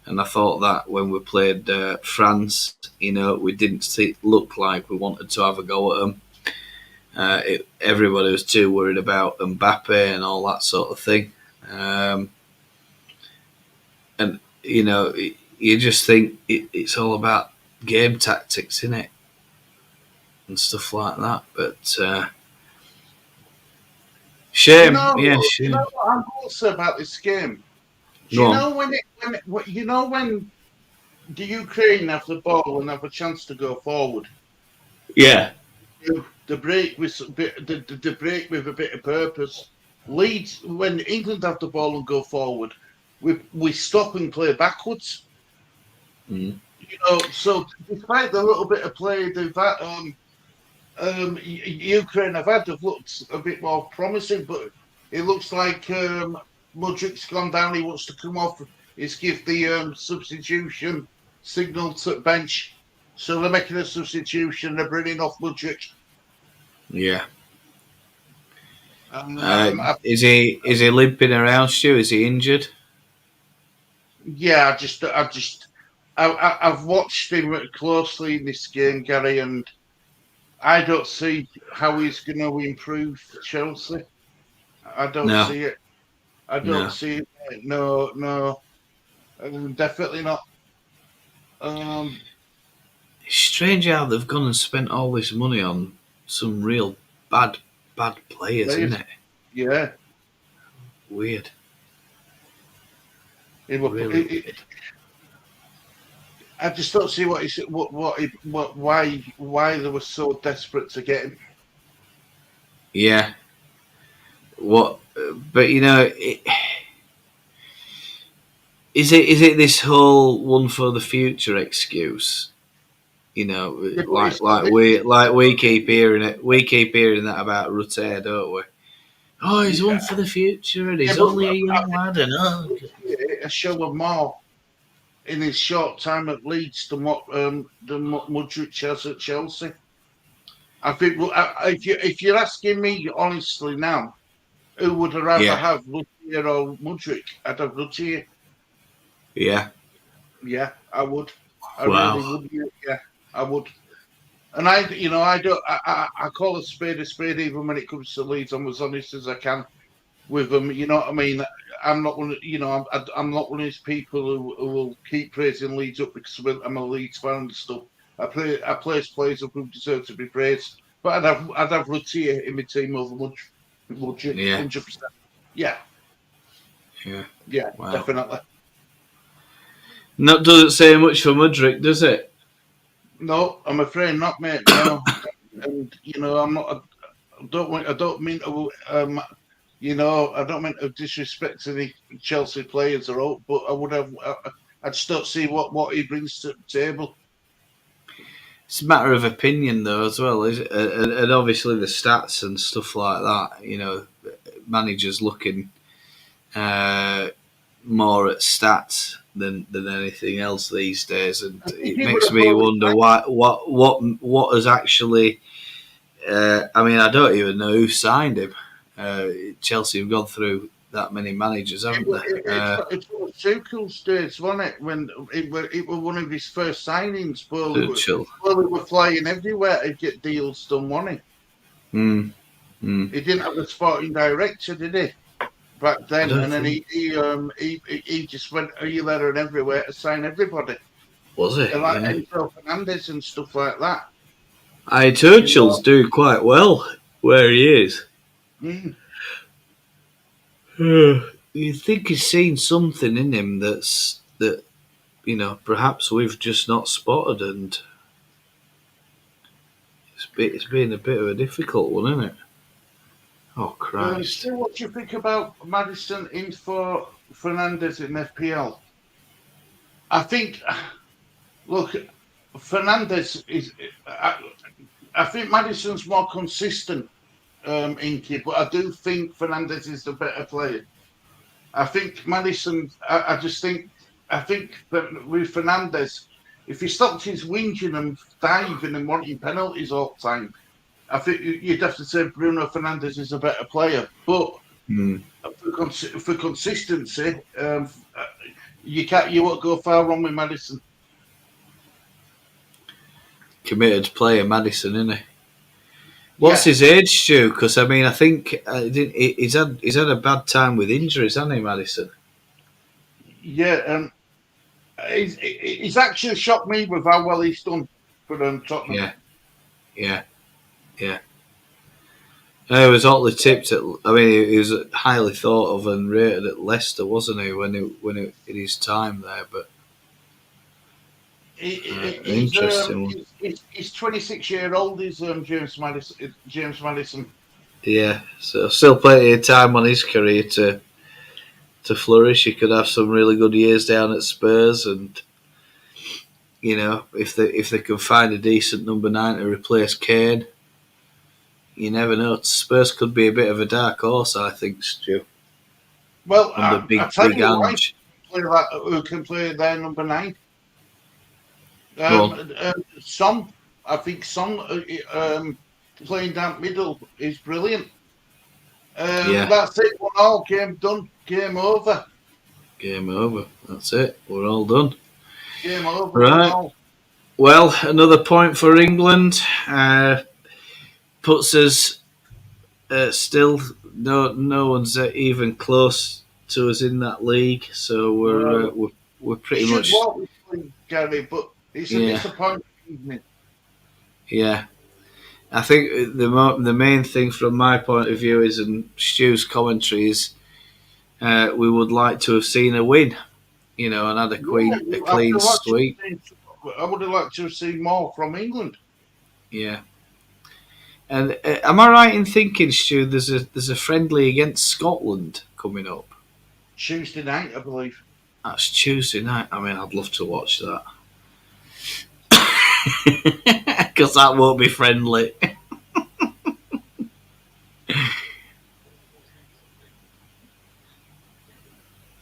Speaker 1: and I thought that when we played France, we didn't look like we wanted to have a go at them. Everybody was too worried about Mbappe and all that sort of thing, and you just think it's all about game tactics, isn't it, and stuff like that. But shame, shame.
Speaker 2: You know what I'm also about this game? Do you know when the Ukraine have the ball and have a chance to go forward?
Speaker 1: Yeah.
Speaker 2: The break with the break with a bit of purpose. Leeds, when England have the ball and go forward, we stop and play backwards.
Speaker 1: Mm.
Speaker 2: So despite the little bit of play that Ukraine have had, have looked a bit more promising, but it looks like Mudrik's gone down. He wants to come off. He's give the substitution signal to bench. So they're making a substitution. They're bringing off Mudrik.
Speaker 1: Yeah. Is he limping around, Stu? Is he injured?
Speaker 2: Yeah, I've watched him closely in this game, Gary, and I don't see how he's going to improve Chelsea. I don't see it. I don't see it. No, definitely not.
Speaker 1: It's strange how they've gone and spent all this money on some real bad players, isn't it?
Speaker 2: Yeah.
Speaker 1: Weird.
Speaker 2: I just don't see why they were so desperate to get him.
Speaker 1: Yeah. But is it this whole one for the future excuse? We keep hearing it. We keep hearing that about Rutte, don't we? Oh, he's one for the future, and he's only a young lad, and
Speaker 2: a show of more in his short time at Leeds than what Mudryk has at Chelsea. I think if you're asking me honestly now, who would I rather have, Rutte or Mudryk? I'd have Rutte.
Speaker 1: Yeah.
Speaker 2: Yeah, I would. I really would. Yeah, I would. And I call a spade even when it comes to Leeds. I'm as honest as I can with them. You know what I mean? I'm not one. I'm not one of these people who will keep praising Leeds up because I'm a Leeds fan and stuff. I place players up who deserve to be praised, but I'd have Rutte in my team over Mudryk. 100%. Yeah. Wow. Definitely.
Speaker 1: That doesn't say much for Mudryk, does it?
Speaker 2: No, I'm afraid not, mate. No, and I'm not. I don't want. I don't mean to. I don't mean to disrespect any Chelsea players or all, but I would have. I'd still see what he brings to the table.
Speaker 1: It's a matter of opinion, though, as well, is it? And obviously the stats and stuff like that. Managers looking more at stats than anything else these days, and it
Speaker 2: He would
Speaker 1: makes
Speaker 2: have
Speaker 1: me
Speaker 2: probably.
Speaker 1: wonder what has actually. I don't even know who signed him. Chelsea have gone through that many managers, haven't they?
Speaker 2: It's one of Tuchel's days, wasn't it? When it were one of his first signings.
Speaker 1: Tuchel.
Speaker 2: Bowley were flying everywhere to get deals done, wasn't he?
Speaker 1: Mm, mm.
Speaker 2: He didn't have a sporting director, did he? Back
Speaker 1: I
Speaker 2: then,
Speaker 1: don't
Speaker 2: and then
Speaker 1: think
Speaker 2: he just went here, there, and everywhere to sign everybody,
Speaker 1: was it.
Speaker 2: like
Speaker 1: Yeah.
Speaker 2: Enzo Fernandez and stuff like that.
Speaker 1: Tuchel's doing quite well where he is.
Speaker 2: Mm.
Speaker 1: You think he's seen something in him that perhaps we've just not spotted, and it's been a bit of a difficult one, isn't it? Oh Christ!
Speaker 2: So what do you think about Madison in for Fernandez in FPL? I think, look, Fernandez is. I think Madison's more consistent, Inky, but I do think Fernandez is the better player. I think Madison. I think that with Fernandez, if he stopped his whinging and diving and wanting penalties all the time, I think you'd have to say Bruno Fernandez is a better player. But
Speaker 1: Mm.
Speaker 2: for consistency, you won't go far wrong with Madison.
Speaker 1: Committed player, Madison, isn't he? What's his age, Stu? Because I think he's had a bad time with injuries, hasn't he, Madison?
Speaker 2: Yeah, he's actually shocked me with how well he's done for Tottenham.
Speaker 1: Yeah. He was hotly tipped at. He was highly thought of and rated at Leicester, wasn't he? In his time there, but interesting one.
Speaker 2: He's 26-year-old. He's James Madison. James Madison.
Speaker 1: Yeah, so still plenty of time on his career to flourish. He could have some really good years down at Spurs, and if they can find a decent number 9 to replace Kane, you never know. Spurs could be a bit of a dark horse, I think, Stu.
Speaker 2: Well,
Speaker 1: Under
Speaker 2: I tell
Speaker 1: big
Speaker 2: you why
Speaker 1: Ange.
Speaker 2: who can play their number 9. Son, I think Son playing down middle is brilliant. That's it. 1-1, game done. Game over.
Speaker 1: Game over. That's it. We're all done.
Speaker 2: Game over.
Speaker 1: Right.
Speaker 2: 1-1.
Speaker 1: Well, another point for England. Puts us still no one's even close to us in that league, so we're pretty much.
Speaker 2: Walk with Gary, but it's a disappointing evening.
Speaker 1: Yeah, I think the main thing from my point of view is, and Stu's commentary is, we would like to have seen a win, and had a clean sweep.
Speaker 2: I would have liked to have seen more from England.
Speaker 1: Yeah. And am I right in thinking, Stu, there's a friendly against Scotland coming up?
Speaker 2: Tuesday night, I believe.
Speaker 1: That's Tuesday night. I'd love to watch that. Because that won't be friendly.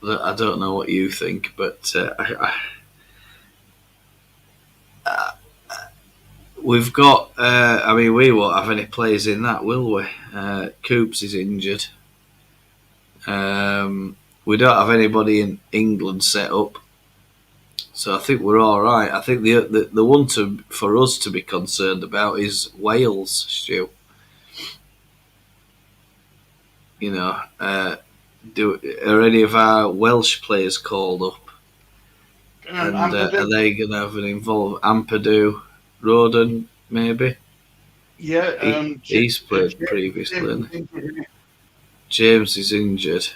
Speaker 1: I don't know what you think, but we've got. We won't have any players in that, will we? Coops is injured. We don't have anybody in England set up, so I think we're all right. I think the one for us to be concerned about is Wales, Stu. Are any of our Welsh players called up? And are they going to have an involved Ampadu, Roden, maybe?
Speaker 2: Yeah,
Speaker 1: he's played previously. James is injured.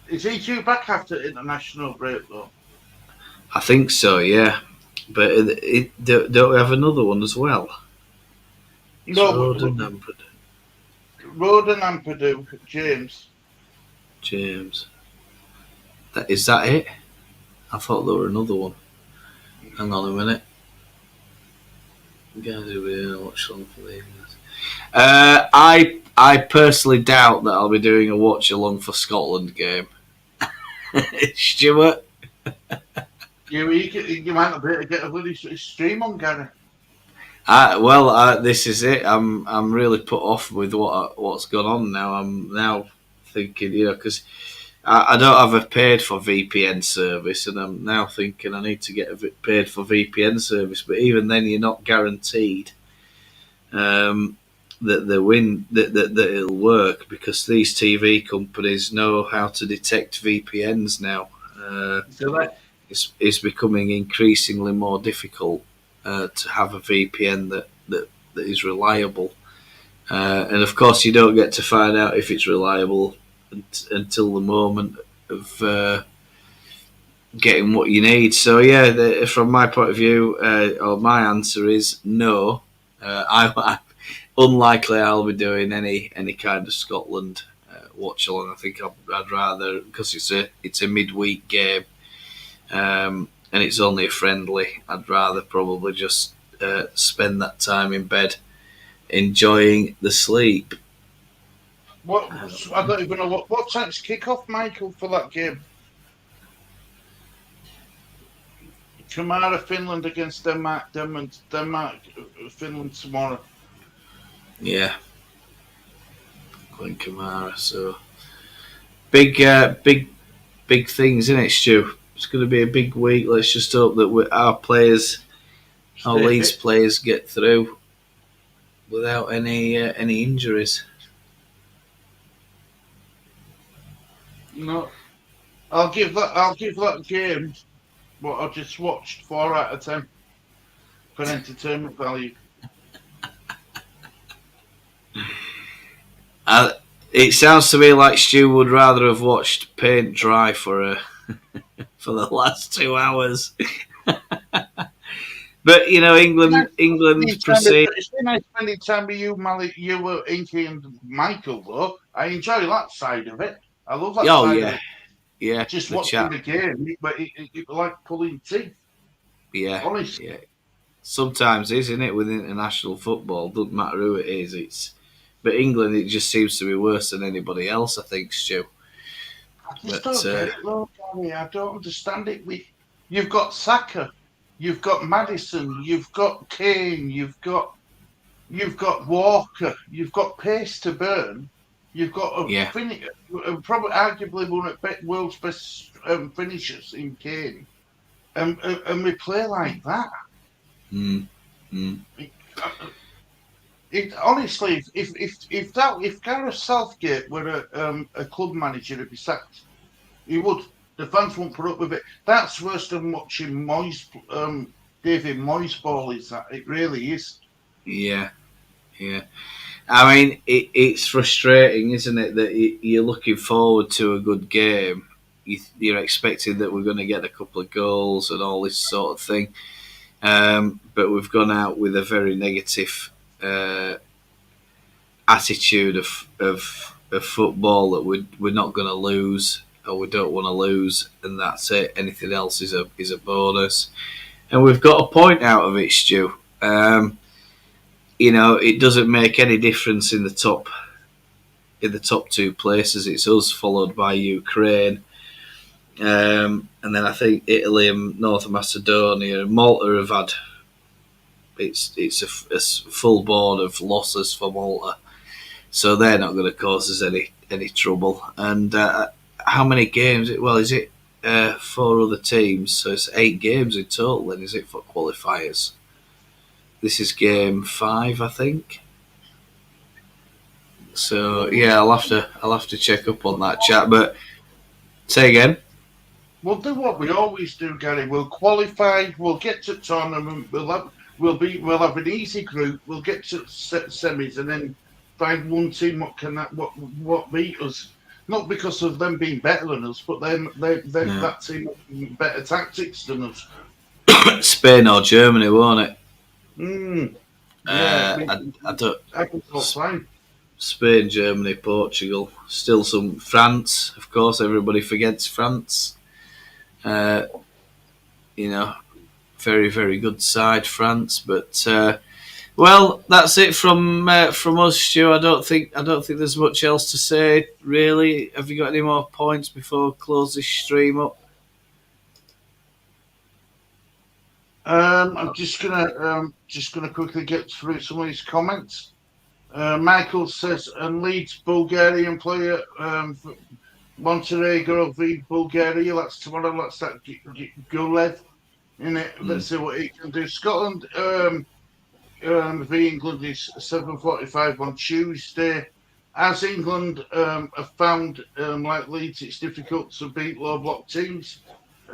Speaker 2: Is he due back after international break though?
Speaker 1: I think so. Yeah. But don't we have another one as well? It's
Speaker 2: No,
Speaker 1: Roden and
Speaker 2: Roden and Purdue, James.
Speaker 1: James. Is that it? I thought there were another one. Hang on a minute. Guys who will watch on for the I personally doubt that I'll be doing a watch along for Scotland game. Stuart.
Speaker 2: You might not be able to get a bloody stream on, Gary.
Speaker 1: This is it. I'm really put off with what's gone on now. I'm now thinking, because I don't have a paid for VPN service, and I'm now thinking I need to get a paid for VPN service. But even then, you're not guaranteed that it'll work, because these TV companies know how to detect VPNs now. It's becoming increasingly more difficult to have a VPN that is reliable. And of course, you don't get to find out if it's reliable until the moment of getting what you need. So yeah, from my point of view, or my answer is no. I unlikely I'll be doing any kind of Scotland watch along. I think I'd rather, because it's a midweek game, and it's only a friendly. I'd rather probably just spend that time in bed enjoying the sleep.
Speaker 2: What I don't even know what time's kick-off, Michael, for that game. Kamara, Finland against Denmark, Finland tomorrow.
Speaker 1: Yeah, Glenn Kamara. So big things, isn't it, Stu? It's going to be a big week. Let's just hope that our Leeds players get through without any injuries.
Speaker 2: No, I'll give that game what I just watched 4 out of 10 for entertainment value.
Speaker 1: It sounds to me like Stu would rather have watched paint dry for the last 2 hours. But England proceed.
Speaker 2: It's been nice spending time with you, Malik. You were Inky and Michael, though. I enjoy that side of it. I love that side of it.
Speaker 1: Yeah,
Speaker 2: just watching the game, but it like pulling teeth.
Speaker 1: Yeah,
Speaker 2: honestly.
Speaker 1: Yeah. Sometimes, isn't it, with international football? Doesn't matter who it is. But England, it just seems to be worse than anybody else, I think, Stu.
Speaker 2: I just don't get it, though, Gary. I don't understand it. You've got Saka, you've got Maddison, you've got Kane, you've got Walker, you've got pace to burn. You've got probably arguably one of the world's best finishers in Kane, and we play like that. Honestly, if Gareth Southgate were a club manager, he'd be sacked. He would. The fans won't put up with it. That's worse than watching David Moyes ball. Is that? It really is.
Speaker 1: Yeah. I mean, it's frustrating, isn't it, that you're looking forward to a good game. You're expecting that we're going to get a couple of goals and all this sort of thing. But we've gone out with a very negative attitude of football, that we're not going to lose, or we don't want to lose, and that's it. Anything else is a bonus. And we've got a point out of it, Stu. It doesn't make any difference in the top 2 places. It's us followed by Ukraine, and then I think Italy and North Macedonia and Malta have had. It's a full board of losses for Malta, so they're not going to cause us any trouble. And how many games? Well, is it 4 other teams? So it's 8 games in total. Then is it for qualifiers? This is game 5, I think. So yeah, I'll have to check up on that chat. But say again.
Speaker 2: We'll do what we always do, Gary. We'll qualify. We'll get to tournament. We'll have an easy group. We'll get to semis, and then find one team what beat us. Not because of them being better than us, but that team better tactics than us.
Speaker 1: Spain or Germany, won't it?
Speaker 2: Yeah,
Speaker 1: I don't.
Speaker 2: I can talk fine.
Speaker 1: Spain, Germany, Portugal. Still some France, of course. Everybody forgets France. Uh, you know, very very good side France, but well, that's it from us, Stu. I don't think there's much else to say really. Have you got any more points before we close this stream up?
Speaker 2: I'm just gonna quickly get through some of these comments. Michael says, and Leeds Bulgarian player Montenegro v Bulgaria. That's tomorrow. That's that Gulev in it. Let's see what he can do. Scotland v England is 7:45 on Tuesday. As England have found, like Leeds, it's difficult to beat low block teams.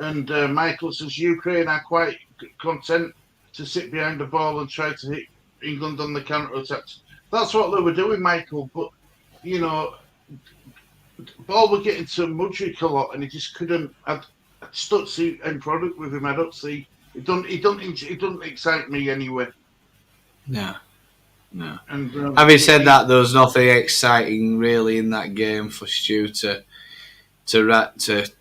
Speaker 2: And Michael says Ukraine are quite content to sit behind the ball and try to hit England on the counter attacks. That's what they were doing, Michael. But you know, ball were getting to Mudryk a lot, and he just couldn't. I just don't see end product with him. I don't see. It doesn't excite me anyway.
Speaker 1: No.
Speaker 2: And
Speaker 1: having said that, there was nothing exciting really in that game for Stu to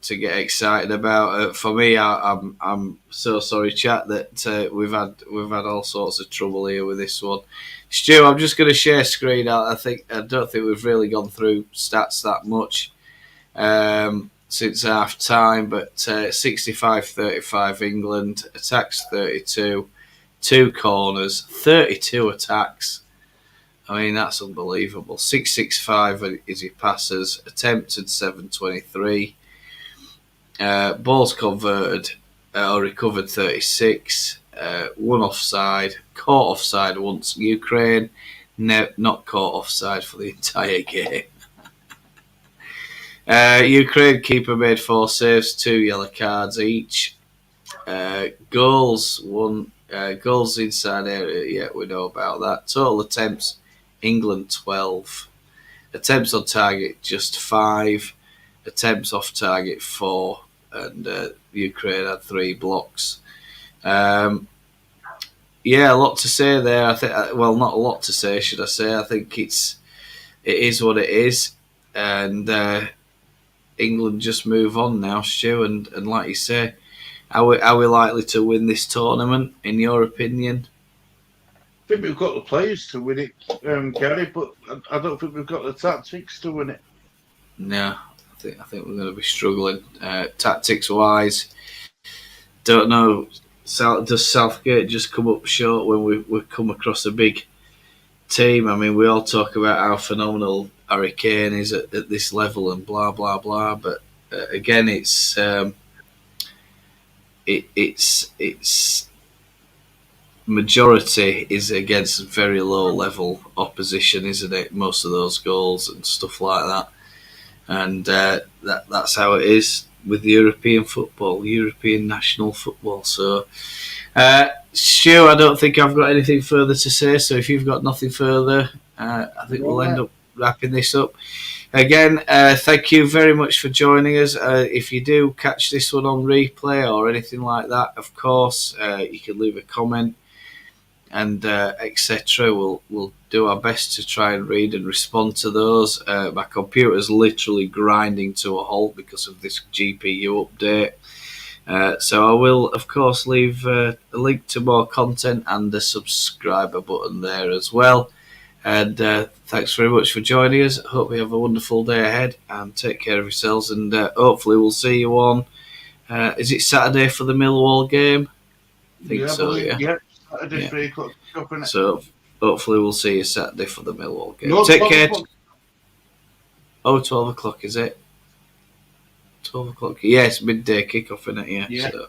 Speaker 1: get excited about. For me, I'm so sorry, chat, that we've had all sorts of trouble here with this one. Stu, I'm just going to share screen out. I don't think we've really gone through stats that much since half time, but 65-35 England, attacks 32, 2 corners, 32 attacks. I mean, that's unbelievable. 665 is your passes, attempted 723, balls converted or recovered 36, one offside, caught offside once. Ukraine, not caught offside for the entire game. Ukraine keeper made 4 saves, 2 yellow cards each. Goals, 1 goals inside area. Yeah, we know about that. Total attempts, England 12. Attempts on target just 5. Attempts off target 4, and Ukraine had 3 blocks. Yeah, a lot to say there. I think, well, not a lot to say, should I say? I think it is what it is, and England just move on now, Stu. And like you say, are we likely to win this tournament, in your opinion?
Speaker 2: I think we've got the players to win it, Gary, but I don't think we've got the tactics to win it.
Speaker 1: No, I think we're going to be struggling tactics wise. Don't know. Does Southgate just come up short when we come across a big team? I mean, we all talk about how phenomenal Harry Kane is at this level and blah blah blah, but again, it's majority is against very low level opposition, isn't it? Most of those goals and stuff like that, and that's how it is with European football, European national football. So, Stu, I don't think I've got anything further to say. So if you've got nothing further, I think we'll end up wrapping this up. Again, thank you very much for joining us. If you do catch this one on replay or anything like that, of course, you can leave a comment and etc. We'll do our best to try and read and respond to those. My computer's literally grinding to a halt because of this GPU update. So I will, of course, leave a link to more content and the subscriber button there as well. And thanks very much for joining us. Hope you have a wonderful day ahead and take care of yourselves. And hopefully we'll see you on, is it Saturday for the Millwall game? I think so, yeah.
Speaker 2: Saturday, 3 o'clock.
Speaker 1: So hopefully we'll see you Saturday for the Millwall game. No, take care. O'clock. Oh, 12 o'clock, is it? 12 o'clock. Yeah, it's midday kickoff, isn't it? Yeah. So.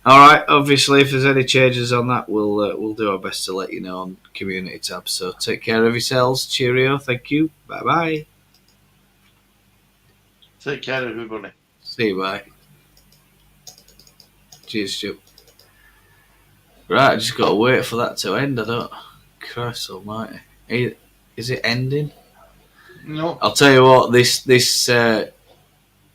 Speaker 1: All right. Obviously, if there's any changes on that, we'll do our best to let you know on community tab. So take care of yourselves. Cheerio. Thank you. Bye bye.
Speaker 2: Take care, everybody.
Speaker 1: See you. Bye. Cheers, Stu. Right, I just got to wait for that to end. I don't. Christ almighty. Is it ending?
Speaker 2: No.
Speaker 1: I'll tell you what. This